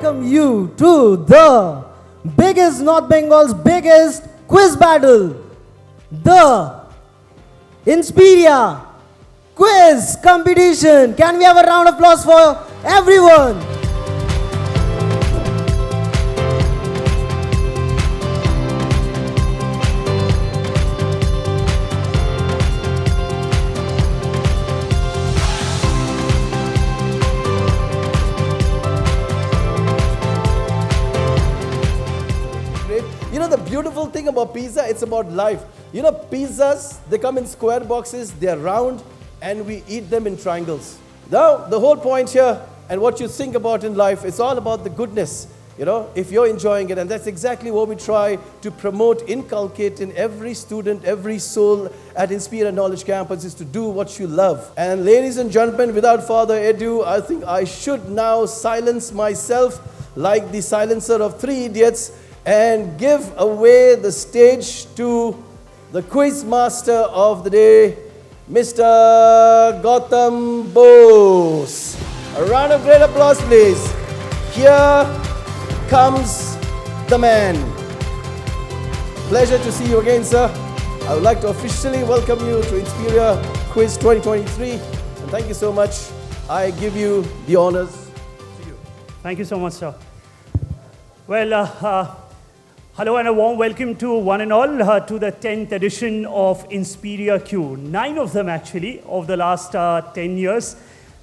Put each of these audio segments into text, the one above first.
welcome you to the biggest North Bengal's biggest quiz battle, the InspiriaQ quiz competition. Can we have a round of applause for everyone? You know the beautiful thing about pizza, it's about life. You know pizzas, they come in square boxes, they're round, and we eat them in triangles. Now, the whole point here, and what you think about in life, it's all about the goodness. You know, if you're enjoying it, and that's exactly what we try to promote, inculcate in every student, every soul at Inspira Knowledge Campus, is to do what you love. And ladies and gentlemen, without further ado, I think I should now silence myself like the silencer of Three Idiots and give away the stage to the quiz master of the day, Mr. Gautam Bose. A round of great applause, please. Here comes the man. Pleasure to see you again, sir. I would like to officially welcome you to Inspiria Quiz 2023. And thank you so much. I give you the honors to you. Thank you so much, sir. Well, hello and a warm welcome to one and all to the 10th edition of InspiriaQ. 9 of them actually, of the last 10 years,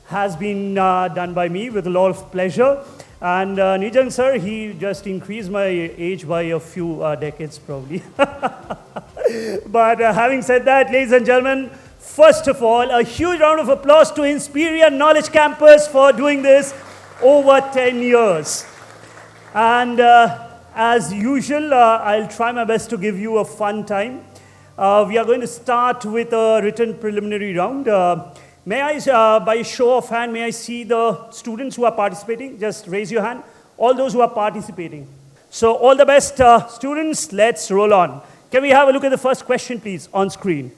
has been done by me with a lot of pleasure. And Nijan sir, he just increased my age by a few decades probably. But having said that, ladies and gentlemen, first of all, a huge round of applause to Inspiria Knowledge Campus for doing this over 10 years. And as usual, I'll try my best to give you a fun time. We are going to start with a written preliminary round. May I, by show of hand, may I see the students who are participating? Just raise your hand. All those who are participating. So all the best, students. Let's roll on. Can we have a look at the first question, please, on screen?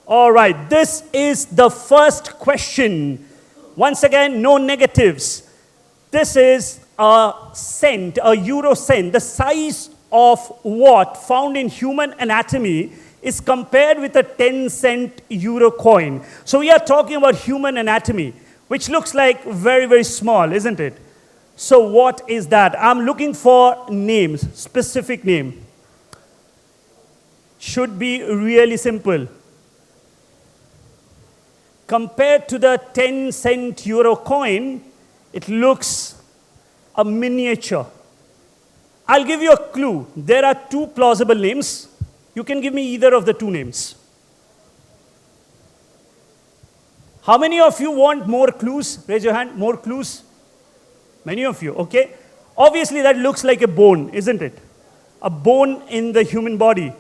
All right, this is the first question. Once again, no negatives. This is a cent, a euro cent. The size of what found in human anatomy is compared with a 10-cent euro coin. So we are talking about human anatomy, which looks like very, very small, isn't it? So what is that? I'm looking for names, specific name. Should be really simple. Compared to the 10-cent euro coin, it looks a miniature. I'll give you a clue. There are 2 plausible names. You can give me either of the 2 names. How many of you want more clues? Raise your hand. More clues? Many of you, okay. Obviously, that looks like a bone, isn't it? A bone in the human body.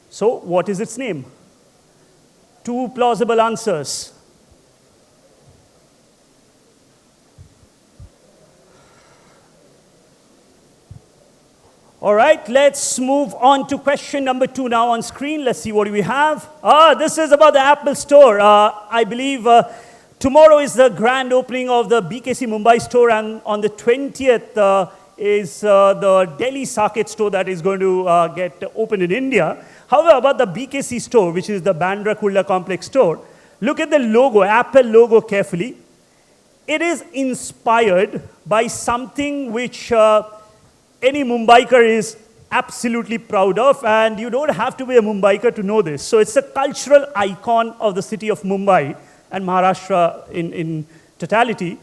So, what is its name? 2 plausible answers. All right, let's move on to question number 2 now on screen. Let's see what we have. This is about the Apple store. I believe tomorrow is the grand opening of the BKC Mumbai store, and on the 20th is the Delhi Saket store that is going to get opened in India. However, about the BKC store, which is the Bandra Kurla Complex store, look at the logo, Apple logo carefully. It is inspired by something which any Mumbaiker is absolutely proud of, and you don't have to be a Mumbaiker to know this. So it's a cultural icon of the city of Mumbai and Maharashtra in totality.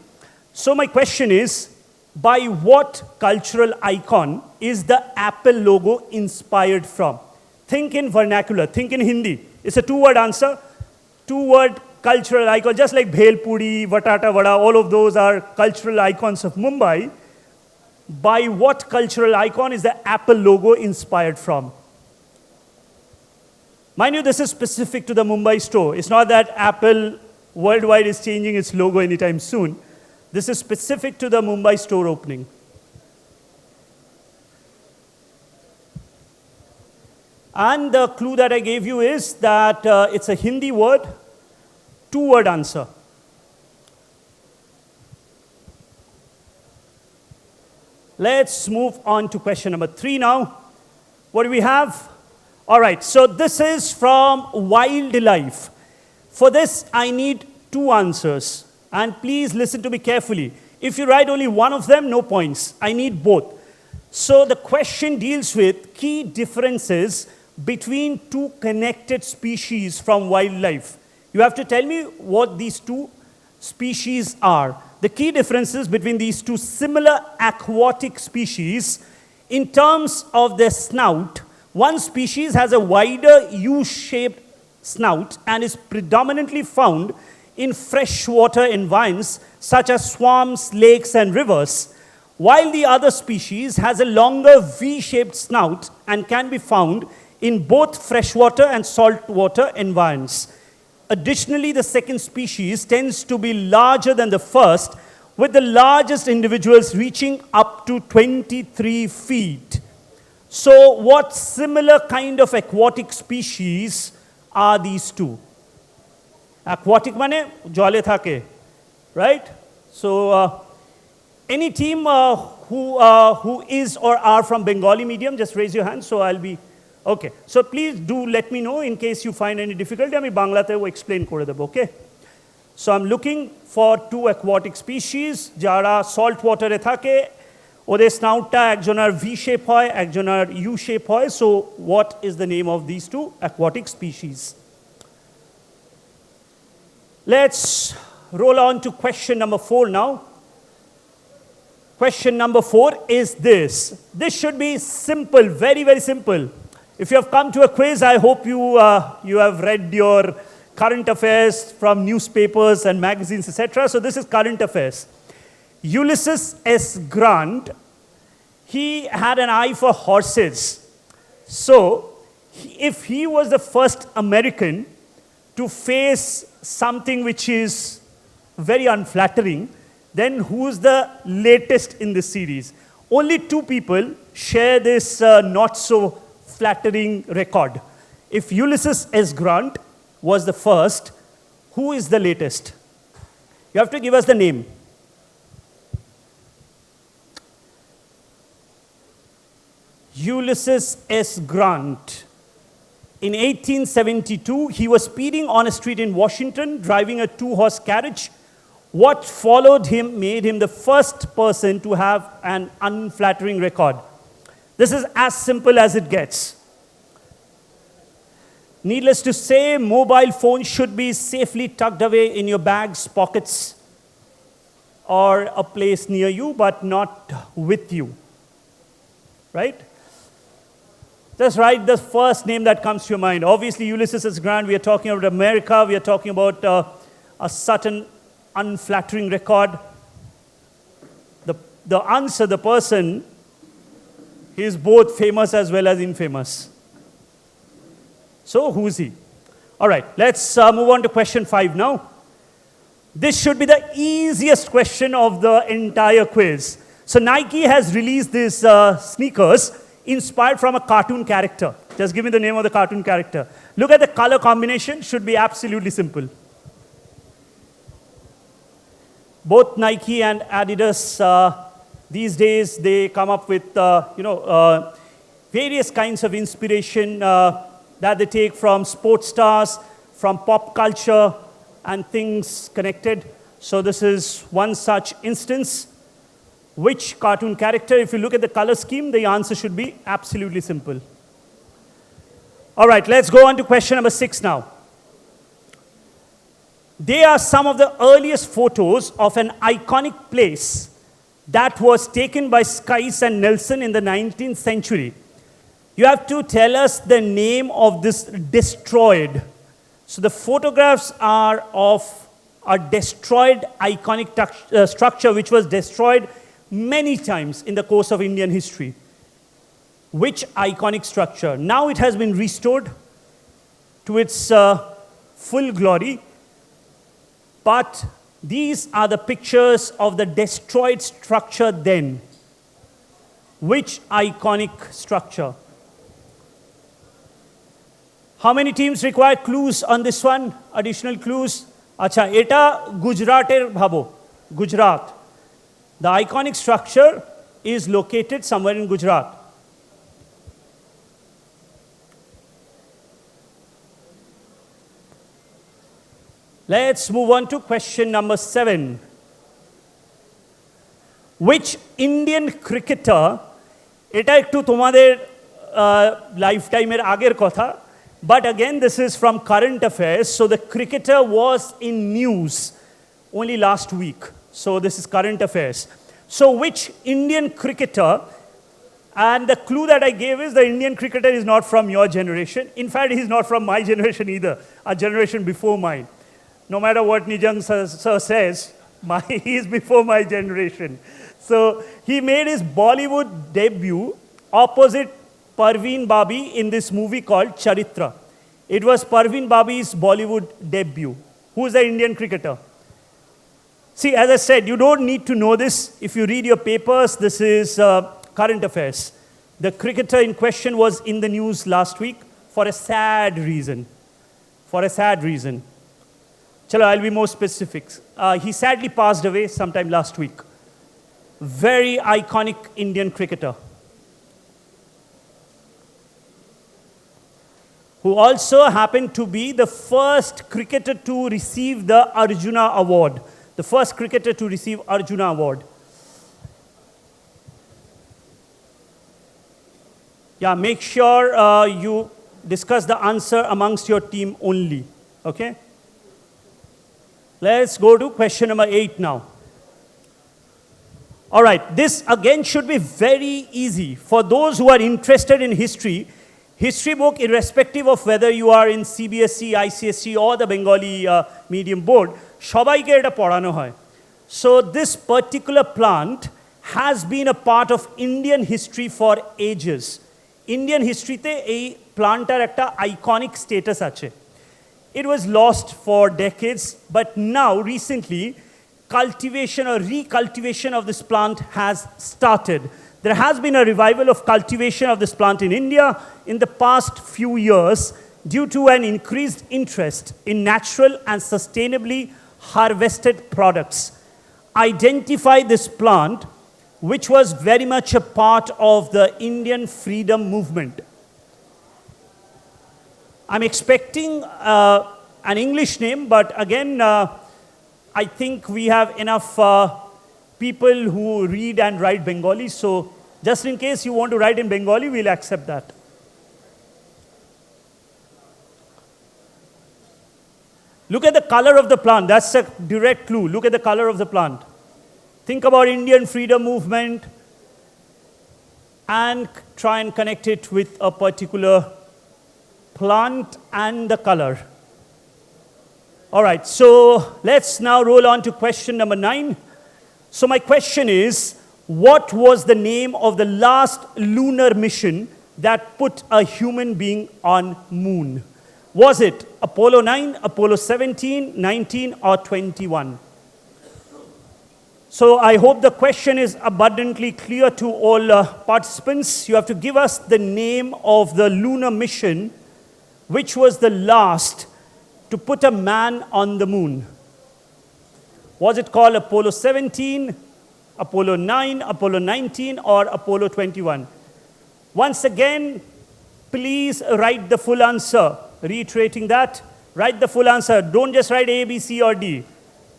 So my question is, by what cultural icon is the Apple logo inspired from? Think in vernacular, think in Hindi. It's a 2-word answer, 2-word cultural icon, just like Bhel Puri, Vatata Vada, all of those are cultural icons of Mumbai. By what cultural icon is the Apple logo inspired from? Mind you, this is specific to the Mumbai store. It's not that Apple worldwide is changing its logo anytime soon. This is specific to the Mumbai store opening. And the clue that I gave you is that it's a Hindi word, 2-word answer. Let's move on to question number 3 now. What do we have? All right, so this is from Wildlife. For this, I need 2 answers. And please listen to me carefully. If you write only one of them, no points. I need both. So the question deals with key differences between 2 connected species from wildlife. You have to tell me what these 2 species are. The key differences between these 2 similar aquatic species in terms of their snout. One species has a wider U-shaped snout and is predominantly found in freshwater environs such as swamps, lakes, and rivers, while the other species has a longer V-shaped snout and can be found in both freshwater and saltwater environs. Additionally, the second species tends to be larger than the first, with the largest individuals reaching up to 23 feet. So, what similar kind of aquatic species are these 2? Aquatic mane jole thake, right? So, any team who is or are from Bengali medium, just raise your hand. So I'll be okay. So please do let me know in case you find any difficulty. I Banglate will explain kore debo, okay? So I'm looking for 2 aquatic species. Jara salt water e thake. Ode snout ta ekjonar V shape hoy, ekjonar U shape hoy. So what is the name of these 2 aquatic species? Let's roll on to question number 4 now. Question number 4 is this. This should be simple, very, very simple. If you have come to a quiz, I hope you have read your current affairs from newspapers and magazines, etc. So this is current affairs. Ulysses S. Grant, he had an eye for horses. So if he was the first American to face something which is very unflattering, then who's the latest in this series? Only 2 people share this not so flattering record. If Ulysses S. Grant was the first, who is the latest? You have to give us the name. Ulysses S. Grant. In 1872, he was speeding on a street in Washington, driving a 2-horse carriage. What followed him made him the first person to have an unflattering record. This is as simple as it gets. Needless to say, mobile phones should be safely tucked away in your bags, pockets, or a place near you, but not with you. Right? Just write the first name that comes to your mind. Obviously, Ulysses S. Grant, we are talking about America, we are talking about a certain unflattering record. The answer, the person, he is both famous as well as infamous. So, who is he? All right, let's move on to question 5 now. This should be the easiest question of the entire quiz. So, Nike has released these sneakers inspired from a cartoon character. Just give me the name of the cartoon character. Look at the color combination, should be absolutely simple. Both Nike and Adidas, these days, they come up with various kinds of inspiration that they take from sports stars, from pop culture, and things connected. So this is one such instance. Which cartoon character? If you look at the color scheme, the answer should be absolutely simple. All right, let's go on to question number 6 now. They are some of the earliest photos of an iconic place that was taken by Skies and Nelson in the 19th century. You have to tell us the name of this destroyed. So the photographs are of a destroyed iconic structure which was destroyed many times in the course of Indian history. Which iconic structure? Now it has been restored to its full glory, but these are the pictures of the destroyed structure then. Which iconic structure? How many teams require clues on this one? Additional clues? Acha, eta Gujrater bhabo. Gujarat. The iconic structure is located somewhere in Gujarat? Let's move on to question number 7. Which Indian cricketer, এটা একটু তোমাদের lifetime-এর আগের কথা, but again this is from current affairs, so the cricketer was in news only last week, so this is current affairs. So which Indian cricketer, and the clue that I gave is the Indian cricketer is not from your generation, in fact he's not from my generation either, a generation before mine. No matter what Nijang sir says, he is before my generation. So he made his Bollywood debut opposite Parveen Babi in this movie called Charitra. It was Parveen Babi's Bollywood debut. Who is the Indian cricketer? See, as I said, you don't need to know this. If you read your papers, this is current affairs. The cricketer in question was in the news last week for a sad reason. For a sad reason. Chalo, I'll be more specific. He sadly passed away sometime last week. Very iconic Indian cricketer. Who also happened to be the first cricketer to receive the Arjuna Award. The first cricketer to receive Arjuna Award. Yeah, make sure you discuss the answer amongst your team only. Okay? Let's go to question number 8 now. All right, this again should be very easy. For those who are interested in history, history book, irrespective of whether you are in CBSE, ICSE or the Bengali medium board, shobaike eta porano hoy. So this particular plant has been a part of Indian history for ages. Indian history te ei plantar ekta iconic status ache. It was lost for decades, but now recently cultivation or recultivation of this plant has started. There has been a revival of cultivation of this plant in India in the past few years due to an increased interest in natural and sustainably harvested products. Identify this plant, which was very much a part of the Indian freedom movement. I'm expecting an English name, but again, I think we have enough people who read and write Bengali, so just in case you want to write in Bengali, we'll accept that. Look at the color of the plant. That's a direct clue. Look at the color of the plant. Think about Indian freedom movement and try and connect it with a particular plant and the color. All right, so let's now roll on to question number 9. So my question is, what was the name of the last lunar mission that put a human being on moon? Was it Apollo 9, Apollo 17, 19, or 21? So I hope the question is abundantly clear to all participants. You have to give us the name of the lunar mission which was the last to put a man on the moon. Was it called Apollo 17, Apollo 9, Apollo 19, or Apollo 21? Once again, please write the full answer. Reiterating that, write the full answer. Don't just write A, B, C, or D.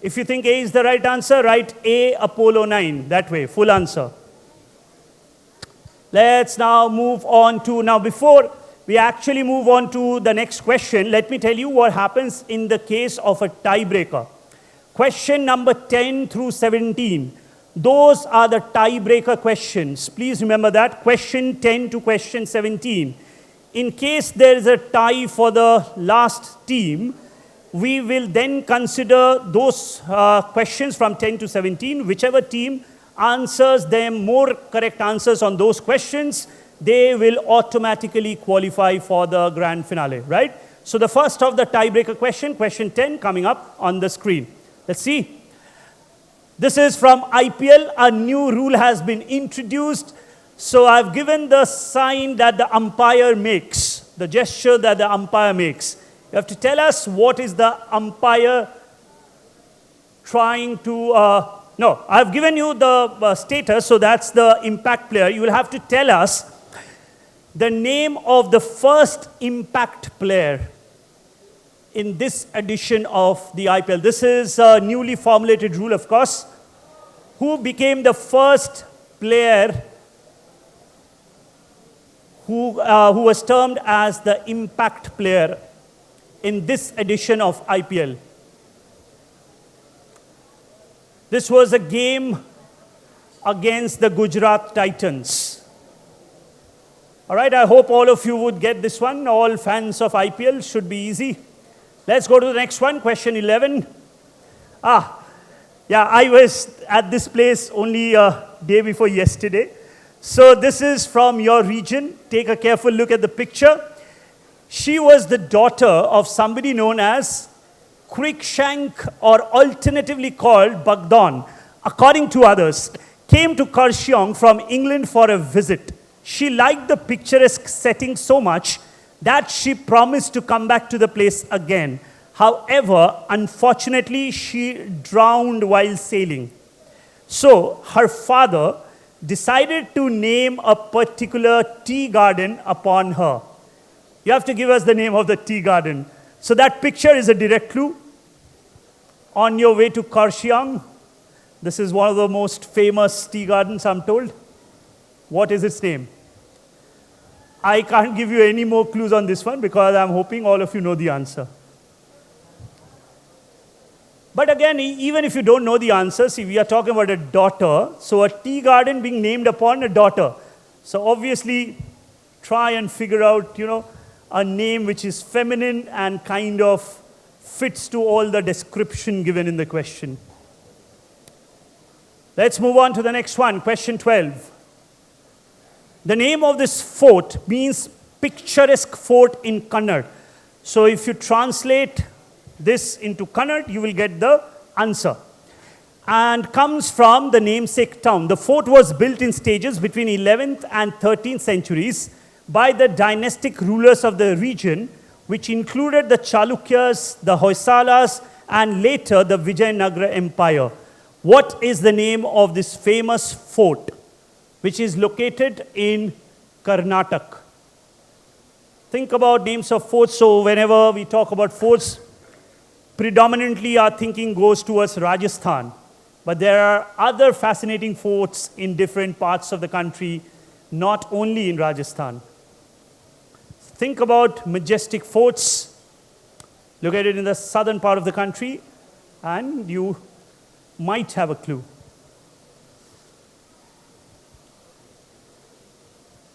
If you think A is the right answer, write A, Apollo 9. That way, full answer. Let's now move on to, now before we actually move on to the next question, let me tell you what happens in the case of a tiebreaker. Question number 10 through 17. Those are the tiebreaker questions. Please remember that. Question 10 to question 17. In case there is a tie for the last team, we will then consider those questions from 10 to 17. Whichever team answers them more correct answers on those questions, they will automatically qualify for the grand finale, right? So the first of the tiebreaker question, question 10, coming up on the screen. Let's see. This is from IPL. A new rule has been introduced. So I've given the sign that the umpire makes, the gesture that the umpire makes. You have to tell us what is the umpire trying to No, I've given you the status, so that's the impact player. You will have to tell us the name of the first impact player in this edition of the IPL. This is a newly formulated rule, of course. Who became the first player who was termed as the impact player in this edition of IPL? This was a game against the Gujarat Titans. All right, I hope all of you would get this one. All fans of IPL, should be easy. Let's go to the next one, question 11. Yeah, I was at this place only a day before yesterday. So this is from your region. Take a careful look at the picture. She was the daughter of somebody known as Cruikshank, or alternatively called Bagdon, according to others, came to Kurseong from England for a visit. She liked the picturesque setting so much that she promised to come back to the place again. However, unfortunately, she drowned while sailing. So her father decided to name a particular tea garden upon her. You have to give us the name of the tea garden. So that picture is a direct clue. On your way to Kurseong, this is one of the most famous tea gardens, I'm told. What is its name? I can't give you any more clues on this one because I'm hoping all of you know the answer. But again, even if you don't know the answer, see, we are talking about a daughter. So a tea garden being named upon a daughter. So obviously, try and figure out, a name which is feminine and kind of fits to all the description given in the question. Let's move on to the next one, question 12. The name of this fort means picturesque fort in Kannada. So if you translate this into Kannada, you will get the answer. And comes from the namesake town. The fort was built in stages between 11th and 13th centuries by the dynastic rulers of the region, which included the Chalukyas, the Hoysalas, and later the Vijayanagara Empire. What is the name of this famous fort, which is located in Karnataka? Think about names of forts. So whenever we talk about forts, predominantly our thinking goes towards Rajasthan. But there are other fascinating forts in different parts of the country, not only in Rajasthan. Think about majestic forts located in the southern part of the country, and you might have a clue.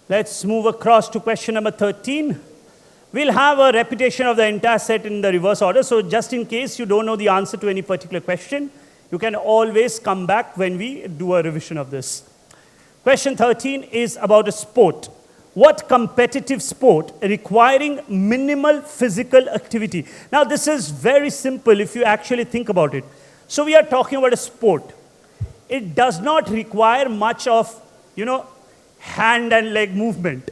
Let's move across to question number 13. We'll have a repetition of the entire set in the reverse order. So just in case you don't know the answer to any particular question, you can always come back when we do a revision of this. Question 13 is about a sport. What competitive sport requiring minimal physical activity? Now this is very simple if you actually think about it. So we are talking about a sport. It does not require much of, hand and leg movement.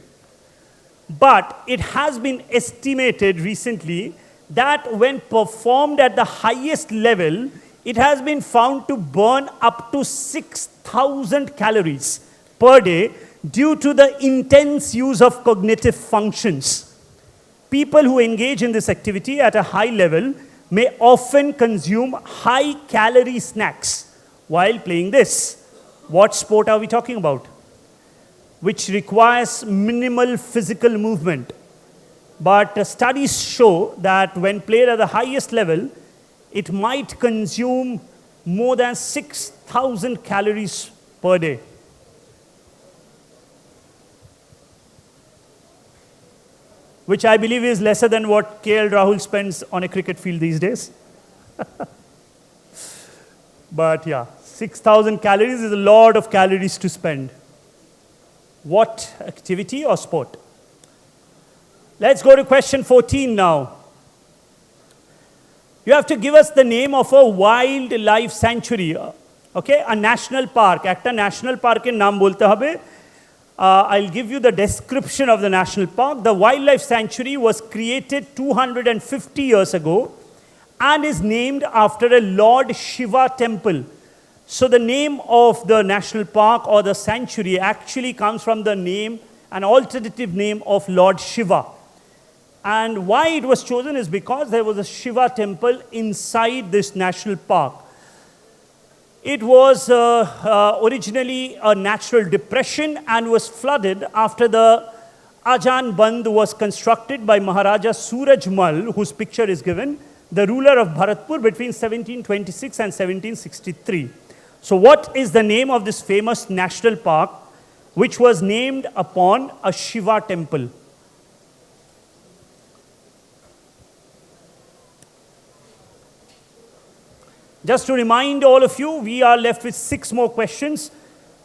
But it has been estimated recently that when performed at the highest level, it has been found to burn up to 6,000 calories per day due to the intense use of cognitive functions. People who engage in this activity at a high level may often consume high-calorie snacks while playing this. What sport are we talking about? Which requires minimal physical movement. But studies show that when played at the highest level, it might consume more than 6,000 calories per day. Which I believe is lesser than what KL Rahul spends on a cricket field these days. But yeah, 6,000 calories is a lot of calories to spend. What activity or sport? Let's go to question 14 now. You have to give us the name of a wildlife sanctuary. Okay, a national park. Ekta national park in naam bolte hobe. I'll give you the description of the national park. The wildlife sanctuary was created 250 years ago and is named after a Lord Shiva temple So the name of the national park or the sanctuary actually comes from the name, an alternative name of Lord Shiva. And why it was chosen is because there was a Shiva temple inside this national park. It was originally a natural depression and was flooded after the Ajan Bandh was constructed by Maharaja Surajmal, whose picture is given, the ruler of Bharatpur between 1726 and 1763. So what is the name of this famous national park, which was named upon a Shiva temple? Just to remind all of you, we are left with 6 more questions.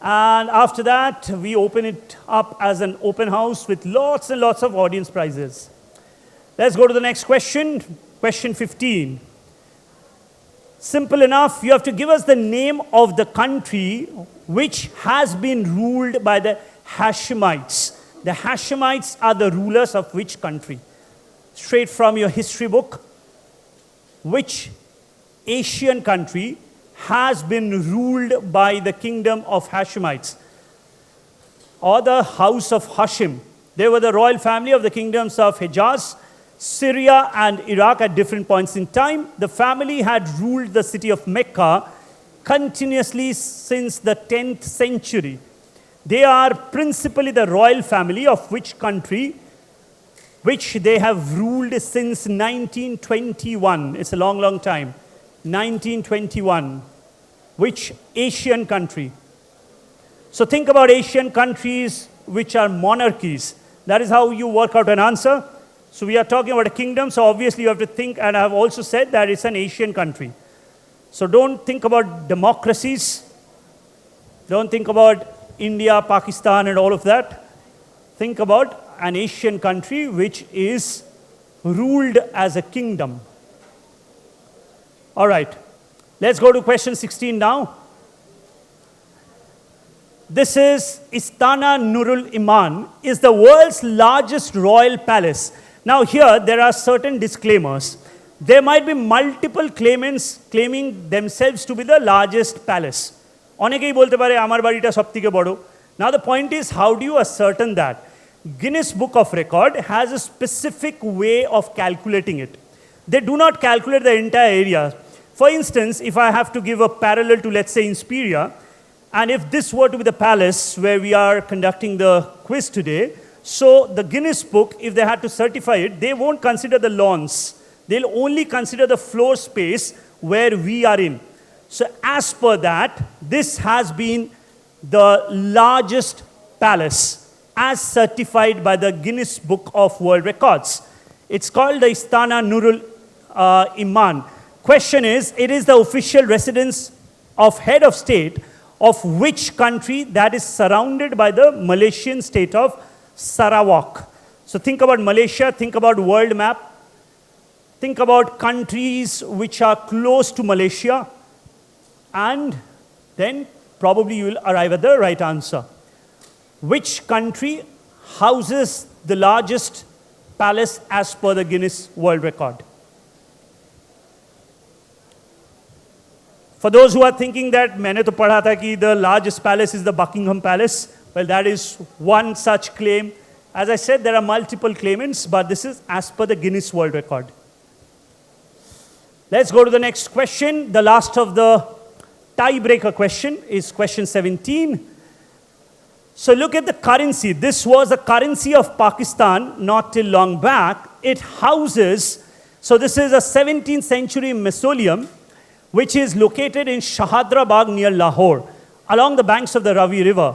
And after that, we open it up as an open house with lots and lots of audience prizes. Let's go to the next question, question 15. Simple enough, you have to give us the name of the country which has been ruled by the Hashemites. The Hashemites are the rulers of which country? Straight from your history book. Which Asian country has been ruled by the kingdom of Hashemites, or the house of Hashim? They were the royal family of the kingdoms of Hejaz, Syria, and Iraq at different points in time. The family had ruled the city of Mecca continuously since the 10th century. They are principally the royal family of which country, which they have ruled since 1921. It's a long, long time. 1921. Which Asian country? So think about Asian countries which are monarchies. That is how you work out an answer. So we are talking about a kingdom, so obviously you have to think, and I have also said that it's an Asian country. So don't think about democracies. Don't think about India, Pakistan, and all of that. Think about an Asian country which is ruled as a kingdom. All right, let's go to question 16 now. This is Istana Nurul Iman, is the world's largest royal palace. Now here, there are certain disclaimers. There might be multiple claimants claiming themselves to be the largest palace. Onekei bolte pare amar barita sobtheke bodo. Now the point is, how do you ascertain that? Guinness Book of Record has a specific way of calculating it. They do not calculate the entire area. For instance, if I have to give a parallel to, let's say, Inspiria, and if this were to be the palace where we are conducting the quiz today, so the Guinness Book, if they had to certify it, they won't consider the lawns. They'll only consider the floor space where we are in. So as per that, this has been the largest palace as certified by the Guinness Book of World Records. It's called the Istana Nurul Iman. Question is, it is the official residence of head of state of which country that is surrounded by the Malaysian state of Sarawak. So think about Malaysia, think about world map, think about countries which are close to Malaysia, and then probably you will arrive at the right answer. Which country houses the largest palace as per the Guinness World Record? For those who are thinking that मैंने तो पढ़ा था कि the largest palace is the Buckingham Palace, well, that is one such claim. As I said, there are multiple claimants, but this is as per the Guinness World Record. Let's go to the next question. The last of the tiebreaker question is question 17. So look at the currency. This was the currency of Pakistan not till long back. It houses, so this is a 17th century mausoleum which is located in Shahadra Bagh near Lahore, along the banks of the Ravi River.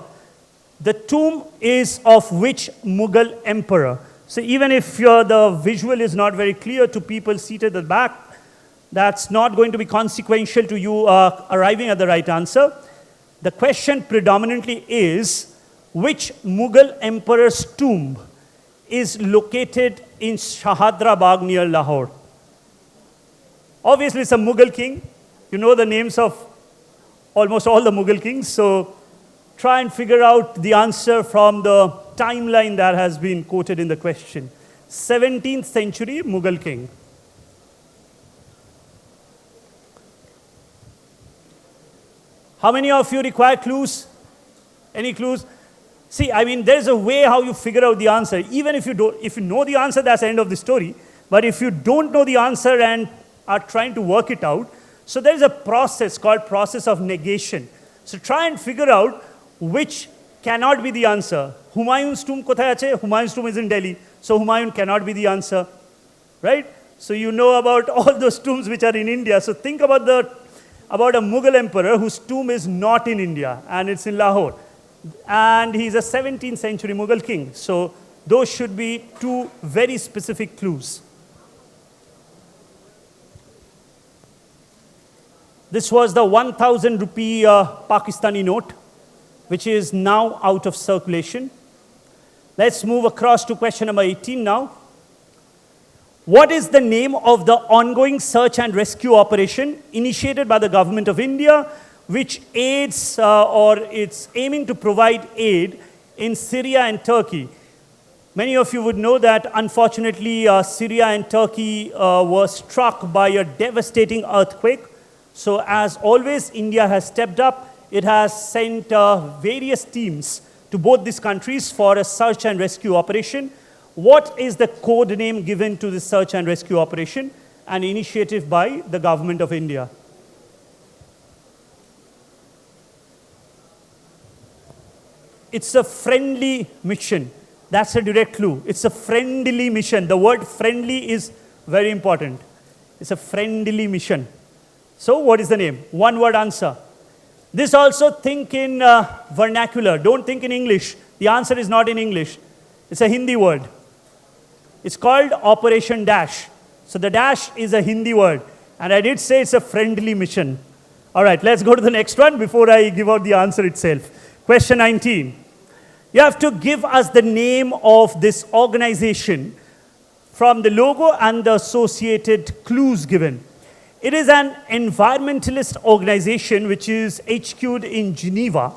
The tomb is of which Mughal emperor? So even if the visual is not very clear to people seated at the back, that's not going to be consequential to you arriving at the right answer. The question predominantly is, which Mughal emperor's tomb is located in Shahadra Bagh near Lahore? Obviously, it's a Mughal king. You know the names of almost all the Mughal kings, so try and figure out the answer from the timeline that has been quoted in the question. 17th century Mughal king. How many of you require clues? Any clues? See, I mean, there's a way how you figure out the answer. Even if you know the answer, that's the end of the story. But if you don't know the answer and are trying to work it out, so there is a process called process of negation. So try and figure out which cannot be the answer. Humayun's tomb kothay ache? Humayun's tomb is in Delhi. So Humayun cannot be the answer, right? So you know about all those tombs which are in India. So think about a Mughal emperor whose tomb is not in India and it's in Lahore. And he's a 17th century Mughal king. So those should be two very specific clues. This was the 1,000 rupee Pakistani note, which is now out of circulation. Let's move across to question number 18 now. What is the name of the ongoing search and rescue operation initiated by the government of India, which aids or it's aiming to provide aid in Syria and Turkey? Many of you would know that unfortunately Syria and Turkey were struck by a devastating earthquake. So as always, India has stepped up. It has sent various teams to both these countries for a search and rescue operation. What is the code name given to the search and rescue operation? An initiative by the government of India. It's a friendly mission. That's a direct clue. It's a friendly mission. The word friendly is very important. It's a friendly mission. So what is the name? One word answer. This also think in vernacular. Don't think in English. The answer is not in English. It's a Hindi word. It's called Operation Dash. So the dash is a Hindi word. And I did say it's a friendly mission. All right, let's go to the next one before I give out the answer itself. Question 19. You have to give us the name of this organization from the logo and the associated clues given. It is an environmentalist organization which is HQ'd in Geneva,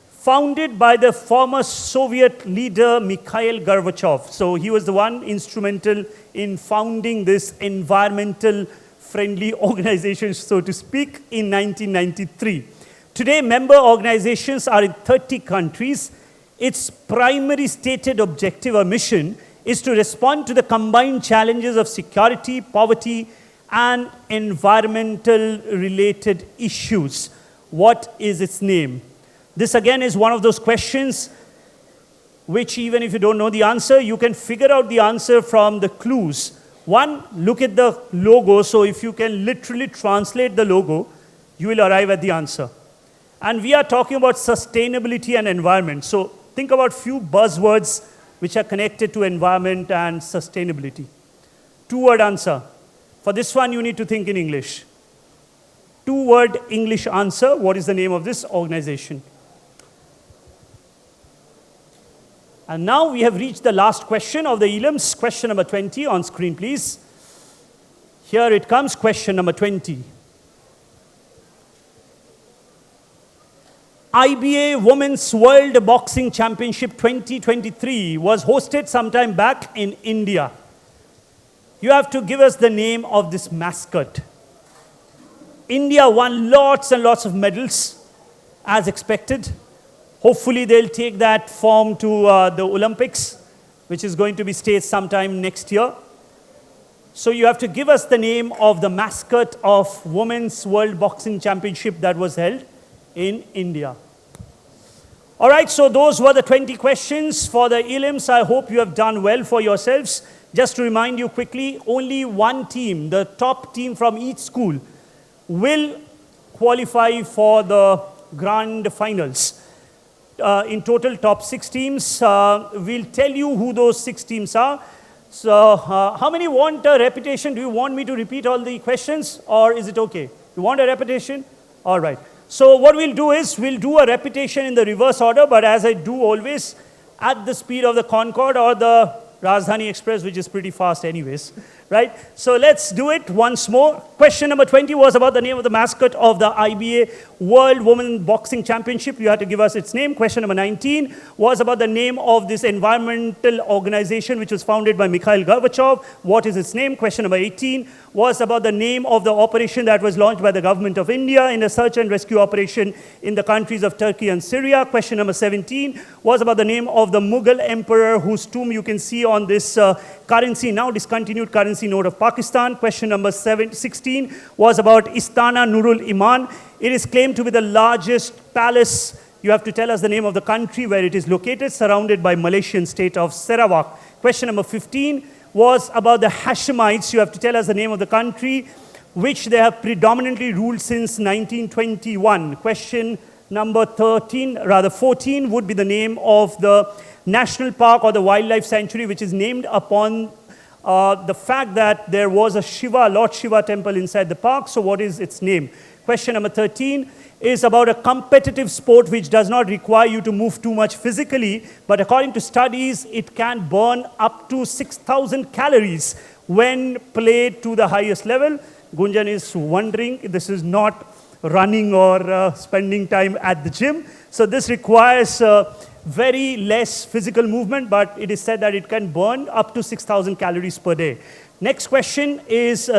founded by the former Soviet leader Mikhail Gorbachev. So he was the one instrumental in founding this environmental friendly organization, so to speak, in 1993. Today, member organizations are in 30 countries. Its primary stated objective or mission is to respond to the combined challenges of security, poverty, and environmental related issues. What is its name? This again is one of those questions which even if you don't know the answer, you can figure out the answer from the clues. One, look at the logo. So if you can literally translate the logo, you will arrive at the answer. And we are talking about sustainability and environment. So think about few buzzwords which are connected to environment and sustainability. Two-word answer. For this one, you need to think in English. Two-word English answer. What is the name of this organization? And now we have reached the last question of the elims. Question number 20 on screen, please. Here it comes, question number 20. IBA Women's World Boxing Championship 2023 was hosted sometime back in India. You have to give us the name of this mascot. India won lots and lots of medals, as expected. Hopefully, they'll take that form to the Olympics, which is going to be staged sometime next year. So you have to give us the name of the mascot of Women's World Boxing Championship that was held in India. All right, so those were the 20 questions for the elims. I hope you have done well for yourselves. Just to remind you quickly, only one team, the top team from each school, will qualify for the grand finals. In total, top 6 teams. We'll tell you who those 6 teams are. So how many want a repetition? Do you want me to repeat all the questions, or is it okay? You want a repetition? All right. So what we'll do is, we'll do a repetition in the reverse order, but as I do always, at the speed of the Concorde or the Rajdhani Express, which is pretty fast anyways. right? So let's do it once more. Question number 20 was about the name of the mascot of the IBA World Women Boxing Championship. You had to give us its name. Question number 19 was about the name of this environmental organization which was founded by Mikhail Gorbachev. What is its name? Question number 18 was about the name of the operation that was launched by the government of India in a search and rescue operation in the countries of Turkey and Syria. Question number 17 was about the name of the Mughal emperor whose tomb you can see on this currency, now discontinued currency note of Pakistan. Question number 16 was about Istana Nurul Iman. It is claimed to be the largest palace. You have to tell us the name of the country where it is located, surrounded by Malaysian state of Sarawak. Question number 15 was about the Hashemites. You have to tell us the name of the country which they have predominantly ruled since 1921. Question number 14 would be the name of the national park or the wildlife sanctuary which is named upon the fact that there was a Shiva, Lord Shiva temple inside the park. So what is its name? Question number 13 is about a competitive sport which does not require you to move too much physically, but according to studies, it can burn up to 6,000 calories when played to the highest level. Gunjan is wondering, this is not running or spending time at the gym. So this requires very less physical movement, but it is said that it can burn up to 6,000 calories per day. Next question is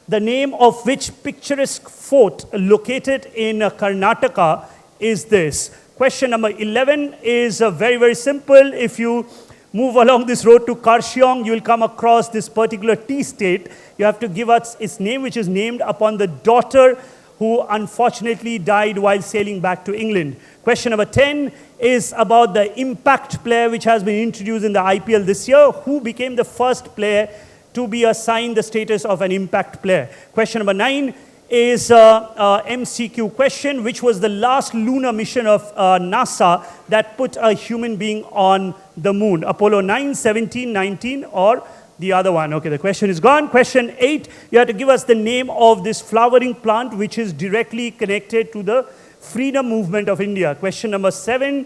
the name of which picturesque fort located in Karnataka is this? Question number 11 is very, very simple. If you move along this road to Karshiong, you will come across this particular tea state. You have to give us its name, which is named upon the daughter who unfortunately died while sailing back to England. Question number 10 is about the impact player which has been introduced in the IPL this year. Who became the first player to be assigned the status of an impact player? Question number 9 is MCQ question, which was the last lunar mission of NASA that put a human being on the moon? Apollo 9, 17, 19, or the other one? Okay, the question is gone. Question 8, you have to give us the name of this flowering plant which is directly connected to the freedom movement of India. Question number 7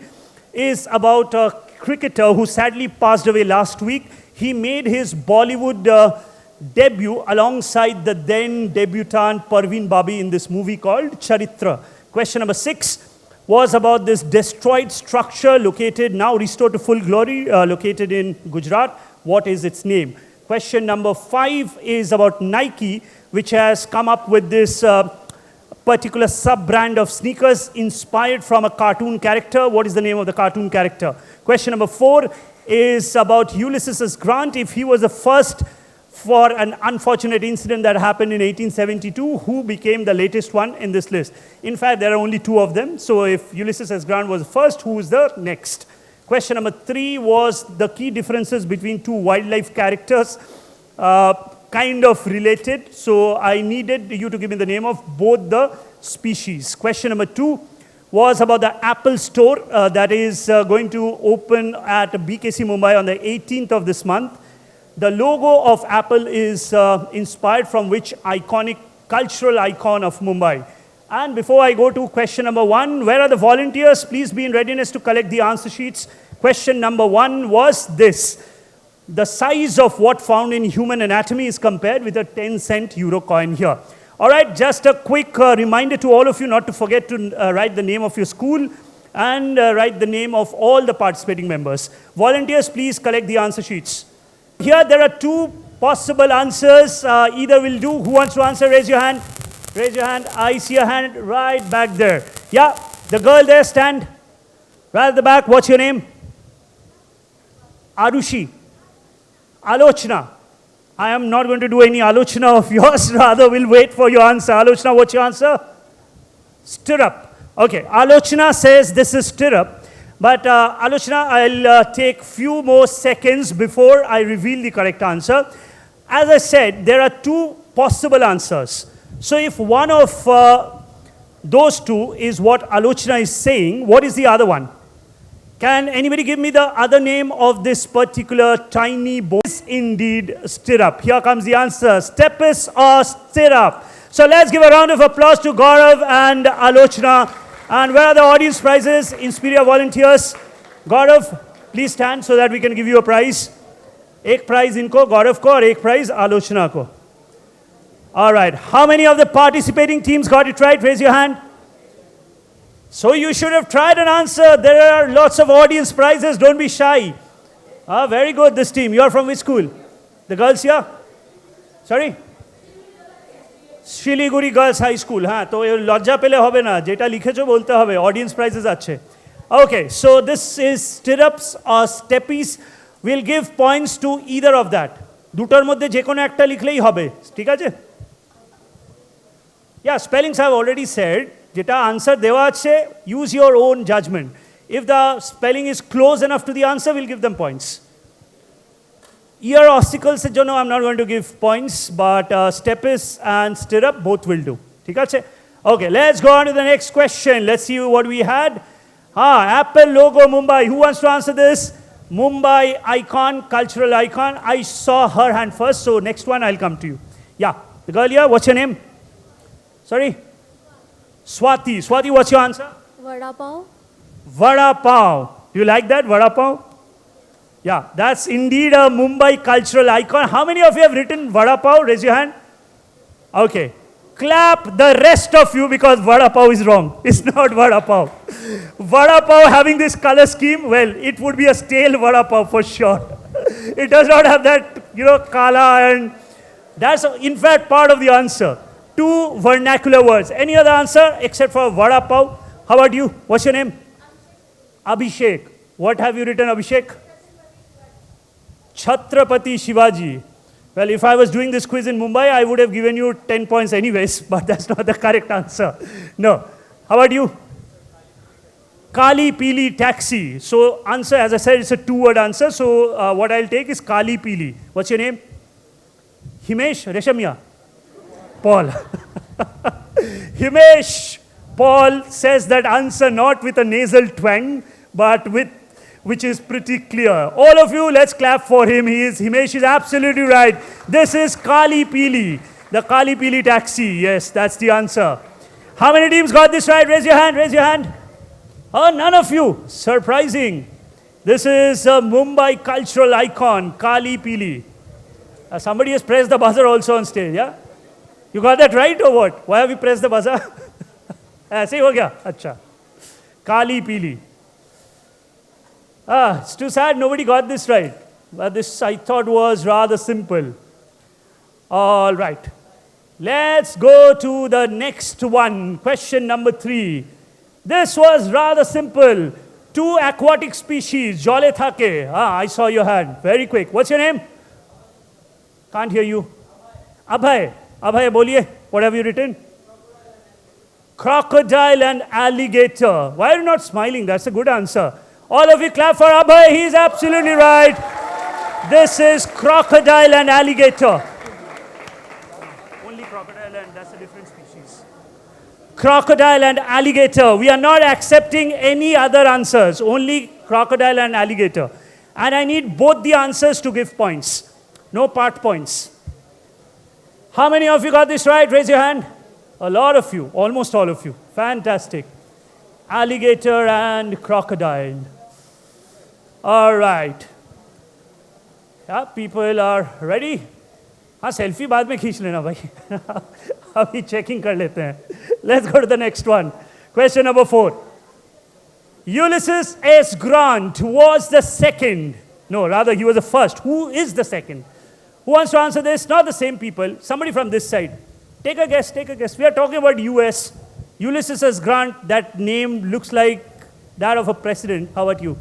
is about a cricketer who sadly passed away last week. He made his Bollywood debut alongside the then debutant Parveen Babi in this movie called Charitra. Question number 6 was about this destroyed structure located, now restored to full glory, located in Gujarat. What is its name? Question number 5 is about Nike, which has come up with this particular sub-brand of sneakers inspired from a cartoon character. What is the name of the cartoon character? Question number 4 is about Ulysses S. Grant. If he was the first for an unfortunate incident that happened in 1872, who became the latest one in this list? In fact, there are only 2 of them. So if Ulysses S. Grant was the first, who is the next? Question number 3 was the key differences between 2 wildlife characters, kind of related. So I needed you to give me the name of both the species. Question number 2 was about the Apple store that is going to open at BKC Mumbai on the 18th of this month. The logo of Apple is inspired from which iconic cultural icon of Mumbai? And before I go to question number 1, where are the volunteers? Please be in readiness to collect the answer sheets. Question number 1 was this. The size of what found in human anatomy is compared with a 10-cent euro coin here. All right, just a quick reminder to all of you not to forget to write the name of your school and write the name of all the participating members. Volunteers, please collect the answer sheets. Here there are 2 possible answers. Either will do. Who wants to answer? Raise your hand. Raise your hand. I see a hand right back there. Yeah, the girl there, stand. Right at the back. What's your name? Arushi. Alochna. I am not going to do any Alochna of yours. Rather, we'll wait for your answer. Alochna, what's your answer? Stirrup. Okay, Alochna says this is stirrup. But Alochna, I'll take few more seconds before I reveal the correct answer. As I said, there are 2 possible answers. So if one of those 2 is what Alochna is saying, what is the other one? Can anybody give me the other name of this particular tiny boy? Is indeed stirrup. Here comes the answer. Steppus or stirrup. So let's give a round of applause to Gaurav and Alochna. And where are the audience prizes? Inspiria volunteers. Gaurav, please stand so that we can give you a prize. एक prize इनको गौरव को और एक prize आलोचना को. All right. How many of the participating teams got it right? Raise your hand. So you should have tried and answered. There are lots of audience prizes. Don't be shy. Very good, this team. You are from which school? The girls here? Sorry? Shiliguri Girls High School. हाँ तो ये लज्जा पेले होबे ना जेटा लिखेছো बोलते होबे. Audience prizes अच्छे. Okay, so this is stirrups or steppies. We'll give points to either of that. দুটোর মধ্যে যে কোনো একটা লিখলেই হবে. ঠিক আছে? Yeah, spellings I've already said. যেটা answer দেওয়া আছে, use your own judgment. If the spelling is close enough to the answer, we'll give them points. Ear obstacles এর জন্য I'm not going to give points, but steppies and stirrup both will do. ঠিক আছে? Okay, let's go on to the next question. Let's see what we had. Apple logo Mumbai. Who wants to answer this? Mumbai icon, cultural icon. I saw her hand first, so next one I'll come to you. Yeah, the girl here, what's your name? Sorry? Swati. Swati, what's your answer? Vada pav. Vada pav. Do you like that, vada pav? Yeah, that's indeed a Mumbai cultural icon. How many of you have written vada pav? Raise your hand. Okay. Clap the rest of you because vada pav is wrong. It's not vada pav. Vada pav having this color scheme, well, it would be a stale vada pav for sure. It does not have that, kala, and that's in fact part of the answer. Two vernacular words. Any other answer except for vada pav? How about you? What's your name? Abhishek. What have you written, Abhishek? Chhatrapati Shivaji. Well, if I was doing this quiz in Mumbai, I would have given you 10 points anyways, but that's not the correct answer. No. How about you? Kali Pili Taxi. So answer, as I said, it's a two-word answer. So what I'll take is Kali Pili. What's your name? Himesh Reshamya. Paul. Himesh Paul says that answer not with a nasal twang, but which is pretty clear. All of you, let's clap for him. Himesh is absolutely right. This is Kali Pili, the Kali Pili taxi. Yes, that's the answer. How many teams got this right? Raise your hand, raise your hand. Oh, none of you. Surprising. This is a Mumbai cultural icon, Kali Pili. Somebody has pressed the buzzer also on stage, yeah? You got that right or what? Why have you pressed the buzzer? ऐसे ही हो गया? अच्छा. Kali Pili. It's too sad nobody got this right. But this I thought was rather simple. All right. Let's go to the next one. Question number 3. This was rather simple. 2 aquatic species. Jole thake. I saw your hand. Very quick. What's your name? Can't hear you. Abhay. Abhay, boliye. What have you written? Crocodile and alligator. Why are you not smiling? That's a good answer. All of you clap for Abhay. He's absolutely right. This is crocodile and alligator. Only crocodile and that's a different species. Crocodile and alligator. We are not accepting any other answers. Only crocodile and alligator. And I need both the answers to give points. No part points. How many of you got this right? Raise your hand. A lot of you. Almost all of you. Fantastic. Alligator and crocodile. All right. Yeah, people are ready. हाँ selfie बाद में खींच लेना भाई. अभी checking कर लेते हैं. Let's go to the next one. Question number 4. Ulysses S. Grant was the second. No, rather he was the first. Who is the second? Who wants to answer this? Not the same people. Somebody from this side. Take a guess, take a guess. We are talking about US. Ulysses S. Grant, that name looks like that of a president. How about you?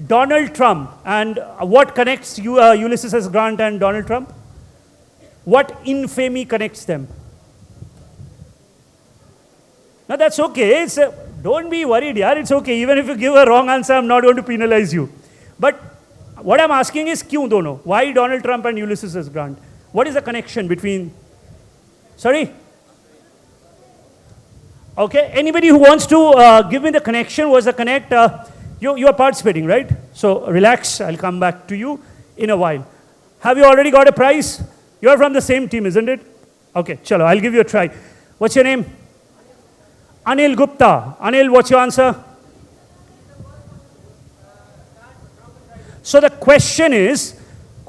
Donald Trump. And what connects Ulysses S. Grant and Donald Trump? What infamy connects them? Now that's okay. Don't be worried, yaar. It's okay. Even if you give a wrong answer, I'm not going to penalize you. But what I'm asking is, kyun dono? Why Donald Trump and Ulysses S. Grant? What is the connection between? Sorry? Okay. Anybody who wants to give me the connection? What's the connect? You are participating, right? So relax. I'll come back to you in a while. Have you already got a prize? You are from the same team, isn't it? Okay, chalo, I'll give you a try. What's your name? Anil Gupta. Anil, what's your answer? So the question is,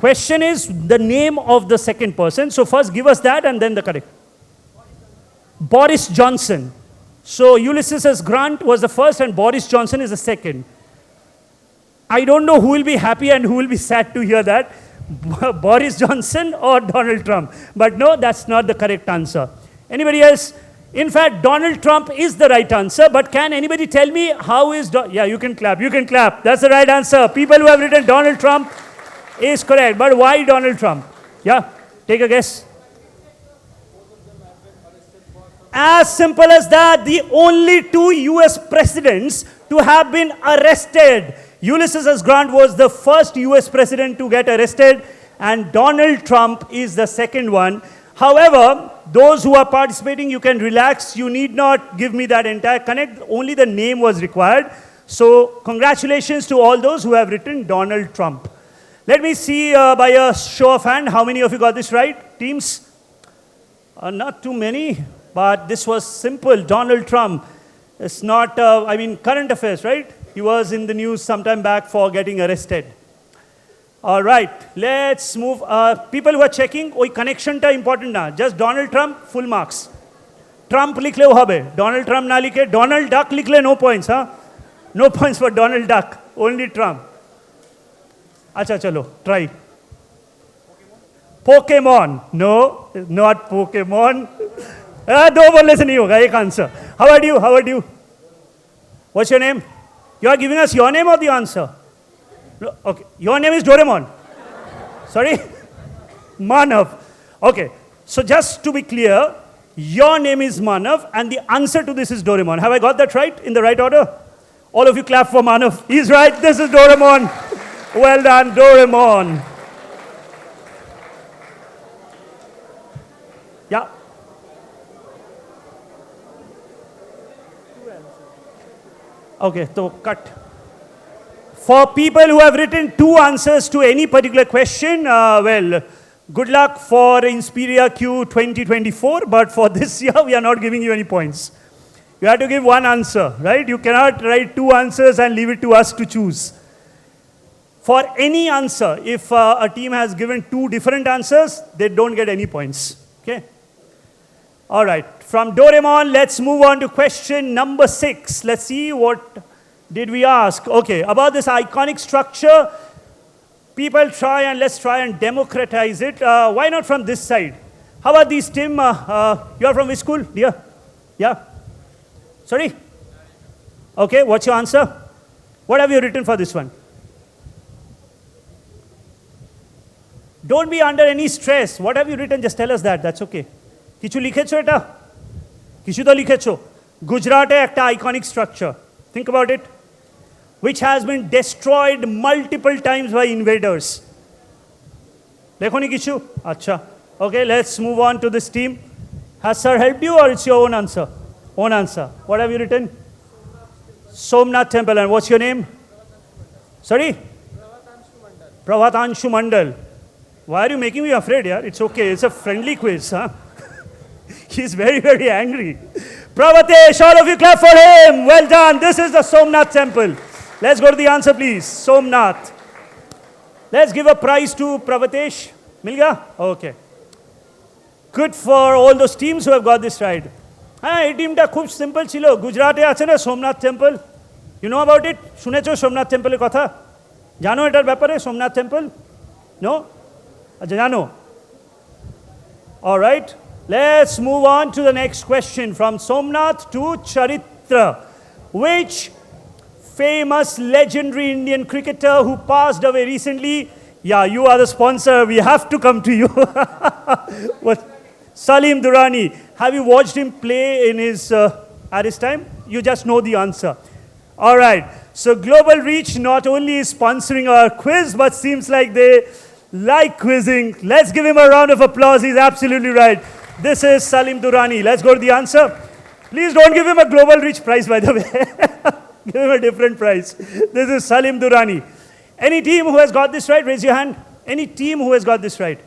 question is the name of the second person. So first give us that and then the correct. Boris Johnson. So Ulysses S. Grant was the first and Boris Johnson is the second. I don't know who will be happy and who will be sad to hear that. Boris Johnson or Donald Trump. But no, that's not the correct answer. Anybody else? In fact, Donald Trump is the right answer, but can anybody tell me how is... Yeah, you can clap, you can clap. That's the right answer. People who have written Donald Trump is correct. But why Donald Trump? Yeah, take a guess. As simple as that, the only two US presidents to have been arrested. Ulysses S. Grant was the first US president to get arrested, and Donald Trump is the second one. However, those who are participating, you can relax. You need not give me that entire connect. Only the name was required. So, congratulations to all those who have written Donald Trump. Let me see by a show of hand, how many of you got this right? Teams? Not too many, but this was simple. Donald Trump. It's not, current affairs, right? He was in the news sometime back for getting arrested. All right, let's move. People who are checking, oi connection ta important na. Just Donald Trump, full marks. Trump likhle hobe. Donald Trump na likhe. Donald Duck likhle, no points, huh? No points for Donald Duck. Only Trump. Acha, chalo, try. Pokemon. No, not Pokemon. Do bolle se nahi hoga, ek answer. How are you? How are you? What's your name? You are giving us your name or the answer? Okay, your name is Doraemon. Sorry? Manav. Okay, so just to be clear, your name is Manav and the answer to this is Doraemon. Have I got that right? In the right order? All of you clap for Manav. He's right, this is Doraemon. Well done, Doraemon. Yeah. Okay, so cut. For people who have written two answers to any particular question, well, good luck for InspiriaQ 2024, but for this year, we are not giving you any points. You have to give one answer, right? You cannot write two answers and leave it to us to choose. For any answer, if a team has given two different answers, they don't get any points, okay? All right, from Doraemon, let's move on to question number 6. Let's see what did we ask. Okay, about this iconic structure, people let's try and democratize it. Why not from this side? How about these, Tim? You are from which school, dear? Yeah? Sorry? Okay, what's your answer? What have you written for this one? Don't be under any stress. What have you written? Just tell us that. That's okay. Kichu likhecho eta? Kichu to likhecho. Gujarat ekta iconic structure. Think about it. Which has been destroyed multiple times by invaders. Dekho ni kichu? Acha. Okay, let's move on to this team. Has sir helped you or it's your own answer? Own answer. What have you written? Somnath Temple. And what's your name? Sorry? Pravatanshu Mandal. Why are you making me afraid, yaar? It's okay. It's a friendly quiz, huh? He's very, very angry. Pravatesh, all of you clap for him. Well done. This is the Somnath Temple. Let's go to the answer, please. Somnath. Let's give a prize to Pravatesh. Mil gaya? Okay. Good for all those teams who have got this right. Hey, team ta khub simple chilo. Gujarat ache na Somnath Temple. You know about it? Shunecho Somnath Temple e kotha? Jano etar byapare Somnath Temple? No? Acha jano. All right. Let's move on to the next question. From Somnath to Charitra. Which famous legendary Indian cricketer who passed away recently? Yeah, you are the sponsor. We have to come to you. What? Salim Durrani. Have you watched him play in his at his time? You just know the answer. All right. So Global Reach not only is sponsoring our quiz, but seems like they like quizzing. Let's give him a round of applause. He's absolutely right. This is Salim Durrani. Let's go to the answer. Please don't give him a Global Reach prize, by the way. Give him a different prize. This is Salim Durrani. Any team who has got this right, raise your hand. Any team who has got this right?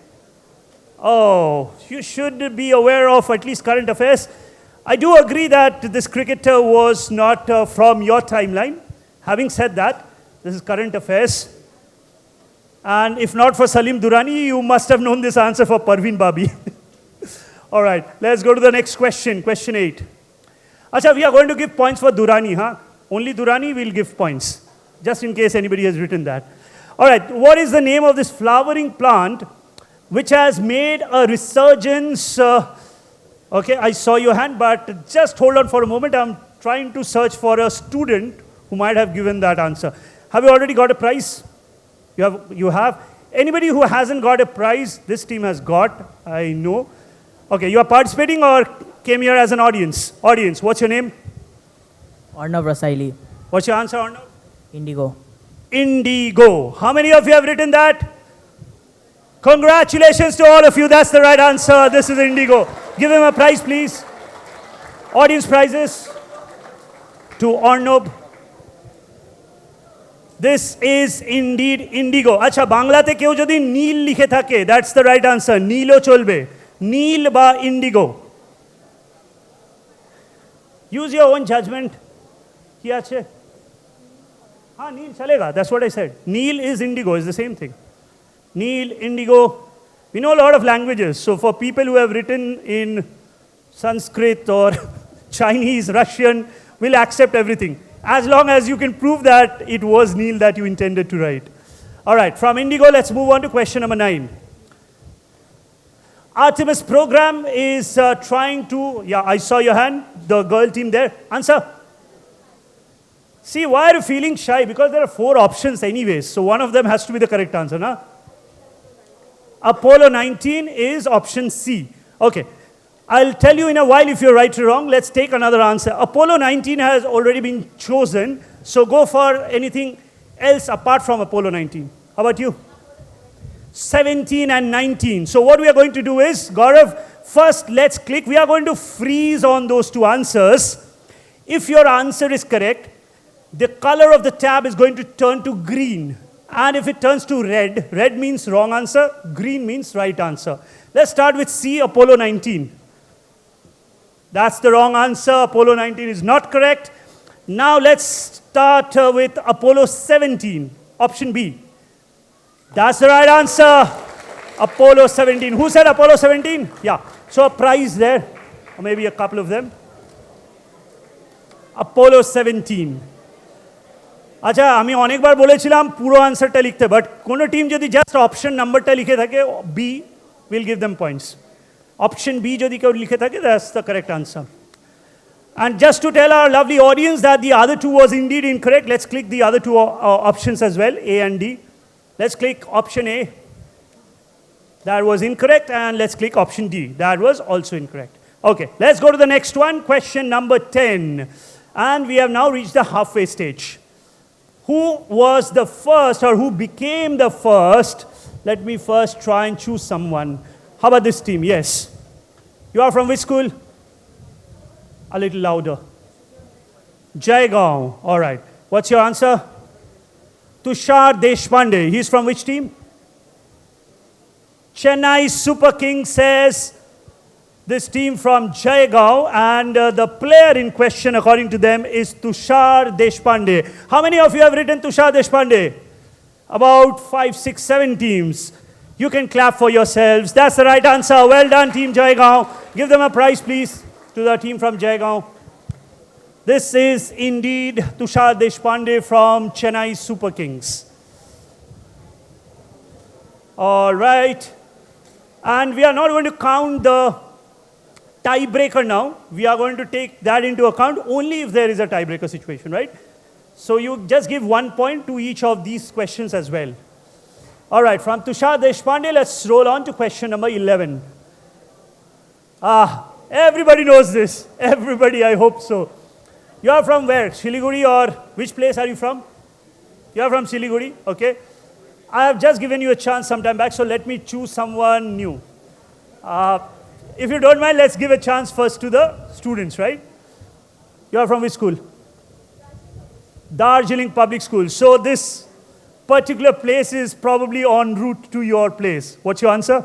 Oh, you should be aware of at least current affairs. I do agree that this cricketer was not from your timeline. Having said that, this is current affairs. And if not for Salim Durrani, you must have known this answer for Parveen Babi. All right, let's go to the next question, question 8. Acha, we are going to give points for Durrani, huh? Only Durrani will give points, just in case anybody has written that. All right, what is the name of this flowering plant which has made a resurgence? Okay, I saw your hand, but just hold on for a moment. I'm trying to search for a student who might have given that answer. Have you already got a prize? You have? Anybody who hasn't got a prize, this team has got, I know. Okay, you are participating or came here as an audience? Audience, what's your name? Arnav Rasaili, What's your answer, Arnav? Indigo. Indigo. How many of you have written that? Congratulations to all of you. That's the right answer. This is Indigo. Give him a prize, please. Audience prizes to Arnab. This is indeed Indigo. আচ্ছা বাংলাতে কেউ যদি নীল লিখে থাকে, that's the right answer. নীলও চলবে. নীল বা Indigo. Use your own judgment. কি আছে? हाँ नील चलेगा. That's what I said. Neel is Indigo. It's the same thing. Neel, Indigo. We know a lot of languages. So for people who have written in Sanskrit or Chinese, Russian, we'll accept everything. As long as you can prove that it was Neel that you intended to write. All right, from Indigo, let's move on to question number 9. Artemis program is trying to, yeah, I saw your hand, the girl team there. Answer. See, why are you feeling shy? Because there are 4 options anyways, so one of them has to be the correct answer, na? Apollo 19 is option C. Okay, I'll tell you in a while if you're right or wrong. Let's take another answer. Apollo 19 has already been chosen, so go for anything else apart from Apollo 19. How about you? 17 and 19. So what we are going to do is, Gaurav, first let's click. We are going to freeze on those 2 answers. If your answer is correct, the color of the tab is going to turn to green. And if it turns to red, red means wrong answer, green means right answer. Let's start with C, Apollo 19. That's the wrong answer. Apollo 19 is not correct. Now let's start with Apollo 17, option B. That's the right answer. Apollo 17. Who said Apollo 17? Yeah. So a prize there, or maybe a couple of them. Apollo 17. আচ্ছা আমি অনেকবার বলেছিলাম পুরো আনসারটা লিখতে but কোনো team যদি just option নাম্বারটা লিখে থাকে we will give them points option B যদি কেউ লিখে থাকে that's the correct answer and just to tell our lovely audience that the other 2 was indeed incorrect, let's click the other 2 options as well, A and D. Let's click option A. That was incorrect, and let's click option D. That was also incorrect. Okay, let's go to the next one, question number 10. And we have now reached the halfway stage. Who was the first or who became the first? Let me first try and choose someone. How about this team? Yes. You are from which school? A little louder. Jaigaon. All right. What's your answer? Tushar Deshpande. He's from which team? Chennai Super Kings says this team from Jaigaon, and the player in question, according to them, is Tushar Deshpande. How many of you have written Tushar Deshpande? About 5, 6, 7 teams. You can clap for yourselves. That's the right answer. Well done, Team Jaigaon. Give them a prize, please, to the team from Jaigaon. This is indeed Tushar Deshpande from Chennai Super Kings. All right. And we are not going to count the tiebreaker now. We are going to take that into account only if there is a tiebreaker situation, right? So you just give 1 point to each of these questions as well. All right, from Tushar Deshpande, let's roll on to question number 11. Everybody knows this. Everybody, I hope so. You are from where? Siliguri, or which place are you from? You are from Siliguri, okay. I have just given you a chance some time back, so let me choose someone new. If you don't mind, let's give a chance first to the students, right? You are from which school? Darjeeling Public School. So this particular place is probably en route to your place. What's your answer?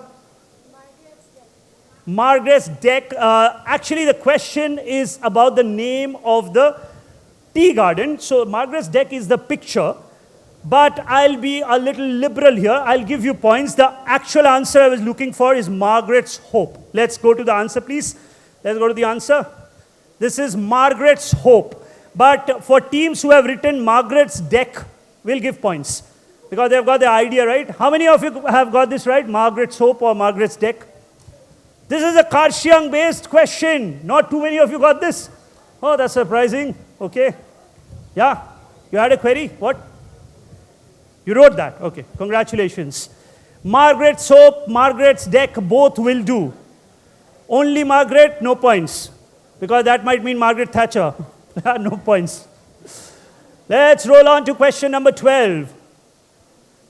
Margaret's Deck. Actually, the question is about the name of the tea garden. So Margaret's Deck is the picture. But I'll be a little liberal here. I'll give you points. The actual answer I was looking for is Margaret's Hope. Let's go to the answer, please. Let's go to the answer. This is Margaret's Hope. But for teams who have written Margaret's Deck, we'll give points. Because they've got the idea right. How many of you have got this right? Margaret's Hope or Margaret's Deck? This is a Karshiang-based question. Not too many of you got this. Oh, that's surprising. Okay. Yeah. You had a query? What? You wrote that. Okay. Congratulations. Margaret's Hope, Margaret's Deck, both will do. Only Margaret, no points. Because that might mean Margaret Thatcher. No points. Let's roll on to question number 12.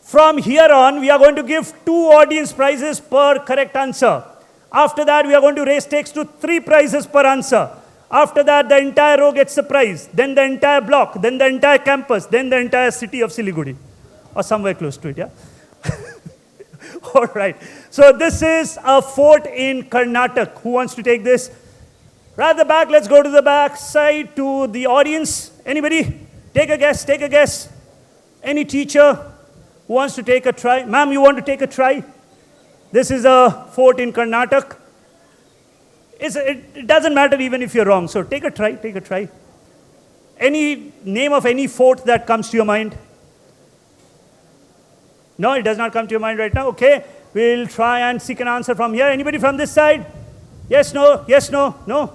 From here on, we are going to give 2 audience prizes per correct answer. After that, we are going to raise stakes to 3 prizes per answer. After that, the entire row gets a prize. Then the entire block. Then the entire campus. Then the entire city of Siliguri. Or somewhere close to it, yeah? All right. So this is a fort in Karnataka. Who wants to take this? Right at the back. Let's go to the back side to the audience. Anybody? Take a guess. Take a guess. Any teacher who wants to take a try? Ma'am, you want to take a try? This is a fort in Karnataka. It doesn't matter even if you're wrong. So take a try. Take a try. Any name of any fort that comes to your mind? No, it does not come to your mind right now. Okay. We'll try and seek an answer from here. Anybody from this side? Yes, no, yes, no, no.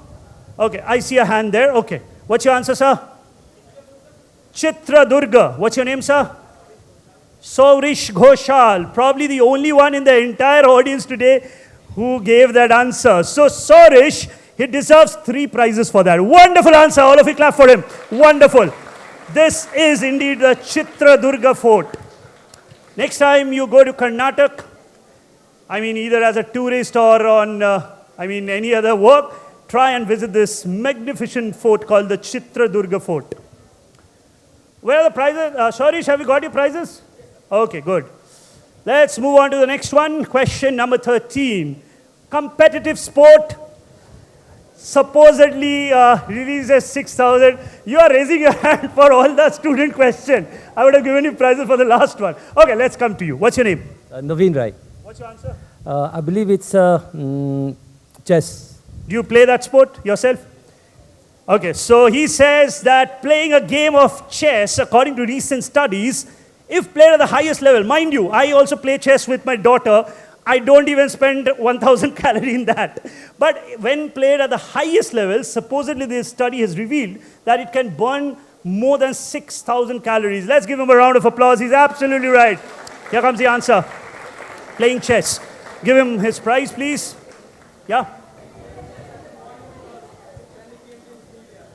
Okay, I see a hand there. Okay. What's your answer, sir? Chitradurga. What's your name, sir? Saurish Ghoshal. Probably the only one in the entire audience today who gave that answer. So Saurish, he deserves 3 prizes for that. Wonderful answer. All of you clap for him. Wonderful. This is indeed the Chitradurga fort. Next time you go to Karnataka, I mean either as a tourist or on, any other work, try and visit this magnificent fort called the Chitradurga fort. Where are the prizes? Saurish, have you got your prizes? Okay, good. Let's move on to the next one. Question number 13. Competitive sport supposedly releases 6,000. You are raising your hand for all the student question. I would have given you prizes for the last one. Okay, let's come to you. What's your name? Naveen Rai. What's your answer? I believe it's chess. Do you play that sport yourself? Okay, so he says that playing a game of chess, according to recent studies, if played at the highest level, mind you, I also play chess with my daughter. I don't even spend 1,000 calories in that. But when played at the highest level, supposedly this study has revealed that it can burn more than 6,000 calories. Let's give him a round of applause. He's absolutely right. Here comes the answer. Playing chess. Give him his prize, please. Yeah.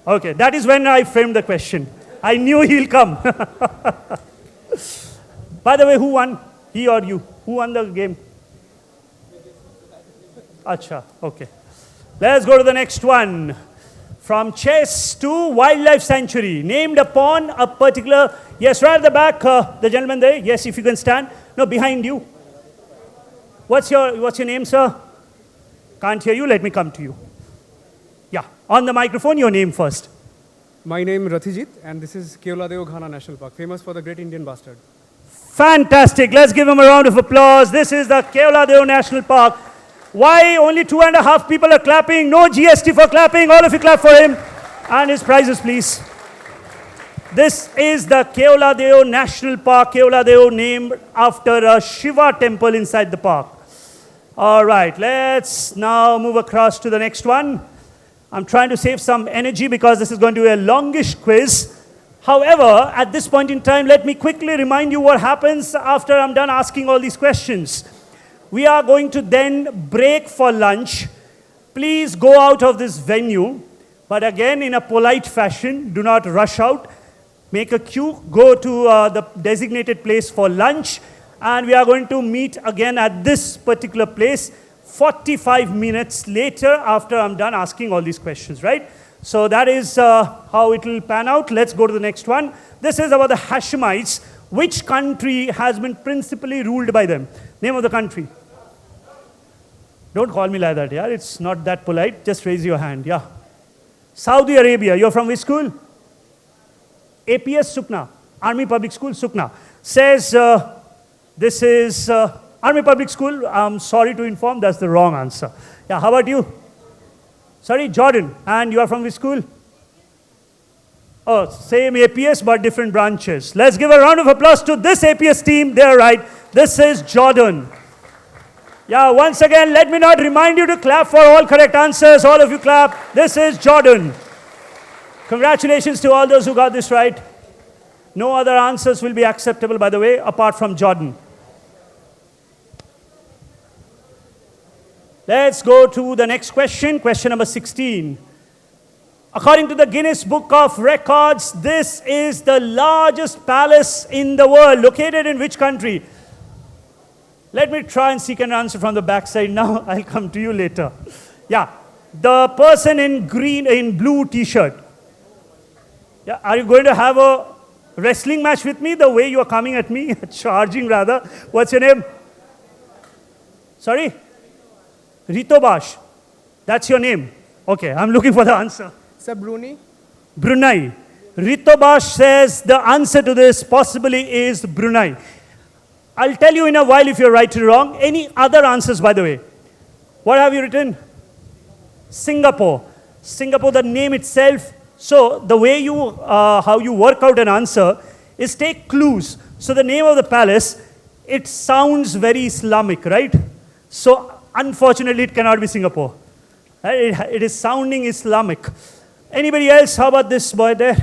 Okay, that is when I framed the question. I knew he'll come. By the way, who won? He or you? Who won the game? Acha, okay. Let's go to the next one. From chess to wildlife sanctuary, named upon a particular, yes, right at the back, the gentleman there. Yes, if you can stand. No, behind you. What's your name, sir? Can't hear you. Let me come to you. Yeah, on the microphone, your name first. My name is Rathijit, and this is Keoladeo Ghana National Park, famous for the Great Indian Bastard. Fantastic. Let's give him a round of applause. This is the Keoladeo National Park. Why only 2.5 people are clapping? No GST for clapping. All of you clap for him. And his prizes, please. This is the Keoladeo National Park. Keoladeo named after a Shiva temple inside the park. All right, let's now move across to the next one. I'm trying to save some energy because this is going to be a longish quiz. However, at this point in time, let me quickly remind you what happens after I'm done asking all these questions. We are going to then break for lunch. Please go out of this venue, but again, in a polite fashion, do not rush out. Make a queue, go to the designated place for lunch, and we are going to meet again at this particular place 45 minutes later after I'm done asking all these questions, right? So that is how it will pan out. Let's go to the next one. This is about the Hashemites. Which country has been principally ruled by them? Name of the country. Don't call me like that, yeah? It's not that polite. Just raise your hand, yeah. Saudi Arabia. You're from which school? APS Sukna. Army Public School, Sukna. says this is Army Public School. I'm sorry to inform, that's the wrong answer. Yeah, how about you? Sorry, Jordan. And you are from which school? Oh, same APS but different branches. Let's give a round of applause to this APS team. They're right. This is Jordan. Yeah, once again, let me not remind you to clap for all correct answers. All of you clap. This is Jordan. Congratulations to all those who got this right. No other answers will be acceptable, by the way, apart from Jordan. Let's go to the next question, question number 16. According to the Guinness Book of Records, this is the largest palace in the world. Located in which country? Let me try and seek an answer from the backside now. I'll come to you later. Yeah, the person in blue t-shirt. Yeah, are you going to have a wrestling match with me the way you are coming at me? Charging rather. What's your name? Sorry? Ritobash. That's your name. Okay, I'm looking for the answer. Sir, Brunei. Brunei. Ritobash says the answer to this possibly is Brunei. I'll tell you in a while if you're right or wrong. Any other answers, by the way? What have you written? Singapore. Singapore, the name itself. So the way you, how you work out an answer is take clues. So the name of the palace, it sounds very Islamic, right? So unfortunately, it cannot be Singapore. It is sounding Islamic. Anybody else? How about this boy there?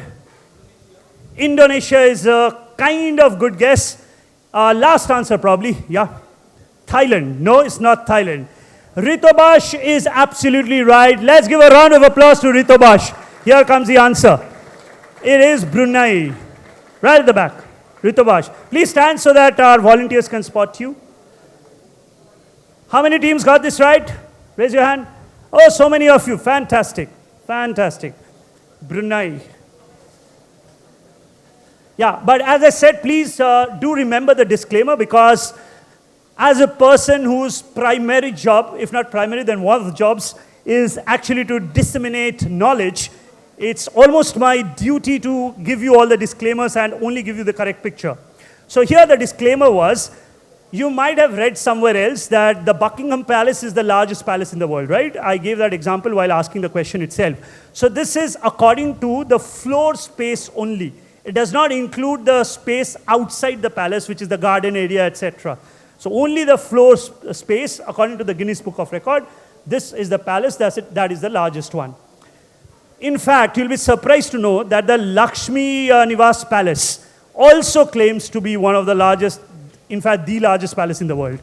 Indonesia is a kind of good guess. Last answer probably, yeah. Thailand. No, it's not Thailand. Ritobash is absolutely right. Let's give a round of applause to Ritobash. Here comes the answer. It is Brunei. Right at the back. Ritobash. Please stand so that our volunteers can spot you. How many teams got this right? Raise your hand. Oh, so many of you. Fantastic. Fantastic. Brunei. Yeah, but as I said, please do remember the disclaimer, because as a person whose primary job, if not primary, then one of the jobs is actually to disseminate knowledge, it's almost my duty to give you all the disclaimers and only give you the correct picture. So here the disclaimer was, you might have read somewhere else that the Buckingham Palace is the largest palace in the world, right? I gave that example while asking the question itself. So this is according to the floor space only. It does not include the space outside the palace, which is the garden area, etc. So only the floor space, according to the Guinness Book of Record, this is the palace, that is the largest one. In fact, you'll be surprised to know that the Lakshmi Nivas Palace also claims to be one of the largest, in fact, the largest palace in the world.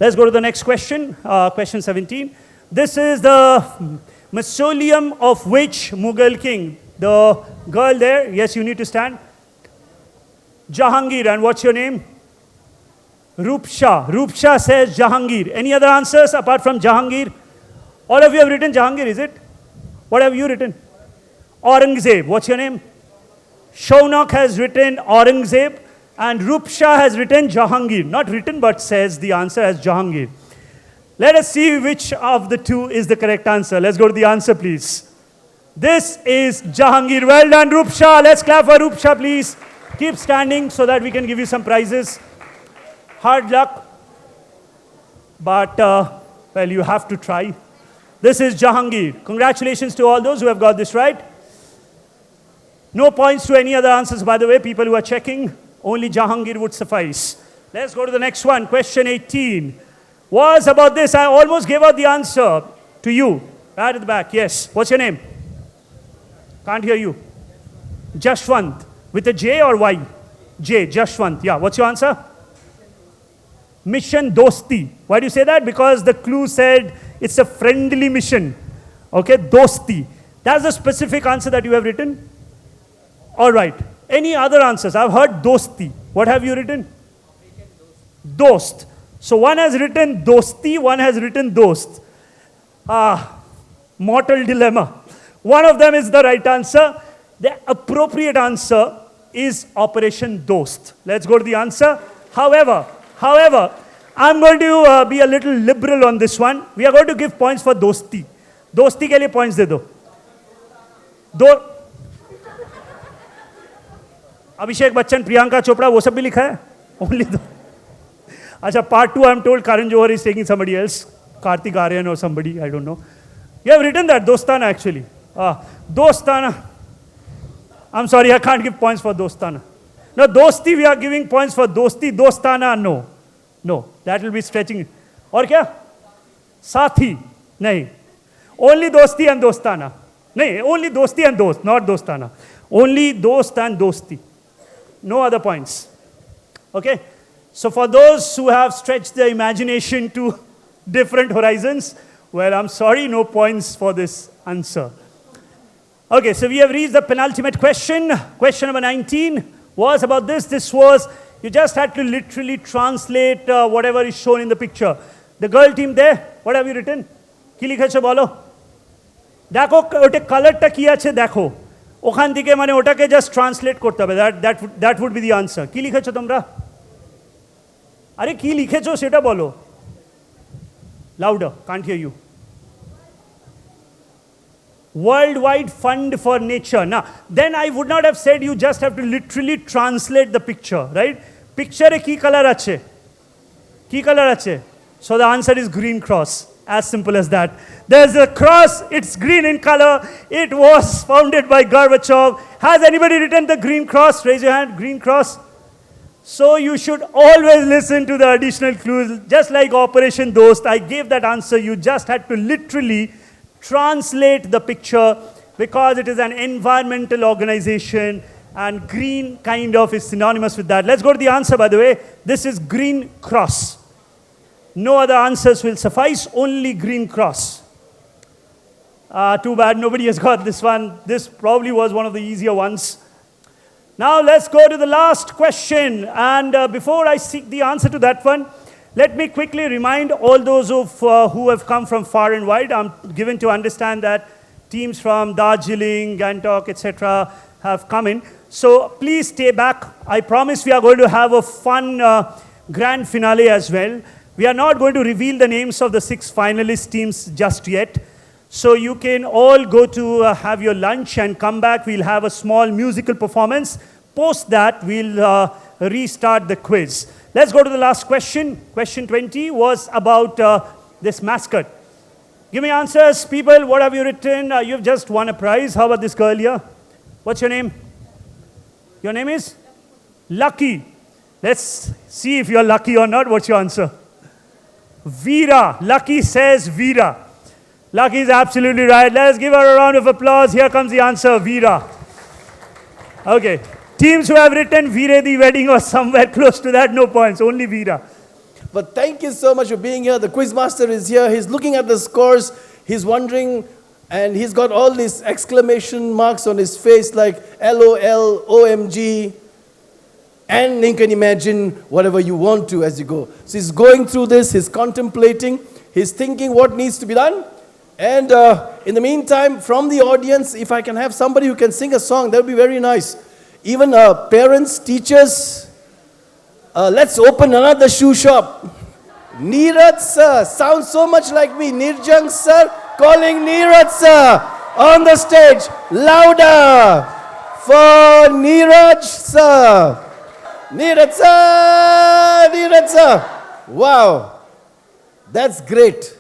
Let's go to the next question, question 17. This is the mausoleum of which Mughal king? The girl there, yes, you need to stand. Jahangir, and what's your name? Rupsha. Rupsha says Jahangir. Any other answers apart from Jahangir? All of you have written Jahangir, is it? What have you written? Aurangzeb. What's your name? Shaunak has written Aurangzeb, and Rupsha has written Jahangir. Not written, but says the answer as Jahangir. Let us see which of the two is the correct answer. Let's go to the answer, please. This is Jahangir. Well done, Rupsha. Let's clap for Rupsha, please. Keep standing so that we can give you some prizes. Hard luck. But, well, you have to try. This is Jahangir. Congratulations to all those who have got this right. No points to any other answers, by the way, people who are checking. Only Jahangir would suffice. Let's go to the next one. Question 18 was about this. I almost gave out the answer to you. Right at the back. Yes. What's your name? Can't hear you. Jashwant. With a J or Y? J. Jashwant. Yeah. What's your answer? Mission Dosti. Why do you say that? Because the clue said it's a friendly mission. Okay. Dosti. That's the specific answer that you have written. All right. Any other answers? I've heard Dosti. What have you written? Dost. So one has written Dosti, one has written Dost. Mortal dilemma. One of them is the right answer. The appropriate answer is Operation Dost. Let's go to the answer. However, I'm going to be a little liberal on this one. We are going to give points for Dosti. Dosti के लिए points दे दो. अभिषेक बच्चन, प्रियंका चोपड़ा, वो सब भी लिखा है? Only the. Acha, part 2, I'm told Karan Johar is taking somebody else. Kartik Aryan or somebody, I don't know. You have written that, Dostana actually. Dostana. I'm sorry, I can't give points for Dostana. No, Dosti, we are giving points for Dosti. Dostana, no. No, that will be stretching. Or kya? Sathi. Nahi. Only Dosti and Dostana. Nahi, only Dosti and Dost, not Dostana. Only Dost and Dosti. No other points. Okay? So for those who have stretched their imagination to different horizons, well, I'm sorry, no points for this answer. Okay, so we have reached the penultimate question. Question number 19 was about this. This was, you just had to literally translate whatever is shown in the picture. The girl team there, what have you written? Ki likhecho bolo? Dekho, ote colorta ki ache dekho. Okhan dike mane otake just translate korte hobe. That would be the answer. Ki likhecho tomra? Are ki likhecho seta bolo. Louder, can't hear you. Worldwide Fund for Nature. Now, then I would not have said you just have to literally translate the picture, right? Picture e ki color ache? Ki color ache? So the answer is green cross. As simple as that. There's a cross, it's green in color. It was founded by Gorbachev. Has anybody written the green cross? Raise your hand, green cross. So you should always listen to the additional clues. Just like Operation Dost, I gave that answer. You just had to literally translate the picture because it is an environmental organization and green kind of is synonymous with that. Let's go to the answer, by the way. This is green cross. No other answers will suffice, only green cross. Too bad nobody has got this one. This probably was one of the easier ones. Now let's go to the last question. And before I seek the answer to that one, let me quickly remind all those who have come from far and wide. I'm given to understand that teams from Darjeeling, Gangtok, etc. have come in. So please stay back. I promise we are going to have a fun grand finale as well. We are not going to reveal the names of the 6 finalist teams just yet. So you can all go to have your lunch and come back. We'll have a small musical performance. Post that, we'll restart the quiz. Let's go to the last question. Question 20 was about this mascot. Give me answers, people. What have you written? You've just won a prize. How about this girl here? What's your name? Your name is? Lucky. Let's see if you're lucky or not. What's your answer? Veera. Lucky says Veera. Lucky is absolutely right. Let's give her a round of applause. Here comes the answer, Veera. Okay. Teams who have written Veera the wedding or somewhere close to that, no points. Only Veera. But thank you so much for being here. The quiz master is here. He's looking at the scores. He's wondering, and he's got all these exclamation marks on his face like LOL, OMG. And you can imagine whatever you want to as you go. So he's going through this, he's contemplating, he's thinking what needs to be done. And in the meantime, from the audience, if I can have somebody who can sing a song, that would be very nice. Even parents, teachers, let's open another shoe shop. Neeraj sir, sounds so much like me. Nirjang sir, calling Neeraj sir on the stage. Louder for Neeraj sir. Neeraj sir, Neeraj sir. Wow, that's great.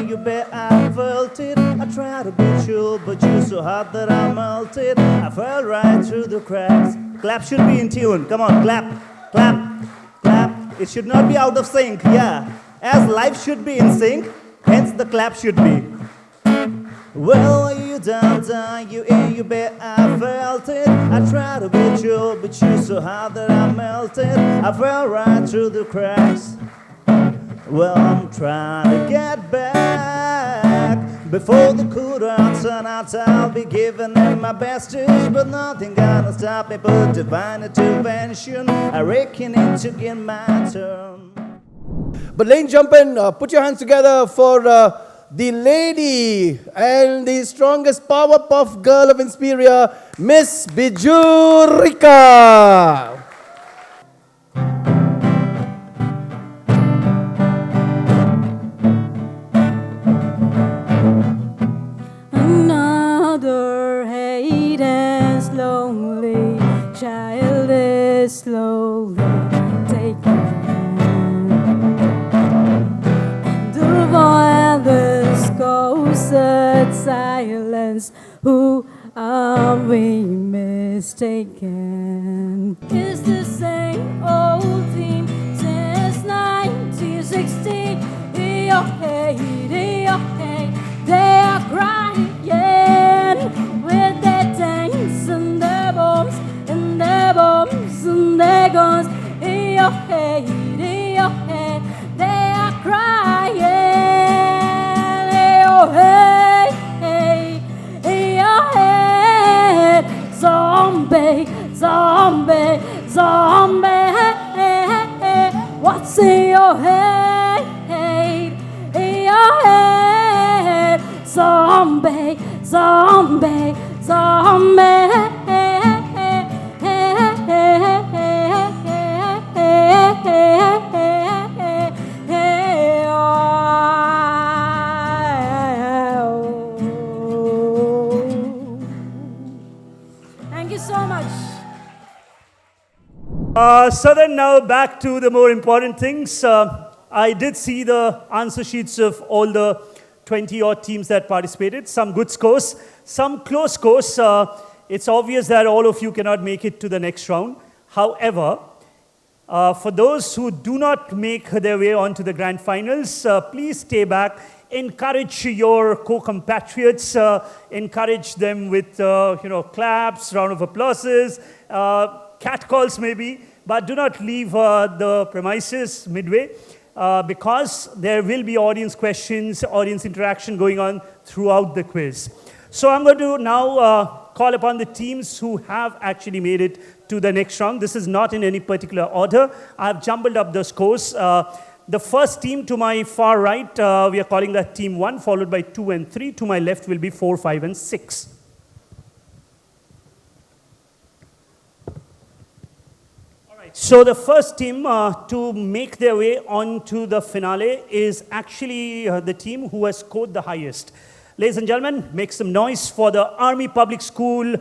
You bet I felt it. I tried to be chill, but you're so hot that I melted. I fell right through the cracks. Clap should be in tune. Come on, clap, clap, clap. It should not be out of sync, yeah. As life should be in sync, hence the clap should be. Well, you down, you bet I felt it. I tried to be chill, but you're so hot that I melted. I fell right through the cracks. Well, I'm trying to get back before the cool down turn out. I'll be giving them my bestest, but nothing gonna stop me but divine intervention. I reckon it to get my turn. But lane jump in, put your hands together for the lady and the strongest power puff girl of Inspiria, Miss Bijurika. sweet and slowly, child is slowly taken. And the wildest ghosts at silence, who are we mistaken? It's the same old theme since 1916. In your head, they are crying with their tanks and their bombs and their bombs and their guns. In your head, they are crying. In your head, zombie, zombie, zombie. What's in your head? In your head, zombie, zombie, zombie. Thank you so much. So then now back to the more important things. I did see the answer sheets of all the 20-odd teams that participated. Some good scores, some close scores. It's obvious that all of you cannot make it to the next round. However, for those who do not make their way onto the grand finals, please stay back. Encourage your co-compatriots. Encourage them with claps, round of applauses, catcalls maybe. But do not leave the premises midway. Because there will be audience questions, audience interaction going on throughout the quiz. So I'm going to now call upon the teams who have actually made it to the next round. This is not in any particular order. I've jumbled up the scores. The first team to my far right, we are calling that team 1, followed by 2 and 3. To my left will be 4, 5, and 6. So the first team to make their way onto the finale is actually the team who has scored the highest. Ladies and gentlemen, make some noise for the Army Public School,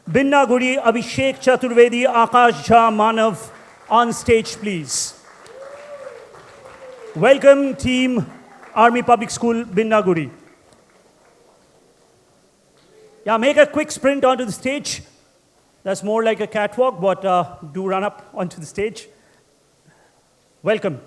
Binnaguri, Abhishek Chaturvedi, Akash Jha, Manav, on stage please. Welcome team Army Public School, Binnaguri. Yeah, make a quick sprint onto the stage. That's more like a catwalk, but do run up onto the stage. Welcome.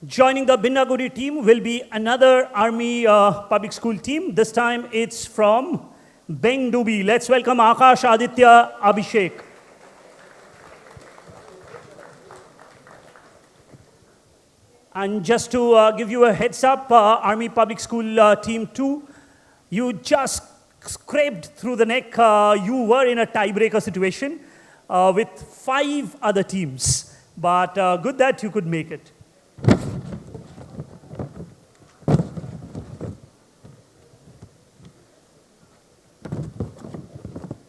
Joining the Binnaguri team will be another Army Public School team. This time it's from Bengdubi. Let's welcome Akash, Aditya, Abhishek. And just to give you a heads up, Army Public School Team 2, you just scraped through the neck. You were in a tiebreaker situation with 5 other teams. But good that you could make it.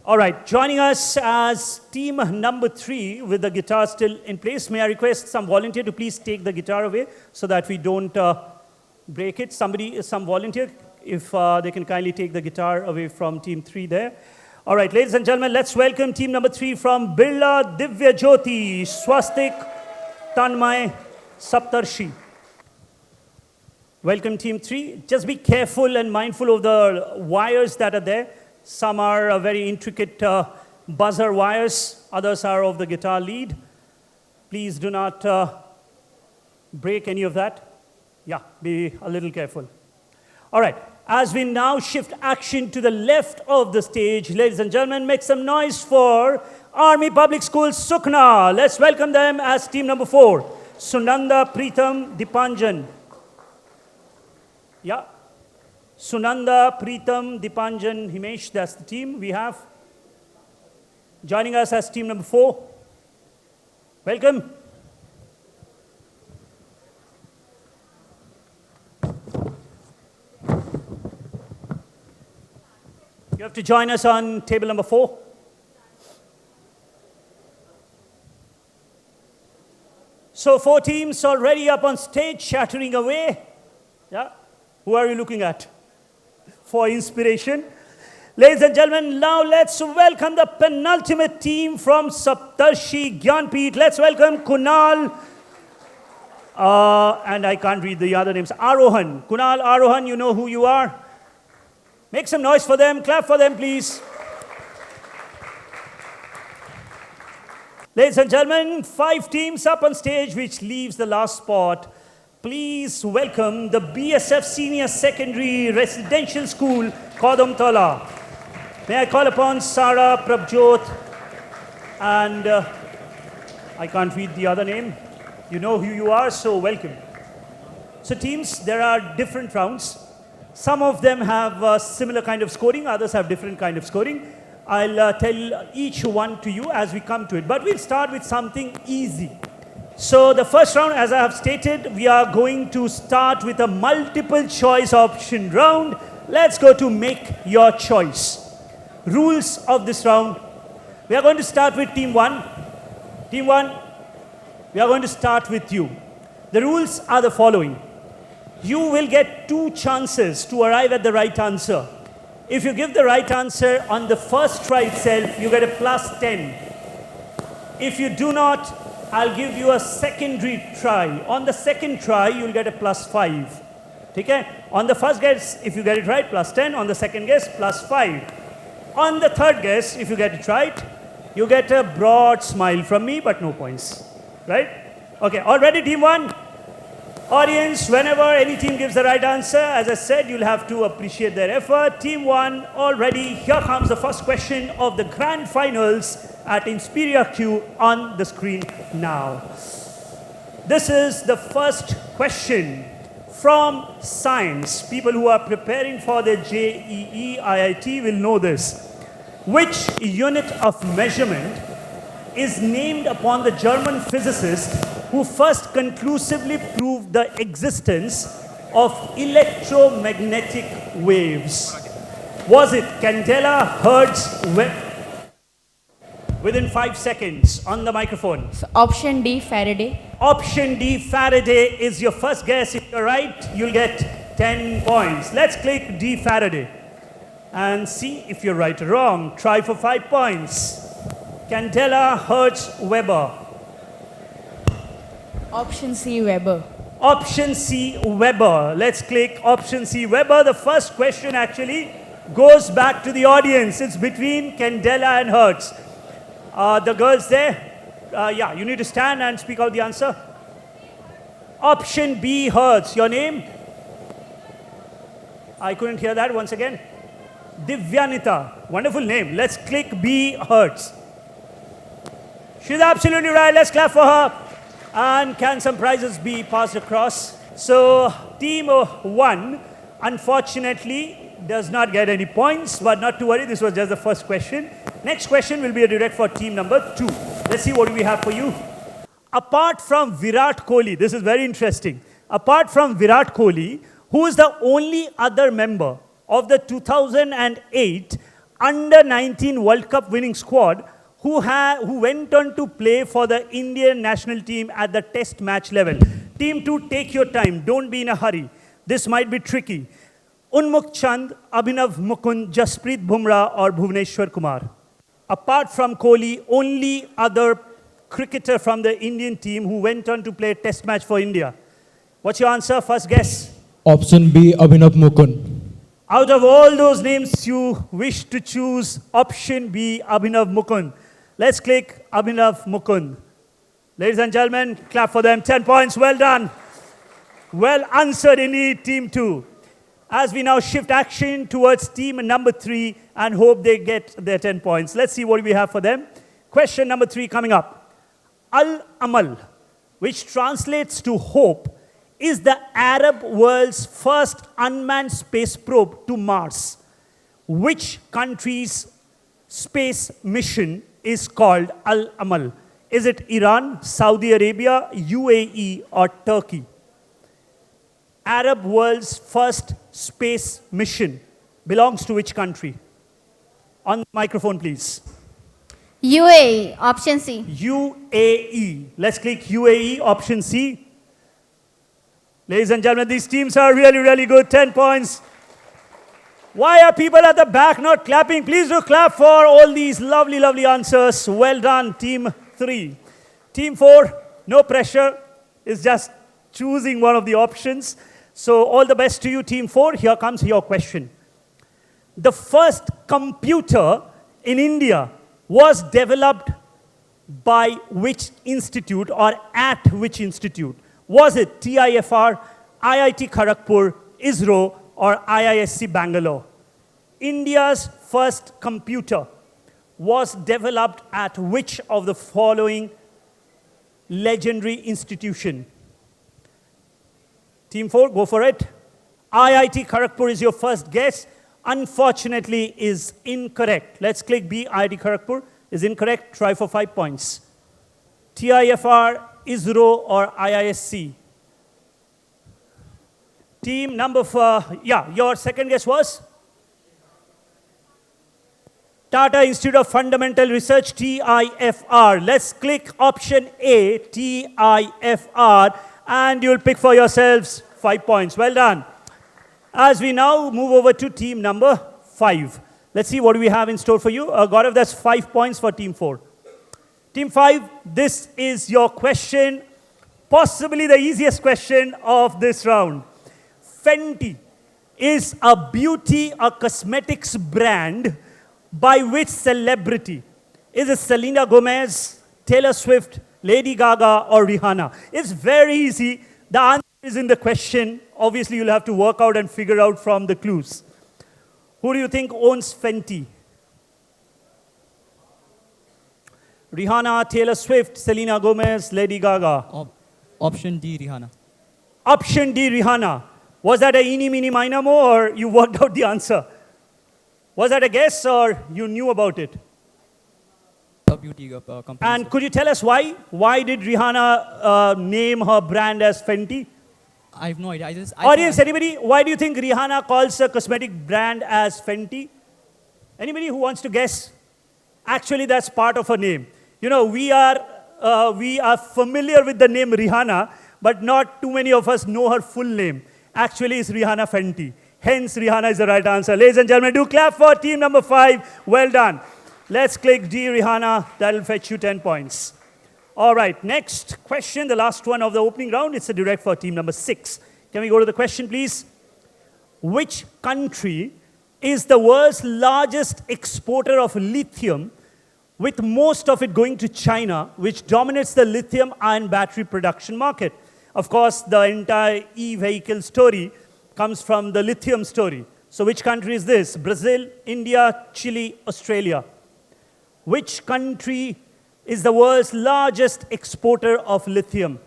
All right, joining us as team number 3 with the guitar still in place. May I request some volunteer to please take the guitar away so that we don't break it. Some volunteer, if they can kindly take the guitar away from team 3 there. All right, ladies and gentlemen, let's welcome team number 3 from Birla Divya Jyoti, Swastik, Tanmay, Saptarshi. Welcome team 3. Just be careful and mindful of the wires that are there. Some are very intricate buzzer wires. Others are of the guitar lead. Please do not break any of that. Yeah, be a little careful. All right, as we now shift action to the left of the stage, ladies and gentlemen, make some noise for Army Public School Sukna. Let's welcome them as team number 4. Sunanda, Preetham, Dipanjan. Yeah. Sunanda, Preetham, Dipanjan, Himesh, that's the team we have. Joining us as team number 4. Welcome. You have to join us on table number 4. So 4 teams already up on stage, chattering away. Yeah? Who are you looking at for inspiration? Ladies and gentlemen, now let's welcome the penultimate team from Saptarshi Gyanpeeth. Let's welcome Kunal, and I can't read the other names, Arohan. Kunal, Arohan, you know who you are. Make some noise for them, clap for them, please. Ladies and gentlemen, 5 teams up on stage, which leaves the last spot. Please welcome the BSF Senior Secondary Residential School, Kodamtala. May I call upon Sara Prabjot and I can't read the other name. You know who you are, so welcome. So teams, there are different rounds. Some of them have a similar kind of scoring, others have different kind of scoring. I'll tell each one to you as we come to it, but we'll start with something easy. So the first round, as I have stated, we are going to start with a multiple choice option round. Let's go to make your choice. Rules of this round. We are going to start with team 1. Team 1, we are going to start with you. The rules are the following. You will get 2 chances to arrive at the right answer. If you give the right answer on the first try itself, you get a plus 10. If you do not, I'll give you a secondary try. On the second try, you'll get a plus 5. Okay? On the first guess, if you get it right, plus 10. On the second guess, plus 5. On the third guess, if you get it right, you get a broad smile from me, but no points. Right? Okay, all ready, team 1? Audience, whenever any team gives the right answer, as I said, you'll have to appreciate their effort. Team 1, all ready. Here comes the first question of the grand finals at InspiriaQ on the screen now. This is the first question from science. People who are preparing for the JEE IIT will know this. Which unit of measurement is named upon the German physicist who first conclusively proved the existence of electromagnetic waves? Was it Candela, Hertz, within 5 seconds on the microphone? So option D, Faraday. Option D, Faraday is your first guess. If you're right, you'll get 10 points. Let's click D, Faraday and see if you're right or wrong. Try for 5 points. Candela, Hertz, Weber. Option C, Weber. Option C, Weber. Let's click option C, Weber. The first question actually goes back to the audience. It's between Candela and Hertz. The girls there, yeah, you need to stand and speak out the answer. Option B, Hertz. Your name? I couldn't hear that once again. Divyanita. Wonderful name. Let's click B, Hertz. She's absolutely right. Let's clap for her. And can some prizes be passed across? So team 1, unfortunately, does not get any points, but not to worry, this was just the first question. Next question will be a direct for team number 2. Let's see what we have for you. Apart from Virat Kohli, this is very interesting. Apart from Virat Kohli, who is the only other member of the 2008 Under-19 World Cup winning squad who went on to play for the Indian national team at the test match level? Team 2, take your time. Don't be in a hurry. This might be tricky. Unmukh Chand, Abhinav Mukund, Jasprit Bumrah or Bhuvneshwar Kumar. Apart from Kohli, only other cricketer from the Indian team who went on to play a test match for India. What's your answer? First guess. Option B, Abhinav Mukund. Out of all those names, you wish to choose option B, Abhinav Mukund. Let's click Abhinav Mukund. Ladies and gentlemen, clap for them. 10 points. Well done. Well answered indeed, team 2. As we now shift action towards team number 3 and hope they get their 10 points. Let's see what we have for them. Question number 3 coming up. Al-Amal, which translates to hope, is the Arab world's first unmanned space probe to Mars. Which country's space mission is called Al-Amal? Is it Iran, Saudi Arabia, UAE, or Turkey? Arab world's first space mission belongs to which country? On the microphone, please. UAE, option C. UAE. Let's click UAE, option C. Ladies and gentlemen, these teams are really, really good. 10 points. Why are people at the back not clapping? Please do clap for all these lovely, lovely answers. Well done, Team 3. Team 4, no pressure. It's just choosing one of the options. So all the best to you, Team 4. Here comes your question. The first computer in India was developed by which institute or at which institute? Was it TIFR, IIT Kharagpur, ISRO, or IISc Bangalore? India's first computer was developed at which of the following legendary institution? Team 4, go for it. IIT Kharagpur is your first guess. Unfortunately, is incorrect. Let's click B. IIT Kharagpur is incorrect. Try for 5 points. TIFR, ISRO, or IISc? Team number 4, your second guess was? Tata Institute of Fundamental Research, TIFR. Let's click option A, TIFR, and you'll pick for yourselves 5 points. Well done. As we now move over to team number 5. Let's see what do we have in store for you. Gaurav, that's 5 points for team 4. Team 5, this is your question, possibly the easiest question of this round. Fenty is a beauty or cosmetics brand by which celebrity? Is it Selena Gomez, Taylor Swift, Lady Gaga, or Rihanna? It's very easy. The answer is in the question. Obviously, you'll have to work out and figure out from the clues. Who do you think owns Fenty? Rihanna, Taylor Swift, Selena Gomez, Lady Gaga. Option D, Rihanna. Option D, Rihanna. Was that a eeny, meeny, miny, mo, or you worked out the answer? Was that a guess, or you knew about it? A beauty company. And could you tell us why? Why did Rihanna name her brand as Fenty? I have no idea. Audience, anybody? Why do you think Rihanna calls a cosmetic brand as Fenty? Anybody who wants to guess? Actually, that's part of her name. You know, we are familiar with the name Rihanna, but not too many of us know her full name. Actually, it's Rihanna Fenty. Hence, Rihanna is the right answer. Ladies and gentlemen, do clap for team number 5. Well done. Let's click D, Rihanna. That'll fetch you 10 points. All right, next question, the last one of the opening round. It's a direct for team number 6. Can we go to the question, please? Which country is the world's largest exporter of lithium, with most of it going to China, which dominates the lithium-ion battery production market? Of course, the entire e-vehicle story comes from the lithium story. So which country is this? Brazil, India, Chile, Australia. Which country is the world's largest exporter of lithium?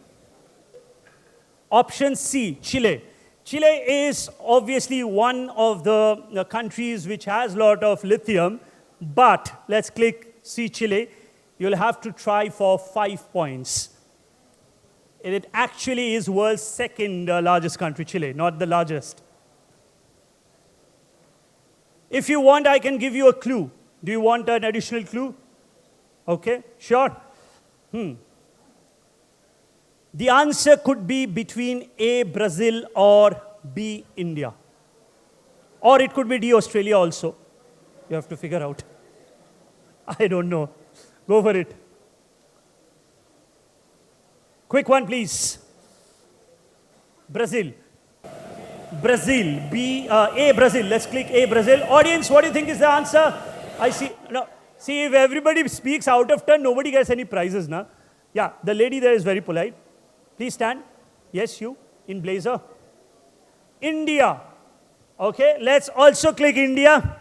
Option C, Chile. Chile is obviously one of the countries which has a lot of lithium, but let's click C, Chile. You'll have to try for 5 points. It actually is world's second largest country, Chile, not the largest. If you want, I can give you a clue. Do you want an additional clue? Okay, sure. The answer could be between A, Brazil, or B, India. Or it could be D, Australia also. You have to figure out. I don't know. Go for it. Quick one, please. Brazil. Brazil. B, A, Brazil. Let's click A, Brazil. Audience, what do you think is the answer? I see. No. See, if everybody speaks out of turn, nobody gets any prizes, na? Yeah, the lady there is very polite. Please stand. Yes, you, in blazer. India. Okay, let's also click India.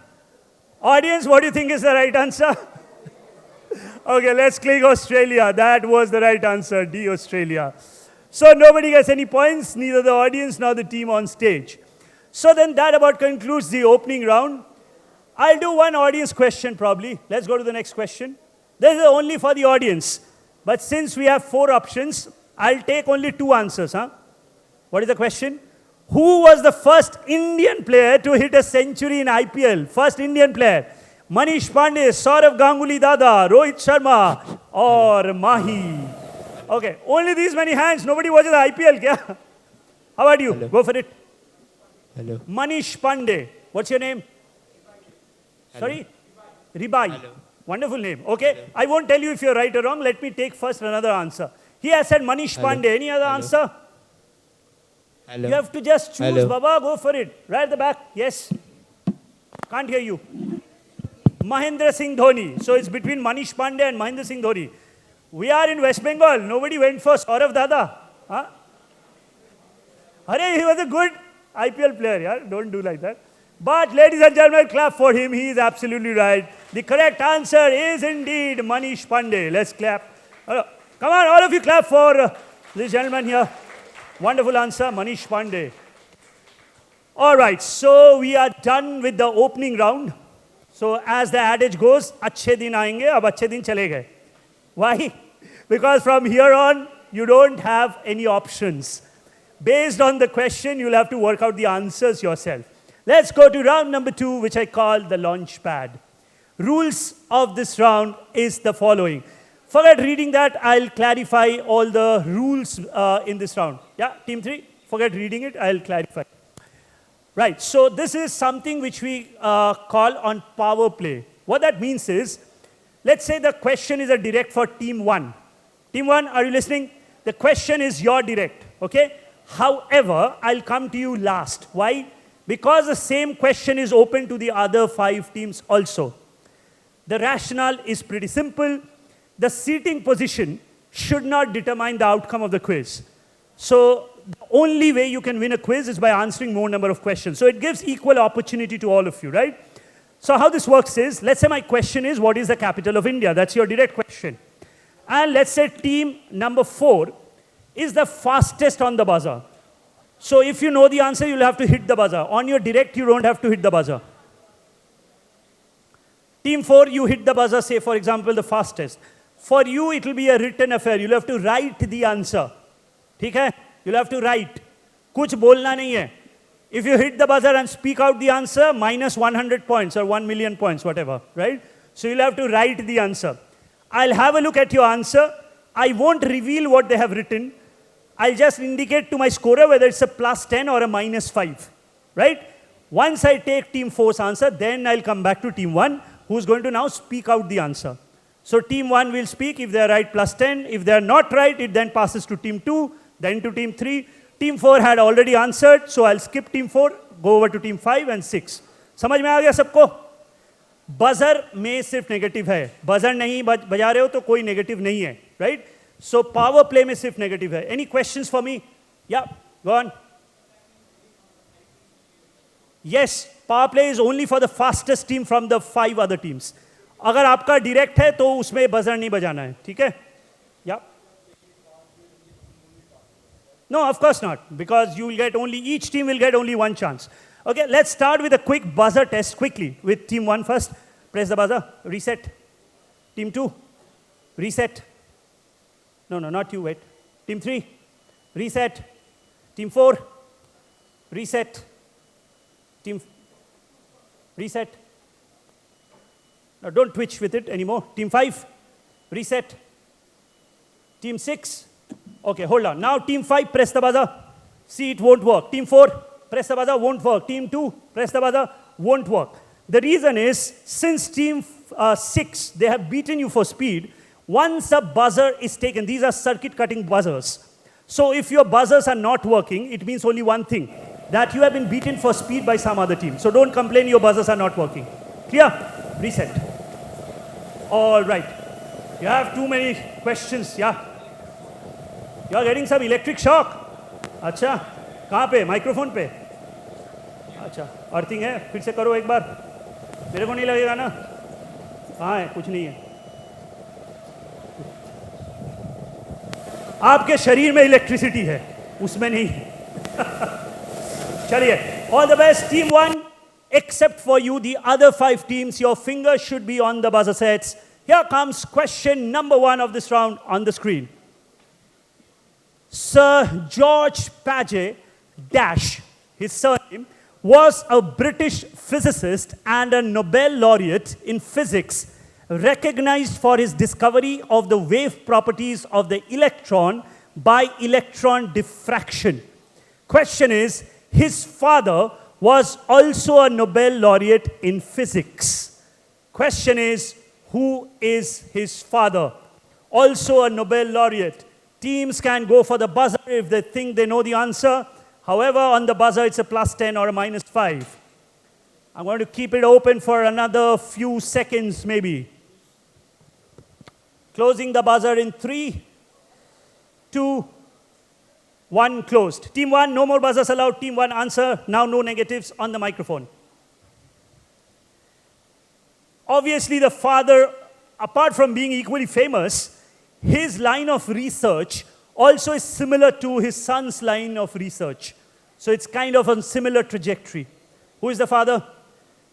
Audience, what do you think is the right answer? Okay, let's click Australia. That was the right answer, D, Australia. So nobody gets any points, neither the audience nor the team on stage. So then that about concludes the opening round. I'll do one audience question probably. Let's go to the next question. This is only for the audience. But since we have 4 options, I'll take only 2 answers. What is the question? Who was the first Indian player to hit a century in IPL? First Indian player. Manish Pandey, Saurav Ganguly Dada, Rohit Sharma, or Mahi. Okay, only these many hands. Nobody watches the IPL, kya? How about you? Hello. Go for it. Hello. Manish Pandey. What's your name? Sorry? Ribai. Hello. Wonderful name. Okay, I won't tell you if you're right or wrong. Let me take first another answer. He has said Manish Hello. Pandey. Any other Hello. answer? Hello. You have to just choose, Hello. Baba. Go for it. Right at the back. Yes. Can't hear you. Mahendra Singh Dhoni. So it's between Manish Pandey and Mahendra Singh Dhoni. We are in West Bengal. Nobody went for Saurav Dada. Huh? Hare, he was a good IPL player. Yeah? Don't do like that. But ladies and gentlemen, clap for him. He is absolutely right. The correct answer is indeed Manish Pandey. Let's clap. Come on, all of you clap for this gentleman here. Wonderful answer, Manish Pandey. All right, so we are done with the opening round. So as the adage goes, अच्छे दिन आएंगे, अब अच्छे दिन चले गए. Why? Because from here on, you don't have any options. Based on the question, you'll have to work out the answers yourself. Let's go to round number 2, which I call the launch pad. Rules of this round is the following. Forget reading that, I'll clarify all the rules in this round. Yeah, team 3, forget reading it, I'll clarify. Right, so this is something which we call on power play. What that means is, let's say the question is a direct for team 1. Team 1, are you listening? The question is your direct, okay? However, I'll come to you last. Why? Because the same question is open to the other 5 teams also. The rationale is pretty simple. The seating position should not determine the outcome of the quiz. So the only way you can win a quiz is by answering more number of questions. So it gives equal opportunity to all of you, right? So how this works is, let's say my question is, what is the capital of India? That's your direct question. And let's say team number 4 is the fastest on the buzzer. So if you know the answer, you'll have to hit the buzzer. On your direct, you don't have to hit the buzzer. Team 4, you hit the buzzer, say for example, the fastest. For you, it will be a written affair. You'll have to write the answer. ठीक है? You'll have to write. कुछ बोलना नहीं है. If you hit the buzzer and speak out the answer, minus 100 points or 1 million points, whatever, right? So you'll have to write the answer. I'll have a look at your answer. I won't reveal what they have written. I'll just indicate to my scorer whether it's a plus 10 or a minus 5, right? Once I take team 4's answer, then I'll come back to team 1, who's going to now speak out the answer. So team 1 will speak. If they're right, plus 10. If they're not right, it then passes to team 2, then to team 3. Team 4 had already answered, so I'll skip team 4, go over to team 5 and 6. समझ में आ गया सबको? Buzzer में सिर्फ negative है. Buzzer नहीं बजा रहे हो तो कोई negative नहीं है, right? So power play में सिर्फ negative है. Any questions for me? Yeah, go on. Yes, power play is only for the fastest team from the 5 other teams. अगर आपका direct है तो उसमें buzzer नहीं बजाना है, ठीक है? Yeah. No, of course not, because you will get only, each team will get only one chance. Okay, let's start with a quick buzzer test quickly with team 1 first. Press the buzzer, reset. Team 2, reset. No, not you, wait. Team 3, reset. Team 4, reset. Reset. Now don't twitch with it anymore. Team 5, reset. Team 6, okay, hold on. Now team 5, press the buzzer. See, it won't work. Team 4, press the buzzer, won't work. Team 2, press the buzzer, won't work. The reason is, since team 6, they have beaten you for speed, once a buzzer is taken, these are circuit cutting buzzers. So if your buzzers are not working, it means only one thing, that you have been beaten for speed by some other team. So don't complain your buzzers are not working. Clear? Reset. All right. You have too many questions, yeah? You are getting some electric shock. अच्छा, कहाँ पे? Microphone पे? अच्छा, earthing है? फिर से करो एक बार. मेरे को नहीं लगेगा ना? कहाँ है? कुछ नहीं है. आपके शरीर में इलेक्ट्रिसिटी है, उसमें नहीं. चलिए, all the best, team 1. Except for you, the other 5 teams, your fingers should be on the buzzer sets. Here comes question number 1 of this round on the screen. Sir George Paget, dash, his surname, was a British physicist and a Nobel laureate in physics, recognized for his discovery of the wave properties of the electron by electron diffraction. Question is, his father was also a Nobel laureate in physics. Question is, who is his father? Also a Nobel laureate. Teams can go for the buzzer if they think they know the answer. However, on the buzzer, it's a +10 or a -5. I'm going to keep it open for another few seconds, maybe. Closing the buzzer in 3, 2, 1, closed. Team 1, no more buzzers allowed. Team 1, answer. Now no negatives on the microphone. Obviously, the father, apart from being equally famous, his line of research also is similar to his son's line of research. So it's kind of a similar trajectory. Who is the father?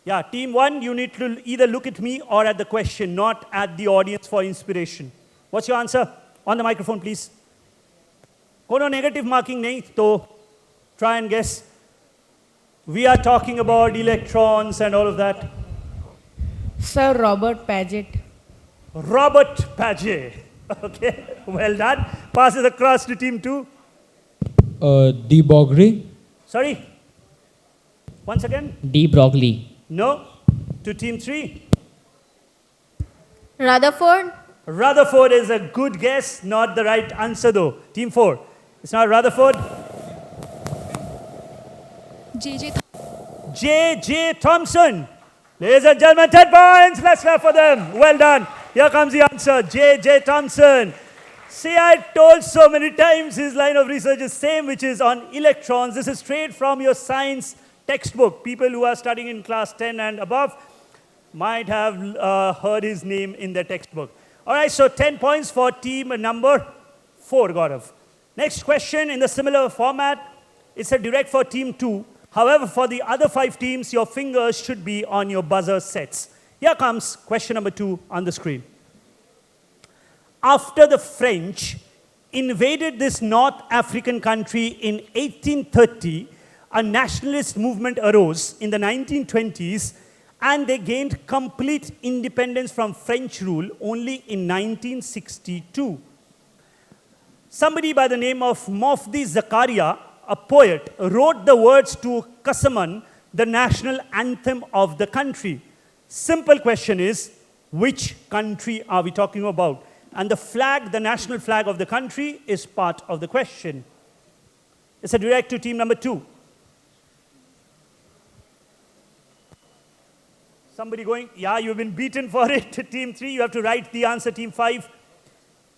Yeah, team 1, you need to either look at me or at the question, not at the audience for inspiration. What's your answer? On the microphone, please. Kono negative marking nahi, to try and guess. We are talking about electrons and all of that. Sir Robert Paget. Robert Paget. Okay, well done. Passes across to team 2. De Broglie. Sorry? Once again? De Broglie. No. To team 3. Rutherford. Rutherford is a good guess, not the right answer though. Team 4. It's not Rutherford. J.J. Thomson. Ladies and gentlemen, 10 points. Let's clap for them. Well done. Here comes the answer. J.J. Thomson. See, I told so many times his line of research is same, which is on electrons. This is straight from your science textbook. People who are studying in class 10 and above might have heard his name in their textbook. All right, so 10 points for team number 4, Gaurav. Next question in the similar format. It's a direct for team 2. However, for the other 5 teams, your fingers should be on your buzzer sets. Here comes question number 2 on the screen. After the French invaded this North African country in 1830, a nationalist movement arose in the 1920s, and they gained complete independence from French rule only in 1962. Somebody by the name of Mofdi Zakaria, a poet, wrote the words to Kasaman, the national anthem of the country. Simple question is, which country are we talking about? And the flag, the national flag of the country, is part of the question. It's a direct to team number 2. Somebody going, yeah, you've been beaten for it. Team 3, you have to write the answer. Team 5,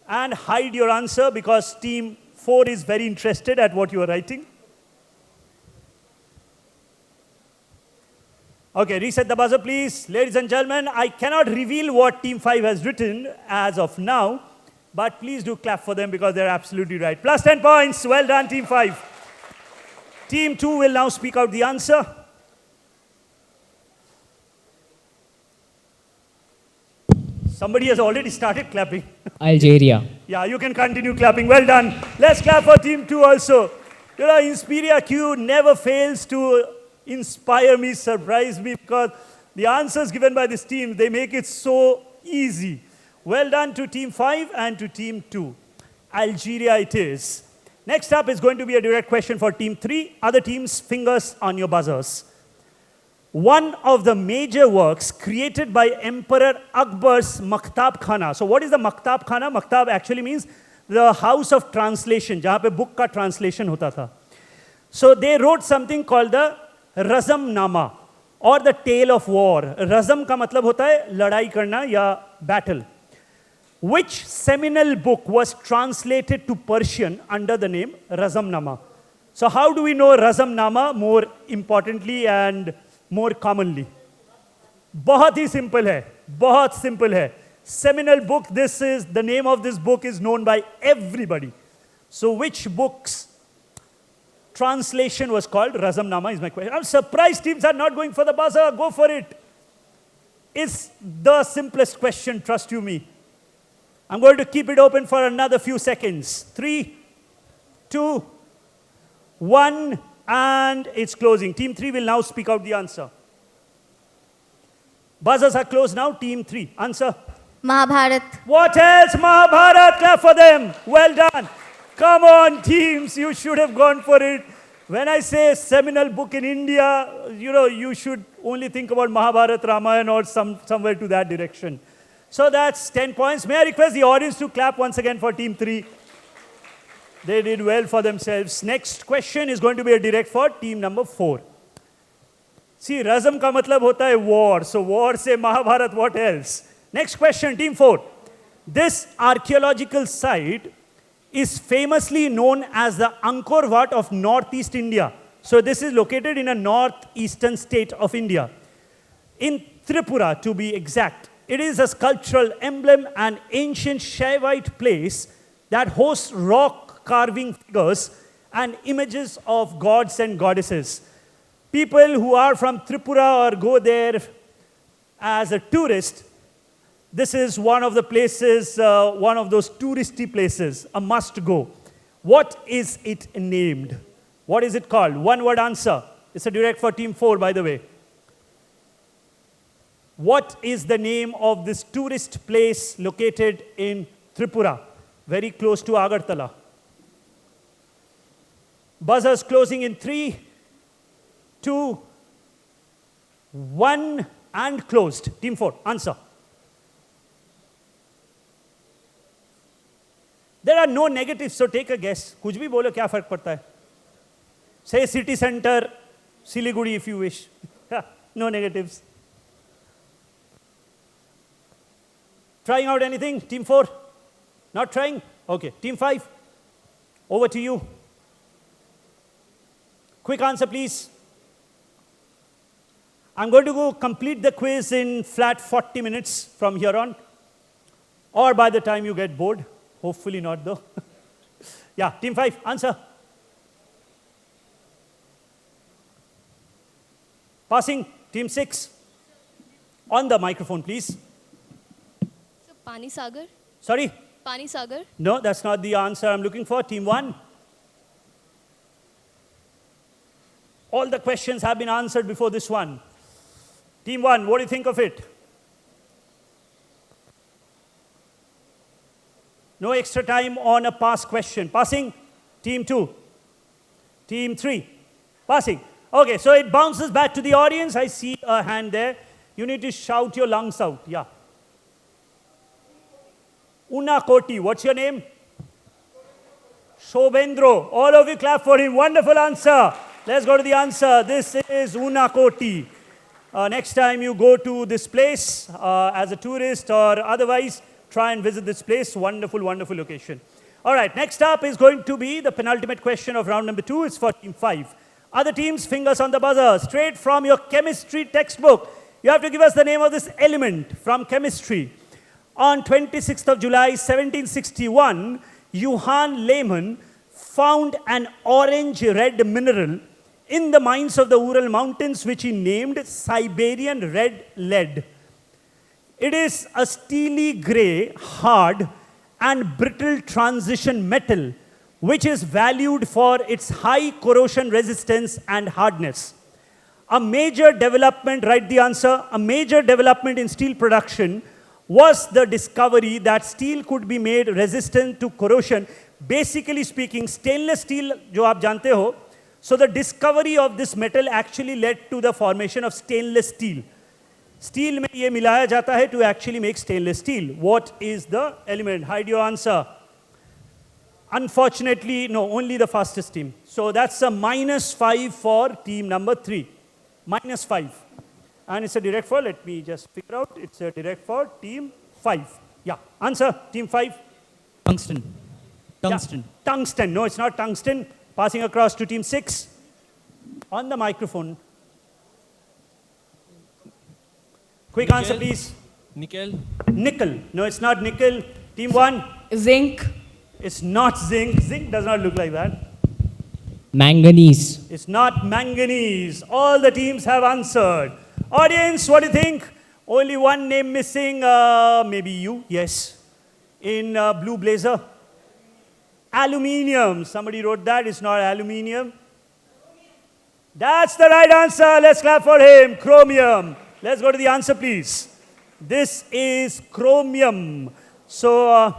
and hide your answer because team 4 is very interested at what you are writing. Okay, reset the buzzer, please. Ladies and gentlemen, I cannot reveal what team 5 has written as of now, but please do clap for them because they're absolutely right. Plus 10 points. Well done, team 5. Team 2 will now speak out the answer. Somebody has already started clapping. Algeria. Yeah, you can continue clapping. Well done. Let's clap for team 2 also. You know, InspiriaQ never fails to inspire me, surprise me, because the answers given by this team, they make it so easy. Well done to team 5 and to team 2. Algeria it is. Next up is going to be a direct question for team 3. Other teams, fingers on your buzzers. One of the major works created by Emperor Akbar's Maktab Khana. So what is the Maktab Khana? Maktab actually means the house of translation, जहाँ पे book का translation होता था. So they wrote something called the Razam Nama or the Tale of War. Razam का मतलब होता है लड़ाई करना या battle. Which seminal book was translated to Persian under the name Razam Nama? So how do we know Razam Nama more importantly and more commonly? बहुत ही simple है, बहुत simple है. Seminal book, this is, the name of this book is known by everybody. So which book's translation was called Razam Nama is my question. I'm surprised teams are not going for the buzzer. Go for it. It's the simplest question, trust you me. I'm going to keep it open for another few seconds. 3, 2, 1, And it's closing. Team 3 will now speak out the answer. Buzzers are closed now. Team 3, answer. Mahabharat. What else? Mahabharat, clap for them. Well done. Come on, teams, you should have gone for it. When I say seminal book in India, you should only think about Mahabharat, Ramayana or somewhere to that direction. So that's 10 points. May I request the audience to clap once again for Team 3. They did well for themselves. Next question is going to be a direct for team number 4. See, Razam ka matlab hota hai war. So war se Mahabharat, what else? Next question, team 4. This archaeological site is famously known as the Angkor Wat of Northeast India. So this is located in a northeastern state of India. In Tripura, to be exact. It is a sculptural emblem and ancient Shaivite place that hosts rock carving figures and images of gods and goddesses. People who are from Tripura or go there as a tourist, this is one of the places, one of those touristy places, a must go. What is it named? What is it called? One word answer. It's a direct for team 4, by the way. What is the name of this tourist place located in Tripura, very close to Agartala? Buzzers closing in 3, 2, 1, and closed. Team 4, answer. There are no negatives, so take a guess. कुछ भी बोलो, क्या फर्क पड़ता है? Say city center, Siliguri if you wish. No negatives. Trying out anything? Team 4? Not trying? Okay. Team 5? Over to you. Quick answer, please. I'm going to go complete the quiz in flat 40 minutes from here on. Or by the time you get bored. Hopefully not, though. Yeah, team 5, answer. Passing, team 6. On the microphone, please. So, Pani Sagar? Sorry? Pani Sagar? No, that's not the answer I'm looking for. Team 1. All the questions have been answered before this one. Team 1, what do you think of it? No extra time on a pass question. Passing, team 2. Team 3, passing. Okay, so it bounces back to the audience. I see a hand there. You need to shout your lungs out. Yeah. Una Koti, what's your name? Shobendro. All of you clap for him. Wonderful answer. Let's go to the answer. This is Una Koti. Next time you go to this place as a tourist or otherwise, try and visit this place. Wonderful, wonderful location. All right, next up is going to be the penultimate question of round number 2. It's for team 5. Other teams, fingers on the buzzer. Straight from your chemistry textbook. You have to give us the name of this element from chemistry. On 26th of July, 1761, Johann Lehmann found an orange-red mineral in the mines of the Ural Mountains, which he named Siberian red lead. It is a steely gray, hard, and brittle transition metal, which is valued for its high corrosion resistance and hardness. A major development, write the answer, a major development in steel production was the discovery that steel could be made resistant to corrosion. Basically speaking, stainless steel, जो आप जानते हो, so the discovery of this metal actually led to the formation of stainless steel. Steel में ये मिलाया जाता है to actually make stainless steel. What is the element? Hide your answer. Unfortunately, no, only the fastest team. So that's a -5 for team number 3. -5. And it's a direct for, let me just figure out, it's a direct for team 5. Yeah, answer, team 5. Tungsten. Tungsten. Yeah. Tungsten, no, it's not tungsten. Passing across to team 6. On the microphone. Quick answer, please. Nickel. Nickel. No, it's not nickel. Team 1. Zinc. It's not zinc. Zinc does not look like that. Manganese. It's not manganese. All the teams have answered. Audience, what do you think? Only one name missing. Maybe you. Yes. In blue blazer. Aluminium. Somebody wrote that. It's not aluminium. That's the right answer. Let's clap for him. Chromium. Let's go to the answer, please. This is chromium. So,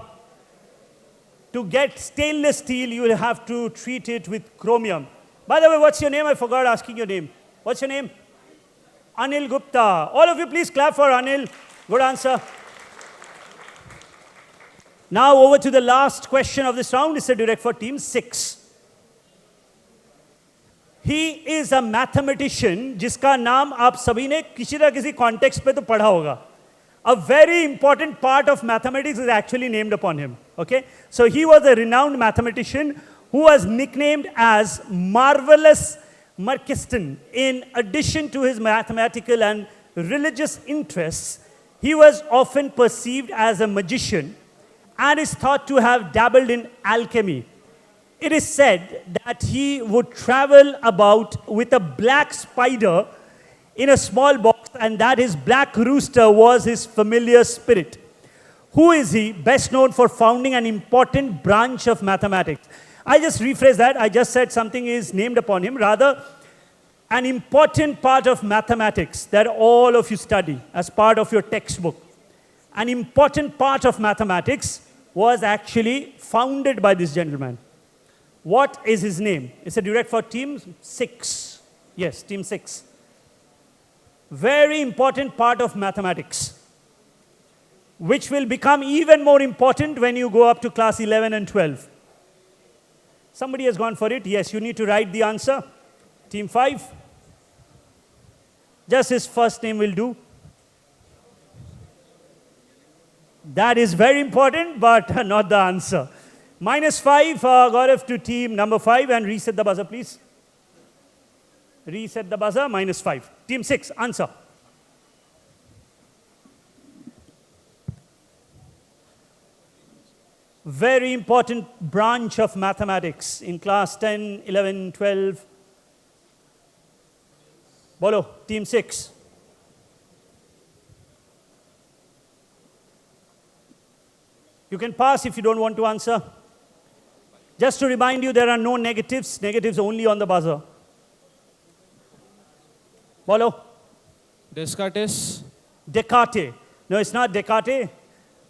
to get stainless steel, you will have to treat it with chromium. By the way, what's your name? I forgot asking your name. What's your name? Anil Gupta. All of you, please clap for Anil. Good answer. Now, over to the last question of this round. It's a direct for team 6. He is a mathematician जिसका नाम आप सभी ने किसी ना किसी context पे तो पढ़ा होगा. A very important part of mathematics is actually named upon him. Okay? So he was a renowned mathematician who was nicknamed as Marvelous Merkiston. In addition to his mathematical and religious interests, he was often perceived as a magician and is thought to have dabbled in alchemy. It is said that he would travel about with a black spider in a small box and that his black rooster was his familiar spirit. Who is he? Best known for founding an important branch of mathematics. I just rephrase that. I just said something is named upon him. Rather, an important part of mathematics that all of you study as part of your textbook. An important part of mathematics was actually founded by this gentleman. What is his name? It's a direct for team 6. Yes, team 6. Very important part of mathematics, which will become even more important when you go up to class 11 and 12. Somebody has gone for it. Yes, you need to write the answer. Team 5. Just his first name will do. That is very important, but not the answer. -5, Gaurav to team number 5 and reset the buzzer, please. Reset the buzzer, -5. Team 6, answer. Very important branch of mathematics in class 10, 11, 12. Bolo, team 6. You can pass if you don't want to answer. Just to remind you, there are no negatives. Negatives only on the buzzer. Bolo. Descartes. Descartes. No, it's not Descartes.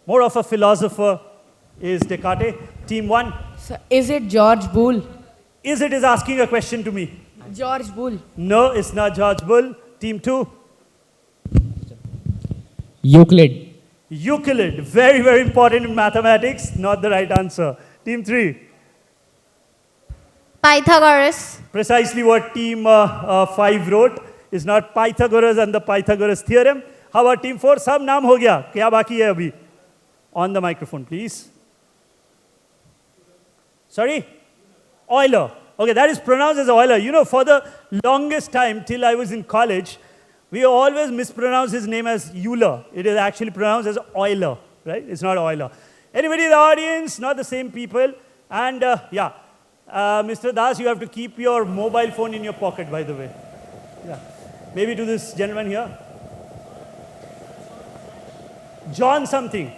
More of a philosopher is Descartes. Team 1. So is it George Boole? Is asking a question to me. George Boole. No, it's not George Boole. Team 2. Euclid. Euclid. Very, very important in mathematics. Not the right answer. Team 3. Pythagoras. Precisely what team 5 wrote. Is not Pythagoras and the Pythagoras theorem. How about team 4? Sab naam ho gaya. Kya baki hai abhi? On the microphone, please. Sorry? Euler. Okay, that is pronounced as Euler. You know, for the longest time, till I was in college, we always mispronounced his name as Euler. It is actually pronounced as Euler, right? It's not Euler. Anybody in the audience? Not the same people. And yeah, Mr. Das, you have to keep your mobile phone in your pocket, by the way. Yeah. Maybe to this gentleman here. John something.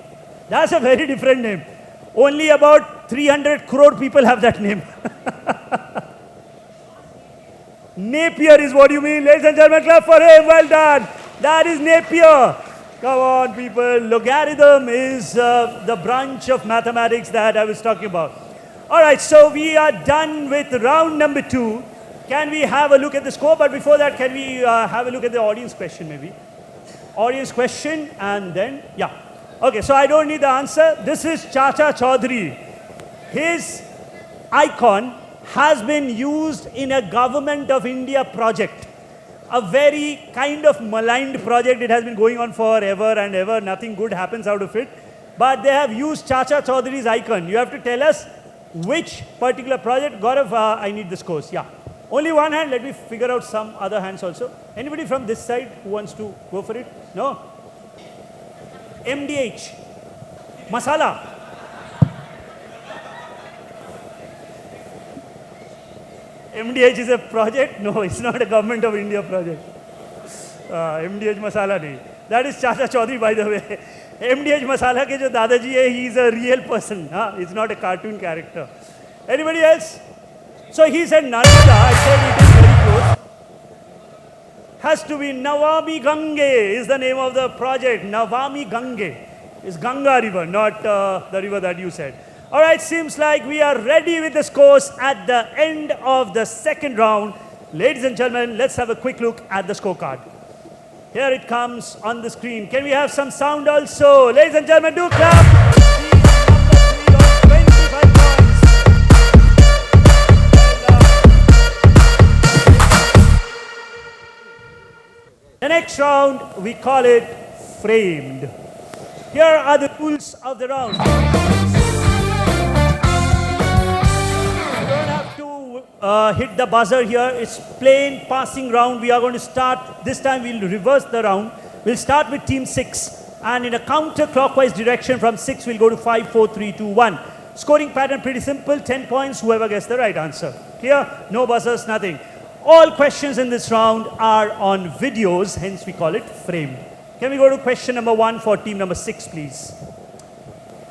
That's a very different name. Only about 300 crore people have that name. Napier is what you mean. Ladies and gentlemen, clap for him. Well done. That is Napier. Come on, people. Logarithm is the branch of mathematics that I was talking about. All right, so we are done with round number 2. Can we have a look at the score? But before that, can we have a look at the audience question maybe? Audience question and then, yeah. Okay, so I don't need the answer. This is Chacha Chaudhary. His icon has been used in a Government of India project. A very kind of maligned project. It has been going on forever and ever. Nothing good happens out of it. But they have used Chacha Chaudhary's icon. You have to tell us which particular project. Gaurav, I need the scores. Yeah. Only one hand. Let me figure out some other hands also. Anybody from this side who wants to go for it? No? MDH. Masala. MDH is a project? No, it's not a Government of India project. MDH Masala nahi. That is Chacha Chaudhary, by the way. MDH Masala ke jo Dadaji hai, he is a real person. It's not a cartoon character. Anybody else? So he said Narmada. I said it is very close. Has to be Navami Gange is the name of the project. Navami Gange is Ganga river, not the river that you said. All right, seems like we are ready with the scores at the end of the second round. Ladies and gentlemen, let's have a quick look at the scorecard. Here it comes on the screen. Can we have some sound also? Ladies and gentlemen, do clap. Team number 3 on 25 points. The next round, we call it framed. Here are the rules of the round. You don't have to hit the buzzer here. It's plain passing round. We are going to start. This time we'll reverse the round. We'll start with team 6. And in a counter-clockwise direction from 6, we'll go to 5, 4, 3, 2, 1. Scoring pattern pretty simple. 10 points, whoever gets the right answer. Clear? No buzzers, nothing. All questions in this round are on videos, hence we call it framed. Can we go to question number 1 for team number 6, please?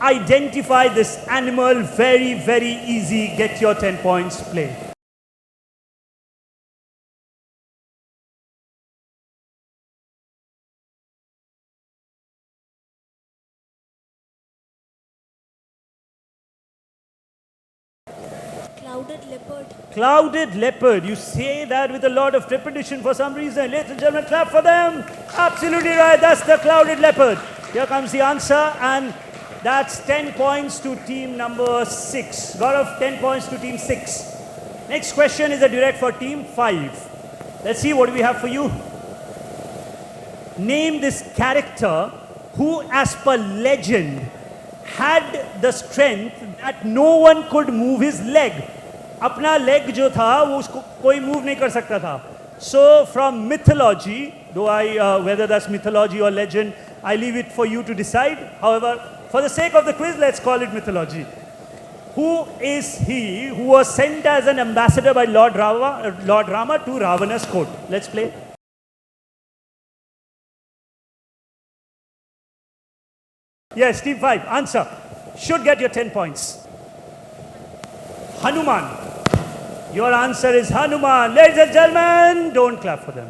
Identify this animal. Very, very easy. Get your 10 points. Play. Clouded leopard. Clouded leopard. You say that with a lot of repetition for some reason. Ladies and gentlemen, clap for them. Absolutely right. That's the clouded leopard. Here comes the answer, and that's 10 points to team number 6. Gaurav, 10 points to team 6. Next question is a direct for team 5. Let's see what do we have for you. Name this character who, as per legend, had the strength that no one could move his leg. अपना leg जो था वो उसको कोई move नहीं कर सकता था. So from mythology, though whether that's mythology or legend, I leave it for you to decide. However, for the sake of the quiz, let's call it mythology. Who is he who was sent as an ambassador by Lord Rama to Ravana's court? Let's play. Yes, team 5, answer. Should get your 10 points. Hanuman. Your answer is Hanuman. Ladies and gentlemen, don't clap for them.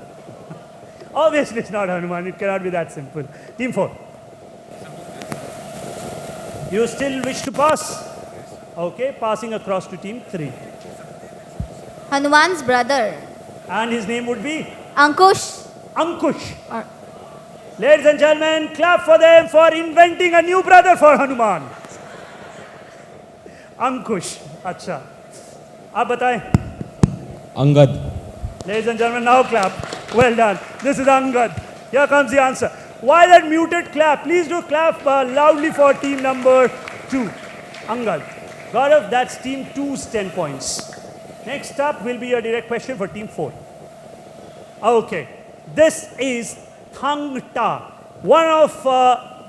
Obviously, it's not Hanuman. It cannot be that simple. Team 4. You still wish to pass? Okay, passing across to team 3. Hanuman's brother. And his name would be? Ankush. Ankush. Ladies and gentlemen, clap for them for inventing a new brother for Hanuman. Ankush. Acha. Aap bataye. Angad. Ladies and gentlemen, now clap. Well done. This is Angad. Here comes the answer. Why that muted clap? Please do clap loudly for team number 2. Angad. Gaurav, that's team 2's 10 points. Next up will be a direct question for team 4. Okay. This is Thang Ta. One of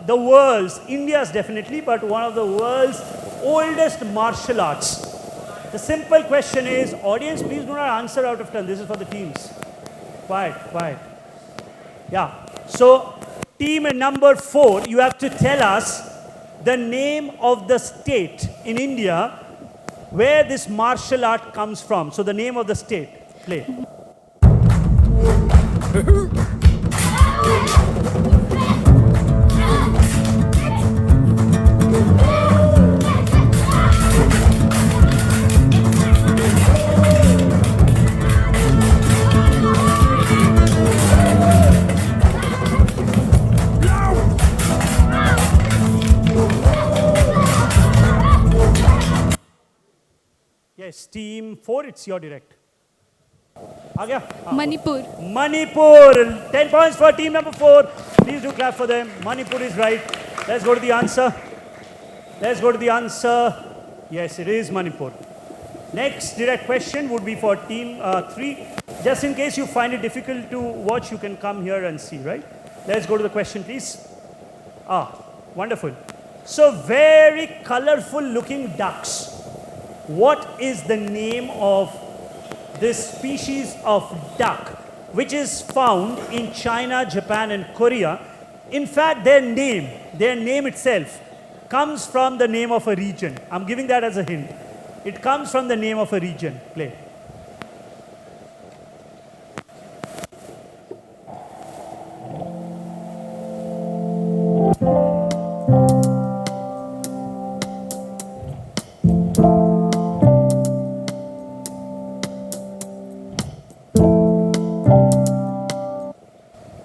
the world's, India's definitely, but one of the world's oldest martial arts. The simple question is, audience, please do not answer out of turn. This is for the teams. Quiet, quiet. Yeah. So, team number 4, you have to tell us the name of the state in India where this martial art comes from. So, the name of the state. Play. Yes, team 4, it's your direct. Manipur. Manipur. 10 points for team number 4. Please do clap for them. Manipur is right. Let's go to the answer. Let's go to the answer. Yes, it is Manipur. Next direct question would be for team 3. Just in case you find it difficult to watch, you can come here and see, right? Let's go to the question, please. Wonderful. So, very colorful looking ducks. What is the name of this species of duck which is found in China, Japan and Korea? In fact, their name itself comes from the name of a region. I'm giving that as a hint. It comes from the name of a region. Play.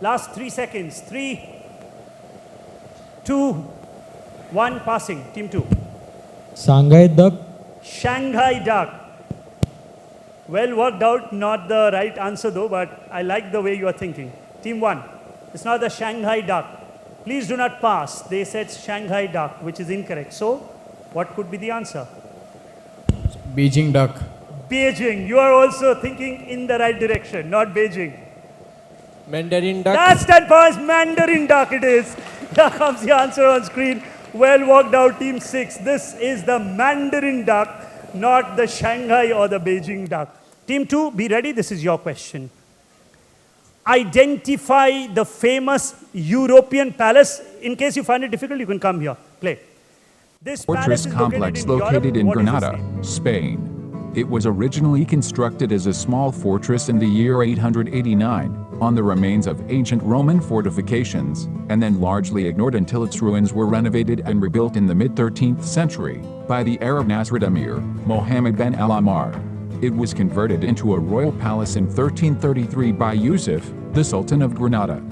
Last 3 seconds. 3, 2, 1, passing. Team 2. Shanghai duck. Shanghai duck. Well worked out, not the right answer though, but I like the way you are thinking. Team 1, it's not the Shanghai duck. Please do not pass. They said Shanghai duck, which is incorrect. So, what could be the answer? Beijing duck. Beijing. You are also thinking in the right direction, not Beijing. Mandarin duck. That's 10 points. Mandarin duck it is. Here comes the answer on screen. Well worked out, Team 6. This is the Mandarin duck, not the Shanghai or the Beijing duck. Team 2, be ready. This is your question. Identify the famous European palace. In case you find it difficult, you can come here. Play. This Fortress complex located in Granada, Spain. It was originally constructed as a small fortress in the year 889, on the remains of ancient Roman fortifications, and then largely ignored until its ruins were renovated and rebuilt in the mid-13th century by the Arab Nasrid Emir, Mohammed bin al-Ammar. It was converted into a royal palace in 1333 by Yusuf, the Sultan of Granada.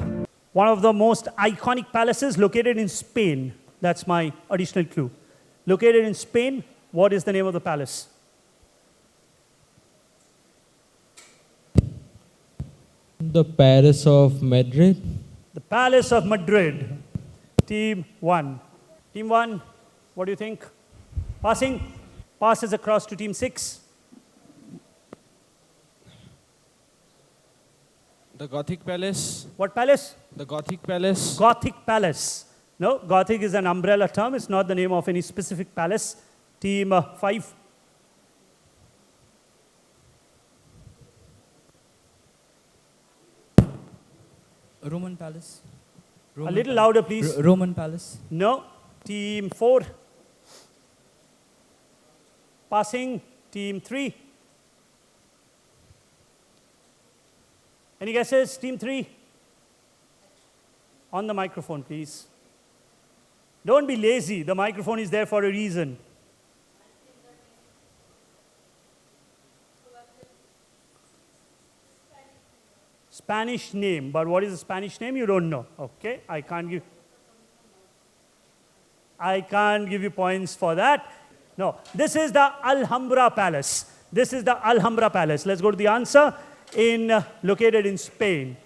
One of the most iconic palaces located in Spain. That's my additional clue. Located in Spain, what is the name of the palace? The Paris of Madrid. The Palace of Madrid. Team 1. Team 1, what do you think? Passing? Passes across to Team 6. The Gothic Palace. What palace? The Gothic Palace. Gothic Palace. No, Gothic is an umbrella term. It's not the name of any specific palace. Team 5. Roman Palace. A little louder, please. Roman Palace. No. Team 4. Passing. Team 3. Any guesses? Team 3. On the microphone, please. Don't be lazy. The microphone is there for a reason. Spanish name, but what is the Spanish name? You don't know. Okay, I can't give you points for that. No, this is the Alhambra Palace. This is the Alhambra Palace. Let's go to the answer. Located in Spain.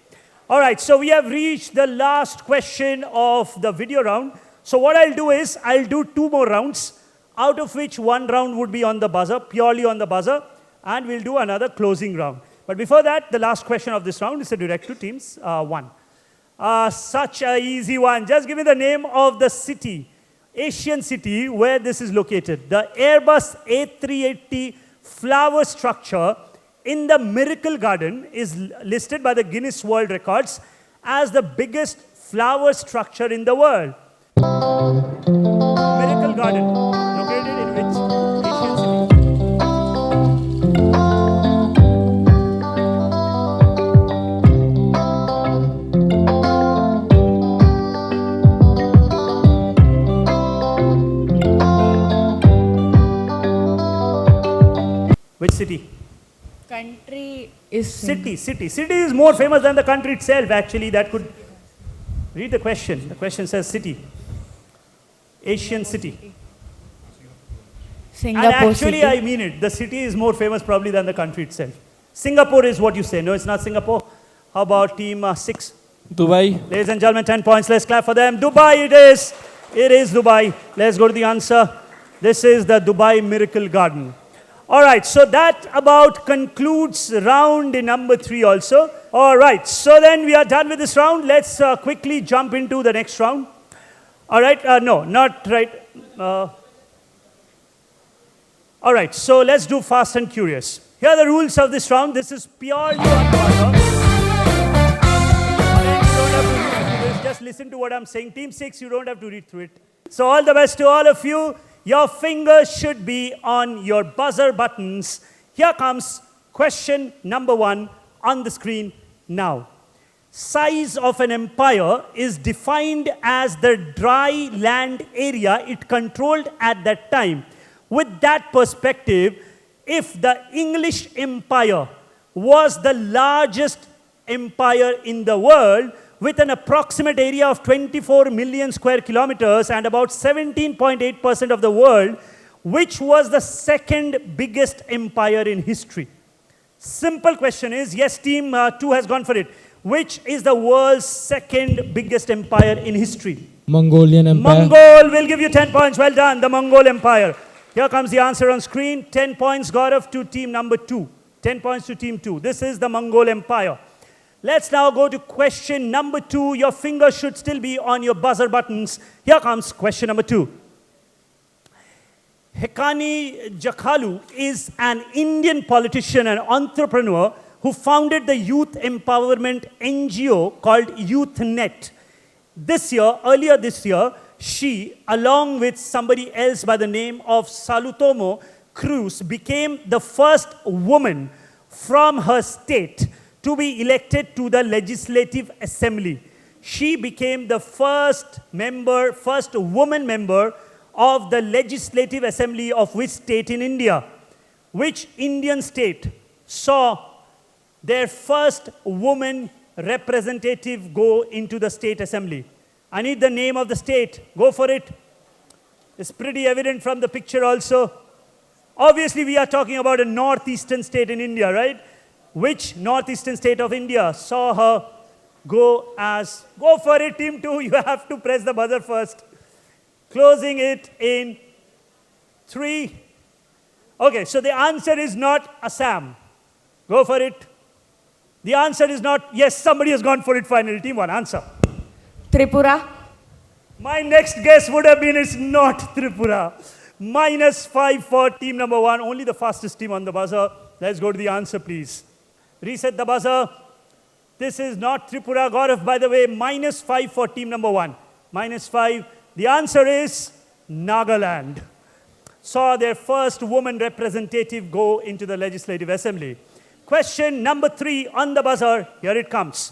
All right, so we have reached the last question of the video round. So what I'll do is, I'll do 2 more rounds, out of which 1 round would be on the buzzer, purely on the buzzer, and we'll do another closing round. But before that, the last question of this round is a direct to teams 1. Such an easy one. Just give me the name of the city, Asian city, where this is located. The Airbus A380 flower structure in the Miracle Garden is listed by the Guinness World Records as the biggest flower structure in the world. Miracle Garden, located in which Asian city? Which city? Country is City. City is more famous than the country itself, actually. That could... Read the question. The question says city. Asian city. Singapore. And actually, city. I mean it. The city is more famous probably than the country itself. Singapore is what you say. No, it's not Singapore. How about team 6? Dubai. Ladies and gentlemen, 10 points. Let's clap for them. Dubai it is. It is Dubai. Let's go to the answer. This is the Dubai Miracle Garden. All right, so that about concludes round number 3 also. All right, so then we are done with this round. Let's quickly jump into the next round. All right, no, not right. All right, so let's do fast and curious. Here are the rules of this round. This is purely on order. Just listen to what I'm saying. Team 6, you don't have to read through it. So all the best to all of you. Your fingers should be on your buzzer buttons. Here comes question number 1 on the screen now. Size of an empire is defined as the dry land area it controlled at that time. With that perspective, if the English Empire was the largest empire in the world, with an approximate area of 24 million square kilometers and about 17.8% of the world, which was the second biggest empire in history? Simple question is, yes, team 2 has gone for it. Which is the world's second biggest empire in history? Mongolian Empire. Mongol will give you 10 points. Well done, the Mongol Empire. Here comes the answer on screen. 10 points, Gaurav, to team number 2. 10 points to team 2. This is the Mongol Empire. Let's now go to question number 2. Your fingers should still be on your buzzer buttons. Here comes question number 2. Hekani Jakhalu is an Indian politician and entrepreneur who founded the youth empowerment NGO called YouthNet. Earlier this year, she, along with somebody else by the name of Salutomo Cruz, became the first woman from her state to be elected to the Legislative Assembly. She became the first woman member of the Legislative Assembly of which state in India? Which Indian state saw their first woman representative go into the state assembly? I need the name of the state. Go for it. It's pretty evident from the picture also. Obviously, we are talking about a northeastern state in India, right? Which northeastern state of India saw her go as... Go for it, team 2. You have to press the buzzer first. Closing it in 3. Okay, so the answer is not Assam. Go for it. The answer is not... Yes, somebody has gone for it finally. Team 1, answer. Tripura. My next guess would have been it's not Tripura. -5 for team number 1. Only the fastest team on the buzzer. Let's go to the answer, please. Reset the buzzer. This is not Tripura. Gaurav, by the way, -5 for team number 1. -5. The answer is Nagaland. Saw their first woman representative go into the Legislative Assembly. Question number 3 on the buzzer. Here it comes.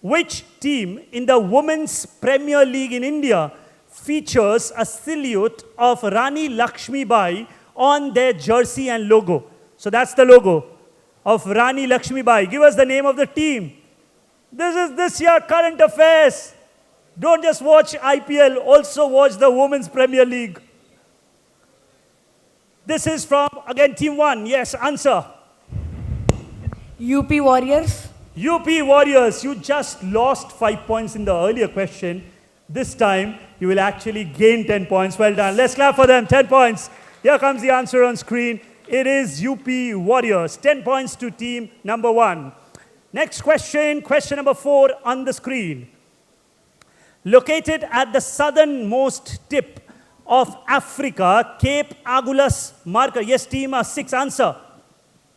Which team in the Women's Premier League in India features a silhouette of Rani Lakshmi Bai on their jersey and logo? So that's the logo of Rani Lakshmi Bai. Give us the name of the team. This is this year current affairs. Don't just watch IPL, also watch the Women's Premier League. This is from, again, team 1. Yes, answer. UP Warriors. UP Warriors. You just lost 5 points in the earlier question. This time, you will actually gain 10 points. Well done. Let's clap for them. 10 points. Here comes the answer on screen. It is UP Warriors. 10 points to team number 1. Next question, question number 4 on the screen. Located at the southernmost tip of Africa, Cape Agulhas marker. Yes, team 6, answer.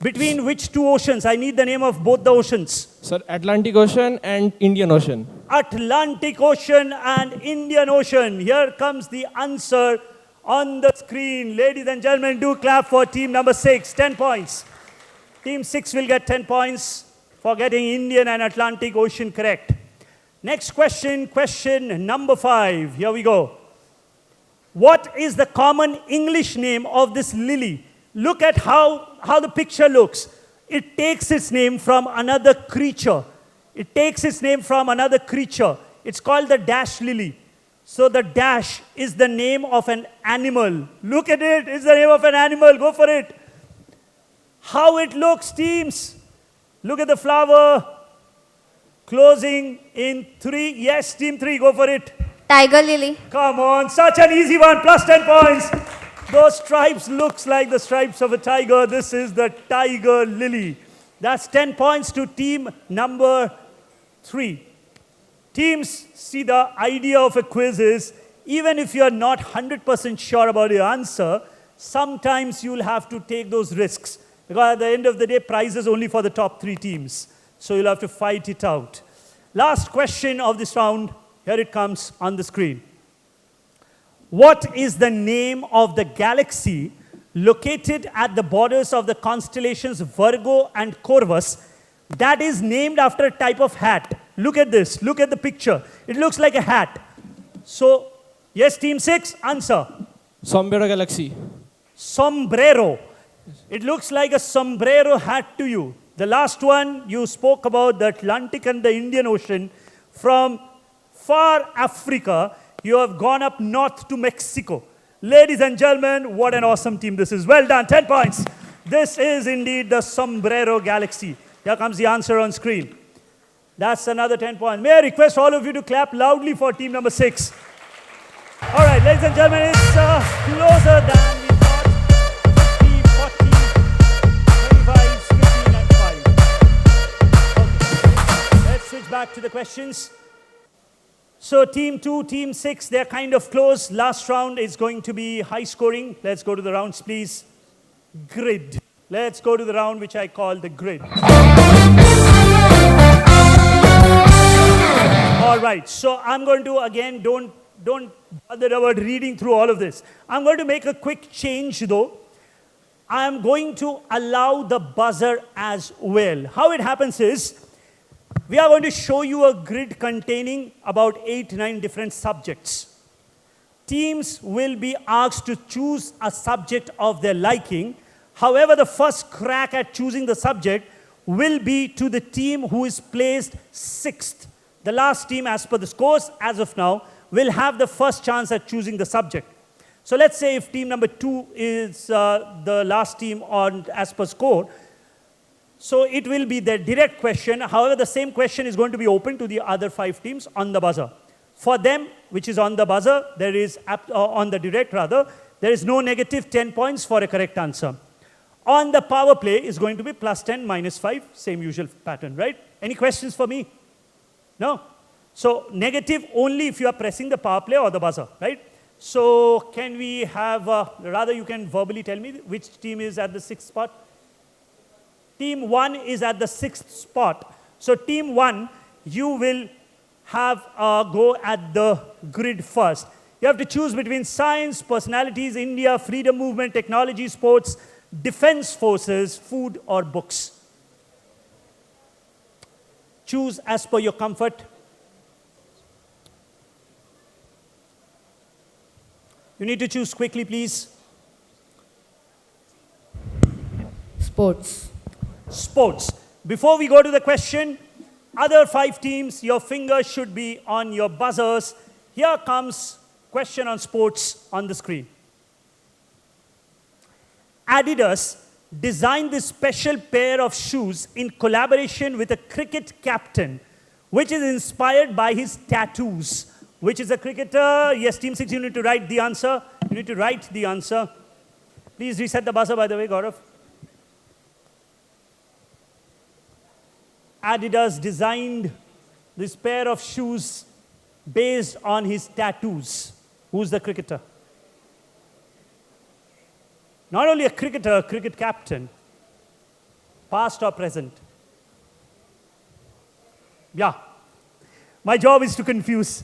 Between which 2 oceans? I need the name of both the oceans. Sir, Atlantic Ocean and Indian Ocean. Atlantic Ocean and Indian Ocean. Here comes the answer on the screen. Ladies and gentlemen, do clap for team number 6. 10 points. Team 6 will get 10 points for getting Indian and Atlantic Ocean correct. Next question, question number 5. Here we go. What is the common English name of this lily? Look at how the picture looks. It takes its name from another creature. It takes its name from another creature. It's called the dash lily. So the dash is the name of an animal. Look at it. It's the name of an animal. Go for it. How it looks, teams. Look at the flower. Closing in 3. Yes, team 3, go for it. Tiger lily. Come on, such an easy one. Plus 10 points. Those stripes looks like the stripes of a tiger. This is the tiger lily. That's 10 points to team number 3. Teams, see, the idea of a quiz is, even if you're not 100% sure about your answer, sometimes you'll have to take those risks. Because at the end of the day, prize is only for the top 3 teams. So you'll have to fight it out. Last question of this round. Here it comes on the screen. What is the name of the galaxy located at the borders of the constellations Virgo and Corvus that is named after a type of hat? Look at this. Look at the picture. It looks like a hat. So, yes, team 6, answer. Sombrero Galaxy. Sombrero. It looks like a sombrero hat to you. The last one, you spoke about the Atlantic and the Indian Ocean. From far Africa, you have gone up north to Mexico. Ladies and gentlemen, what an awesome team this is. Well done, 10 points. This is indeed the Sombrero Galaxy. Here comes the answer on screen. That's another 10 points. May I request all of you to clap loudly for team number 6. All right, ladies and gentlemen, it's closer than we thought. 50, 40, 25, 15, and 5. Okay. Let's switch back to the questions. So team 2, team 6, they're kind of close. Last round is going to be high scoring. Let's go to the rounds, please. Grid. Let's go to the round which I call the grid. All right, so I'm going to, again, don't bother about reading through all of this. I'm going to make a quick change though. I'm going to allow the buzzer as well. How it happens is, we are going to show you a grid containing about 8-9 different subjects. Teams will be asked to choose a subject of their liking. However, the first crack at choosing the subject will be to the team who is placed 6th. The last team, as per the scores as of now, will have the first chance at choosing the subject. So let's say if team number 2 is the last team on as per score, so it will be the direct question. However, the same question is going to be open to the other 5 teams on the buzzer. For them, which is on the buzzer, there is, on the direct rather, there is no negative 10 points for a correct answer. On the power play is going to be plus 10, minus 5, same usual pattern, right? Any questions for me? No? So negative only if you are pressing the power play or the buzzer, right? So can we have, rather you can verbally tell me which team is at the 6th spot? Team 1 is at the 6th spot. So team 1, you will have a go at the grid first. You have to choose between science, personalities, India, freedom movement, technology, sports, defense forces, food, or books. Choose as per your comfort. You need to choose quickly, please. Sports. Sports. Before we go to the question, other 5 teams, your fingers should be on your buzzers. Here comes question on sports on the screen. Adidas designed this special pair of shoes in collaboration with a cricket captain, which is inspired by his tattoos. Which is a cricketer? Yes, team 6, you need to write the answer. You need to write the answer. Please reset the buzzer, by the way, Gaurav. Adidas designed this pair of shoes based on his tattoos. Who's the cricketer? Not only a cricketer, a cricket captain. Past or present? Yeah. My job is to confuse.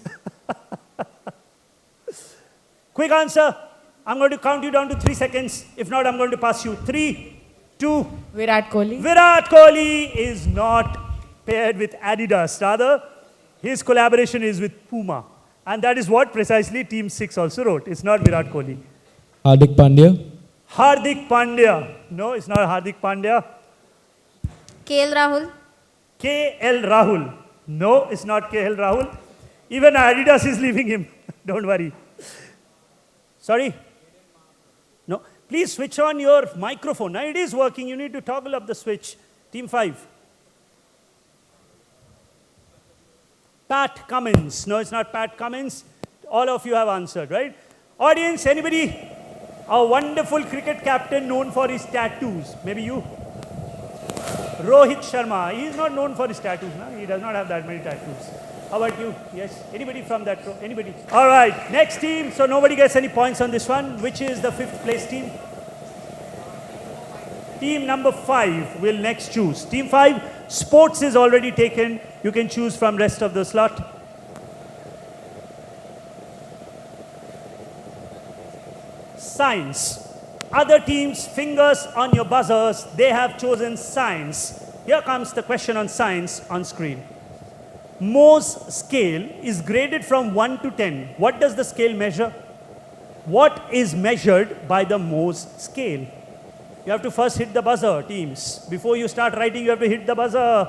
Quick answer. I'm going to count you down to 3 seconds. If not, I'm going to pass you. 3, 2. Virat Kohli. Virat Kohli is not paired with Adidas. Rather, his collaboration is with Puma. And that is what precisely Team 6 also wrote. It's not Virat Kohli. Hardik Pandya. Hardik Pandya. No, it's not Hardik Pandya. KL Rahul. KL Rahul. No, it's not KL Rahul. Even Adidas is leaving him. Don't worry. Sorry? No. Please switch on your microphone. Now it is working. You need to toggle up the switch. Team 5. Pat Cummins. No, it's not Pat Cummins. All of you have answered, right? Audience, anybody? A wonderful cricket captain known for his tattoos. Maybe you? Rohit Sharma. He is not known for his tattoos. No? He does not have that many tattoos. How about you? Yes? Anybody from that row? Anybody? All right. Next team. So nobody gets any points on this one. Which is the 5th place team? Team number 5 will next choose. Team 5, sports is already taken. You can choose from rest of the slot. Science. Other teams, fingers on your buzzers, they have chosen science. Here comes the question on science on screen. Mohs scale is graded from 1 to 10. What does the scale measure? What is measured by the Mohs scale? You have to first hit the buzzer, teams. Before you start writing, you have to hit the buzzer.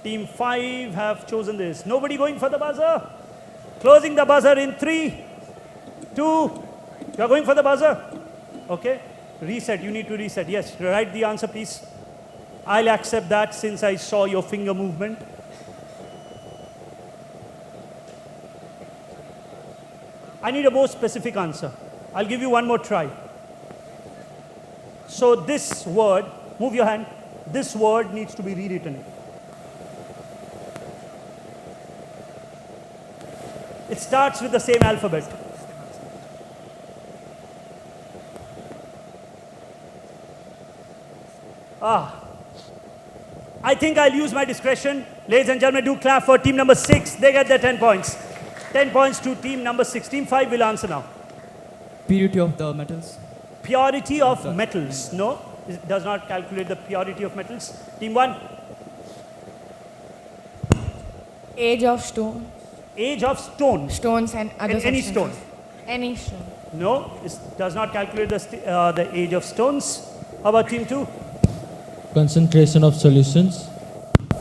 Team 5 have chosen this. Nobody going for the buzzer? Closing the buzzer in 3, 2. You are going for the buzzer? Okay. Reset. You need to reset. Yes. Write the answer, please. I'll accept that since I saw your finger movement. I need a more specific answer. I'll give you one more try. So this word, move your hand. This word needs to be rewritten. It starts with the same alphabet. I think I'll use my discretion. Ladies and gentlemen, do clap for team number 6. They get their 10 points. 10 points to team number 6. Team 5 will answer now. Purity of the metals. Purity of metals. No, it does not calculate the purity of metals. Team 1. Age of stone. Age of stone. Stones and other Any substances. stone. Any stone. No, it does not calculate the age of stones. How about team 2? Concentration of solutions.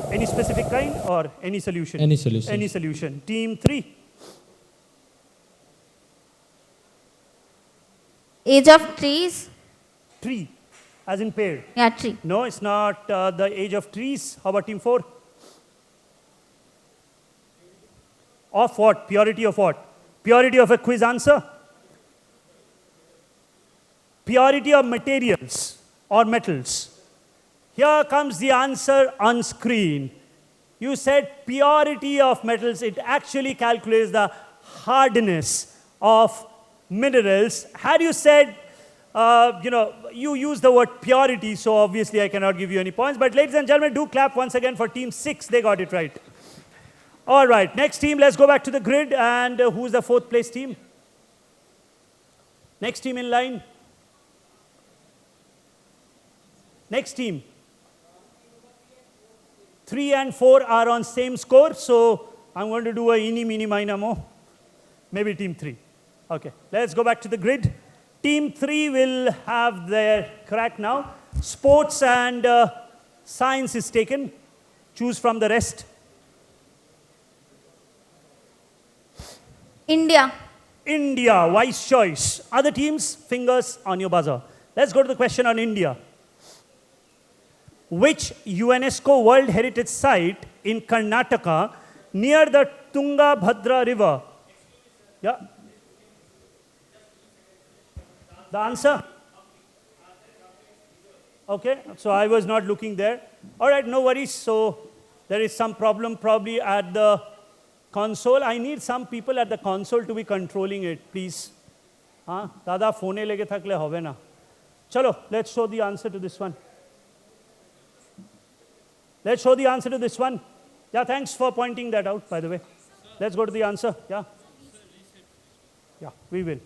Any specific kind or any solution? Any solution. Any solution. Team 3. Age of trees. Tree, as in pear. Yeah, tree. No, it's not the age of trees. How about team 4? Of what? Purity of what? Purity of a quiz answer? Purity of materials or metals. Here comes the answer on screen. You said purity of metals. It actually calculates the hardness of minerals. Had you said, you use the word purity, so obviously I cannot give you any points. But ladies and gentlemen, do clap once again for team 6. They got it right. All right, next team, let's go back to the grid. And who's the 4th place team? Next team in line. Next team. 3 and 4 are on same score, so I'm going to do a eeny, meeny, miny, mo. Maybe team 3. Okay, let's go back to the grid. Team 3 will have their crack now. Sports and science is taken. Choose from the rest. India. India, wise choice. Other teams, fingers on your buzzer. Let's go to the question on India. Which UNESCO World Heritage Site in Karnataka near the Tungabhadra River? Yeah. The answer? Okay, so I was not looking there. All right, no worries. So there is some problem probably at the console. I need some people at the console to be controlling it, please. Dada phone lege thakle hobe na. Chalo, let's show the answer to this one. Let's show the answer to this one. Yeah, thanks for pointing that out, by the way. Let's go to the answer. Yeah. Yeah, we will.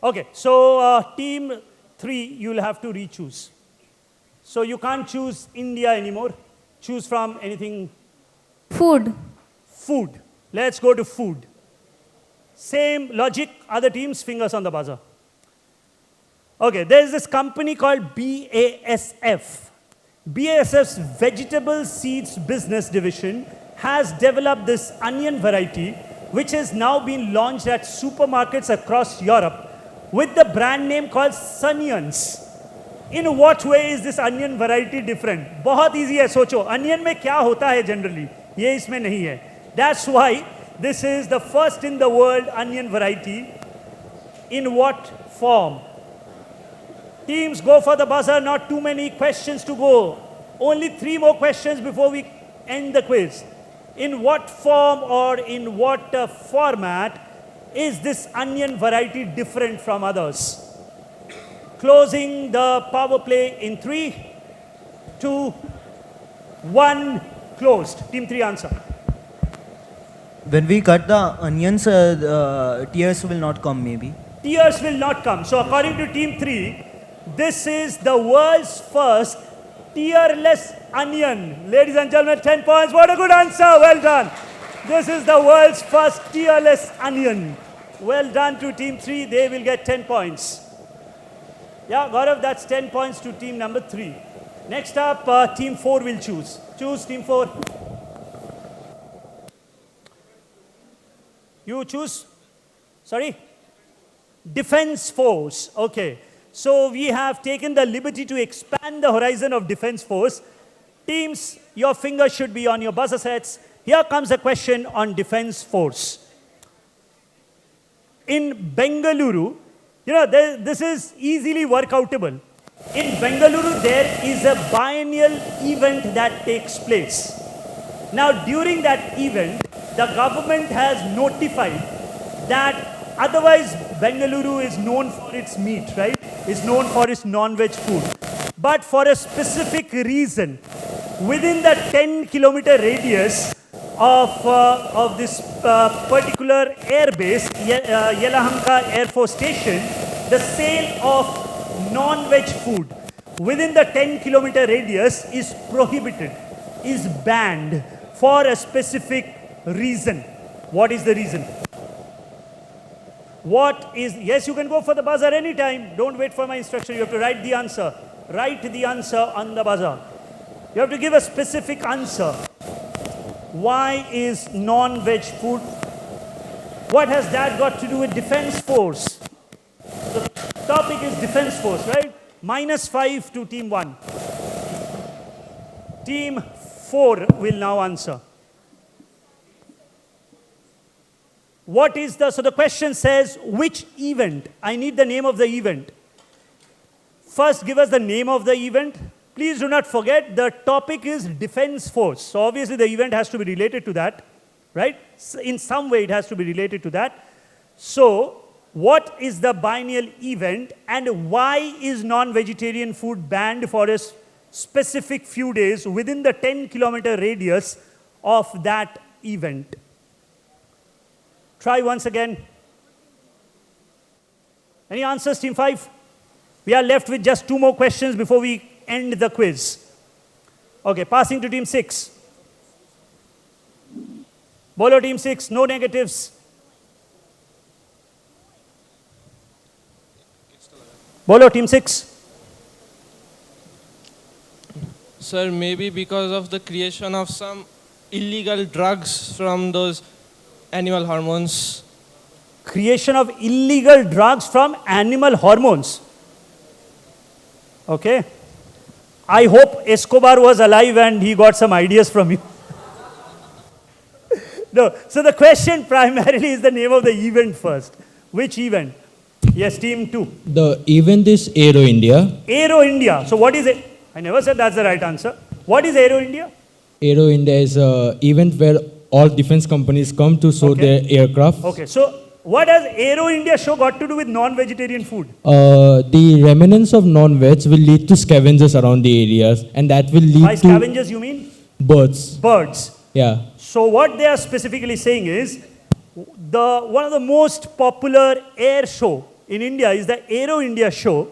Okay, so team 3, you'll have to re-choose. So you can't choose India anymore. Choose from anything. Food. Food. Let's go to food. Same logic, other teams, fingers on the buzzer. Okay, there's this company called BASF. BASF's vegetable seeds business division has developed this onion variety, which has now been launched at supermarkets across Europe with the brand name called Sunions. In what way is this onion variety different? बहुत easy है, सोचो. Onion में क्या होता है generally? ये इसमें नहीं है. That's why this is the first in the world onion variety. In what form? Teams, go for the buzzer. Not too many questions to go. Only 3 more questions before we end the quiz. In what form or in what format is this onion variety different from others? Closing the power play in 3, 2, 1. Closed. Team 3 answer. When we cut the onions, tears will not come maybe. Tears will not come. So according to team 3, this is the world's first tearless onion. Ladies and gentlemen, 10 points. What a good answer. Well done. This is the world's first tearless onion. Well done to team 3. They will get 10 points. Yeah, Gaurav, that's 10 points to team number 3. Next up, team 4 will choose. choose, team 4. You choose. Sorry? Defense force. Okay. So we have taken the liberty to expand the horizon of defense force. Teams, your fingers should be on your buzzer sets. Here comes a question on defense force. In Bengaluru, this is easily workoutable. In Bengaluru, there is a biennial event that takes place. Now, during that event, the government has notified that otherwise Bengaluru is known for its meat, right? Is known for its non-veg food. But for a specific reason, within the 10-kilometer radius of this particular air base, Yelahanka Air Force Station, the sale of non-veg food within the 10-kilometer radius is prohibited, is banned for a specific reason. What is the reason? Yes, you can go for the buzzer anytime. Don't wait for my instruction. You have to write the answer. Write the answer on the buzzer. You have to give a specific answer. Why is non-veg food? What has that got to do with defense force? The topic is defense force, right? -5 to team 1. Team 4 will now answer. So the question says, which event? I need the name of the event. First, give us the name of the event. Please do not forget, the topic is defense force. So obviously the event has to be related to that, right? In some way it has to be related to that. So what is the biennial event and why is non-vegetarian food banned for a specific few days within the 10-kilometer radius of that event? Try once again. Any answers, team 5? We are left with just 2 more questions before we end the quiz. Okay, passing to team 6. Bolo team 6, no negatives. Bolo team 6. Sir, maybe because of the creation of some illegal drugs from those animal hormones. Creation of illegal drugs from animal hormones. Okay. I hope Escobar was alive and he got some ideas from you. No. So the question primarily is the name of the event first. Which event? Yes, team 2. The event is Aero India. Aero India. So what is it? I never said that's the right answer. What is Aero India? Aero India is an event where all defense companies come to show their aircraft. Okay, so what has Aero India show got to do with non-vegetarian food? The remnants of non-veg will lead to scavengers around the areas, and that will lead By scavengers you mean? Birds. Birds. Yeah. So what they are specifically saying is, one of the most popular air show in India is the Aero India show,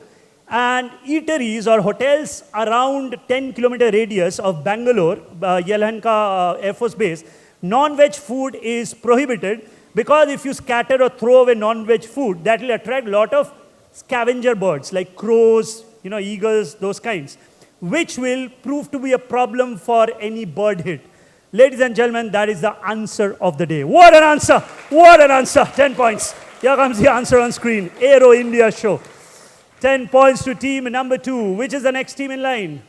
and eateries or hotels around 10-kilometer radius of Bangalore, Yelahanka Air Force Base, non-veg food is prohibited because if you scatter or throw away non-veg food, that will attract a lot of scavenger birds like crows, eagles, those kinds, which will prove to be a problem for any bird hit. Ladies and gentlemen, that is the answer of the day. What an answer! What an answer! 10 points. Here comes the answer on screen. Aero India show. 10 points to team number 2. Which is the next team in line?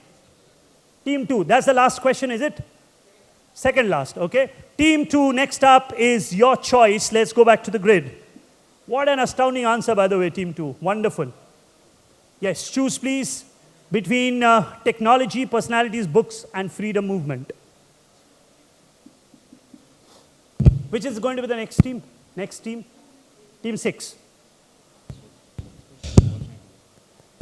Team 2. That's the last question, is it? Second last, okay? Team 2, next up is your choice. Let's go back to the grid. What an astounding answer, by the way, Team 2. Wonderful. Yes, choose, please, between technology, personalities, books, and freedom movement. Which is going to be the next team? Next team? Team 6.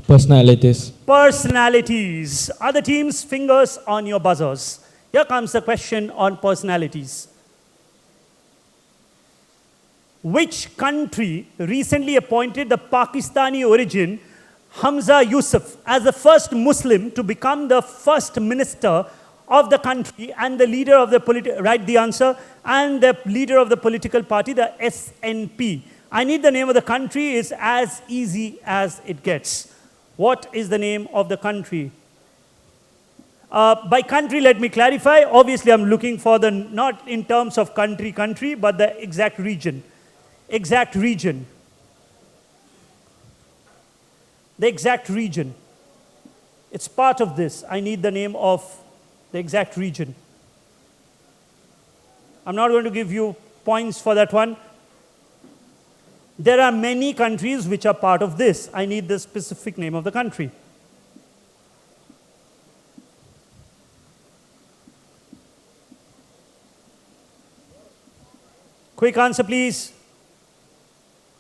Personalities. Personalities. Other teams, fingers on your buzzers. Here comes the question on personalities. Which country recently appointed the Pakistani origin Hamza Yusuf as the first Muslim to become the first minister of the country and the leader of the write the answer, and the leader of the political party, the SNP. I need the name of the country. It's as easy as it gets. What is the name of the country? By country, let me clarify. Obviously, I'm looking for the, not in terms of country, but the exact region. Exact region. The exact region. It's part of this. I need the name of the exact region. I'm not going to give you points for that one. There are many countries which are part of this. I need the specific name of the country. Quick answer, please.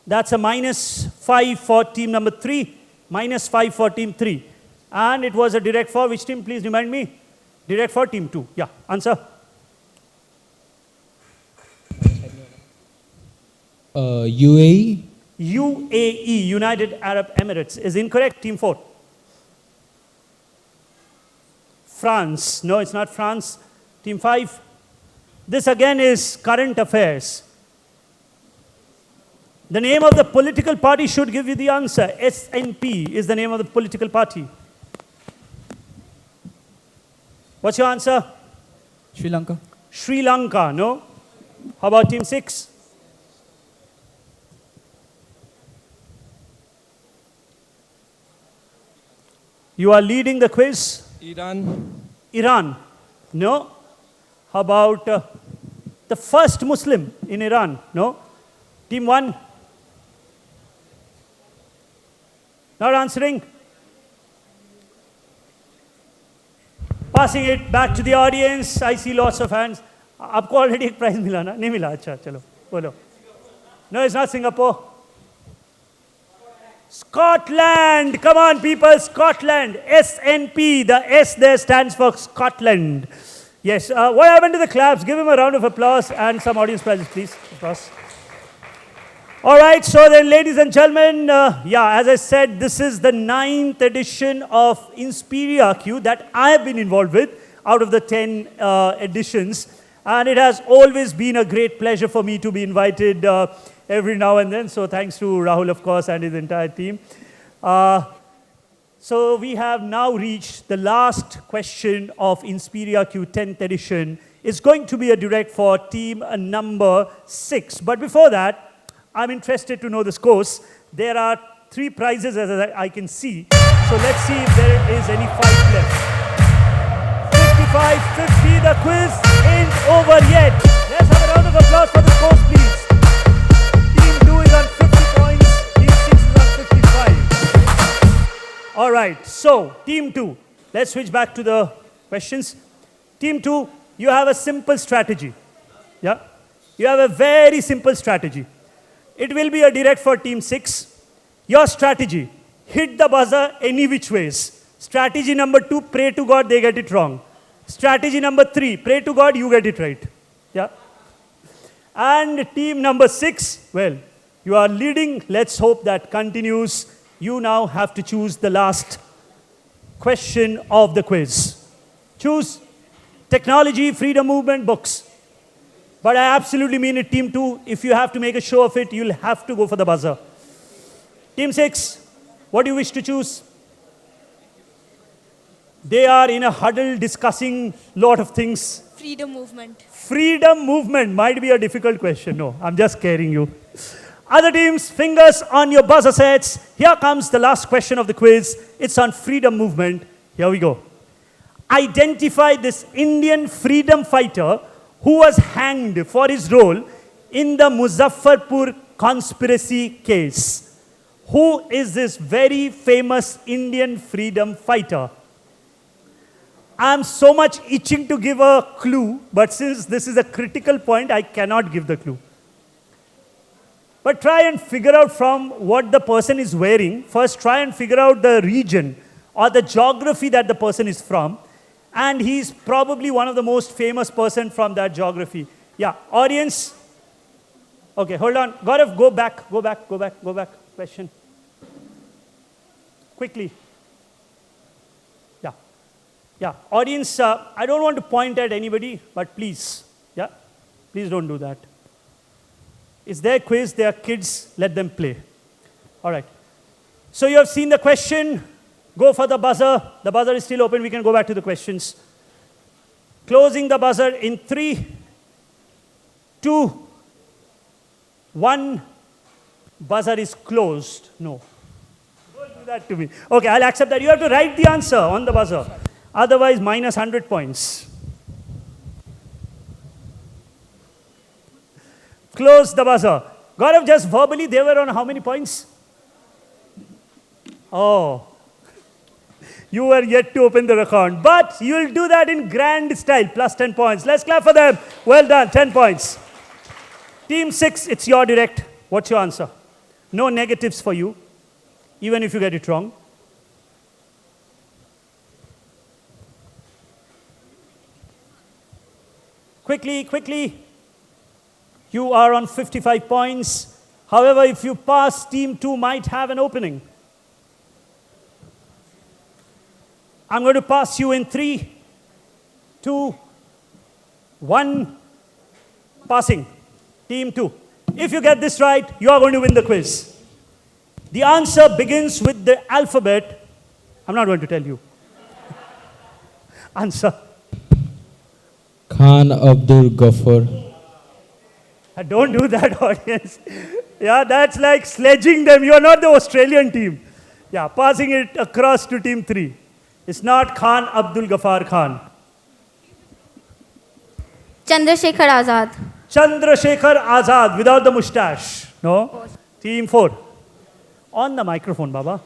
That's a -5 for team number 3. -5 for team 3. And it was a direct for which team? Please remind me. Direct for team 2. Yeah, answer. UAE. UAE, United Arab Emirates, is incorrect. Team 4. France. No, it's not France. Team 5. This again is current affairs. The name of the political party should give you the answer. SNP is the name of the political party. What's your answer? Sri Lanka. Sri Lanka, no? How about team 6? You are leading the quiz. Iran. Iran, no? How about the first Muslim in Iran, no? Team 1? Not answering? Passing it back to the audience. I see lots of hands. आपको already एक prize मिला ना? नहीं मिला? अच्छा, चलो, बोलो. No, it's not Singapore. Scotland. Come on, people. Scotland. SNP. The S there stands for Scotland. Yes. What happened to the claps? Give him a round of applause and some audience prizes, please. Applause. All right. So then, ladies and gentlemen, as I said, this is the 9th edition of InspiriaQ that I have been involved with out of the 10 editions. And it has always been a great pleasure for me to be invited every now and then. So thanks to Rahul, of course, and his entire team. So we have now reached the last question of InspiriaQ 10th edition. It's going to be a direct for team number 6. But before that, I'm interested to know the scores. There are 3 prizes as I can see. So let's see if there is any fight left. 55-50, the quiz ain't over yet. Let's have a round of applause for the scores, please. Team 2 is on 50 points. Team 6 is on 55. All right, so team 2. Let's switch back to the questions. Team 2, you have a simple strategy. Yeah? You have a very simple strategy. It will be a direct for team 6. Your strategy, hit the buzzer any which ways. Strategy number 2, pray to God they get it wrong. Strategy number 3, pray to God you get it right. Yeah. And team number 6, well, you are leading. Let's hope that continues. You now have to choose the last question of the quiz. Choose technology, freedom movement, books. But I absolutely mean it, team 2. If you have to make a show of it, you'll have to go for the buzzer. Team 6, what do you wish to choose? They are in a huddle discussing lot of things. Freedom movement. Freedom movement might be a difficult question. No, I'm just scaring you. Other teams, fingers on your buzzer sets. Here comes the last question of the quiz. It's on freedom movement. Here we go. Identify this Indian freedom fighter who was hanged for his role in the Muzaffarpur conspiracy case. Who is this very famous Indian freedom fighter? I'm so much itching to give a clue, but since this is a critical point, I cannot give the clue. But try and figure out from what the person is wearing. First, try and figure out the region or the geography that the person is from. And he's probably one of the most famous person from that geography. Yeah, audience. Okay, hold on. Gaurav, go back. Question. Quickly. Yeah, audience, I don't want to point at anybody, but please, please don't do that. It's their quiz, they are kids, let them play. All right. So you have seen the question. Go for the buzzer. The buzzer is still open. We can go back to the questions. Closing the buzzer in 3, 2, 1. Buzzer is closed. No. Don't do that to me. Okay, I'll accept that. You have to write the answer on the buzzer. Otherwise, minus 100 points. Close the buzzer. Gaurav, just verbally, they were on how many points? Oh. You were yet to open the account. But you'll do that in grand style. Plus 10 points. Let's clap for them. Well done. 10 points. Team 6, it's your direct. What's your answer? No negatives for you, even if you get it wrong. Quickly, quickly. You are on 55 points. However, if you pass, Team 2 might have an opening. I'm going to pass you in 3, 2, 1. Passing. Team 2. If you get this right, you are going to win the quiz. The answer begins with the alphabet. I'm not going to tell you. Answer. Khan Abdul Ghaffar. Don't do that, audience. Yeah, that's like sledging them. You're not the Australian team. Yeah, passing it across to Team 3. It's not Khan Abdul Ghaffar Khan. Chandrasekhar Azad. Chandrasekhar Azad, without the mustache. No? Team 4. On the microphone, Baba.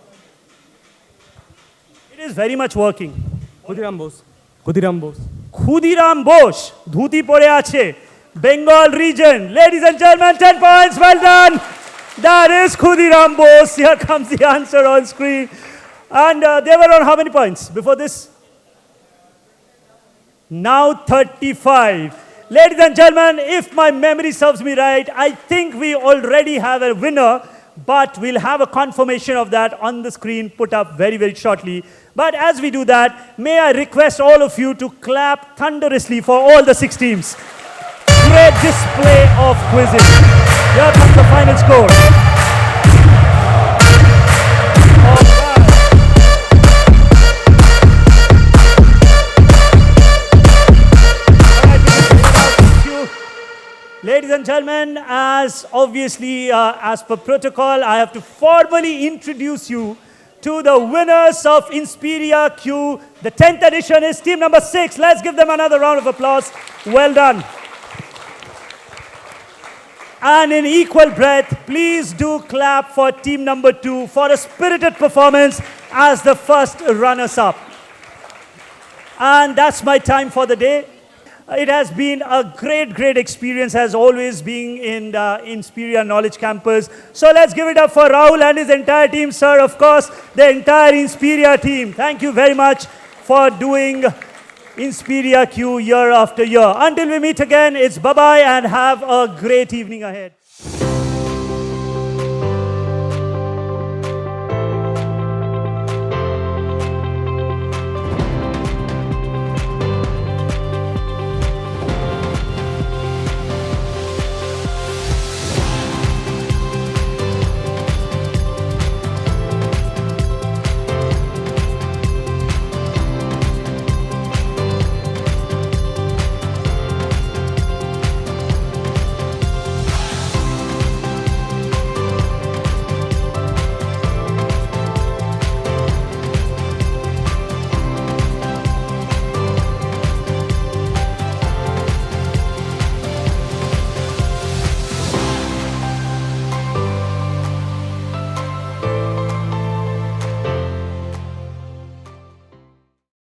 It is very much working. Khudiram Bose. Khudiram Bose. Khudiram Bose. Dhuti pore ache. Bengal region. Ladies and gentlemen, 10 points. Well done. That is Khudiram Bose. Here comes the answer on screen. And they were on how many points before this? Now 35. Ladies and gentlemen, if my memory serves me right, I think we already have a winner, but we'll have a confirmation of that on the screen put up very, very shortly. But as we do that, may I request all of you to clap thunderously for all the 6 teams. Great display of quizzing. Here comes the final score. Ladies and gentlemen, as obviously, as per protocol, I have to formally introduce you to the winners of InspiriaQ. The 10th edition is team number 6. Let's give them another round of applause. Well done. And in equal breath, please do clap for team number 2 for a spirited performance as the first runners-up. And that's my time for the day. It has been a great, great experience as always being in the Inspiria Knowledge Campus. So let's give it up for Rahul and his entire team, sir. Of course, the entire Inspiria team. Thank you very much for doing InspiriaQ year after year. Until we meet again, it's bye-bye and have a great evening ahead.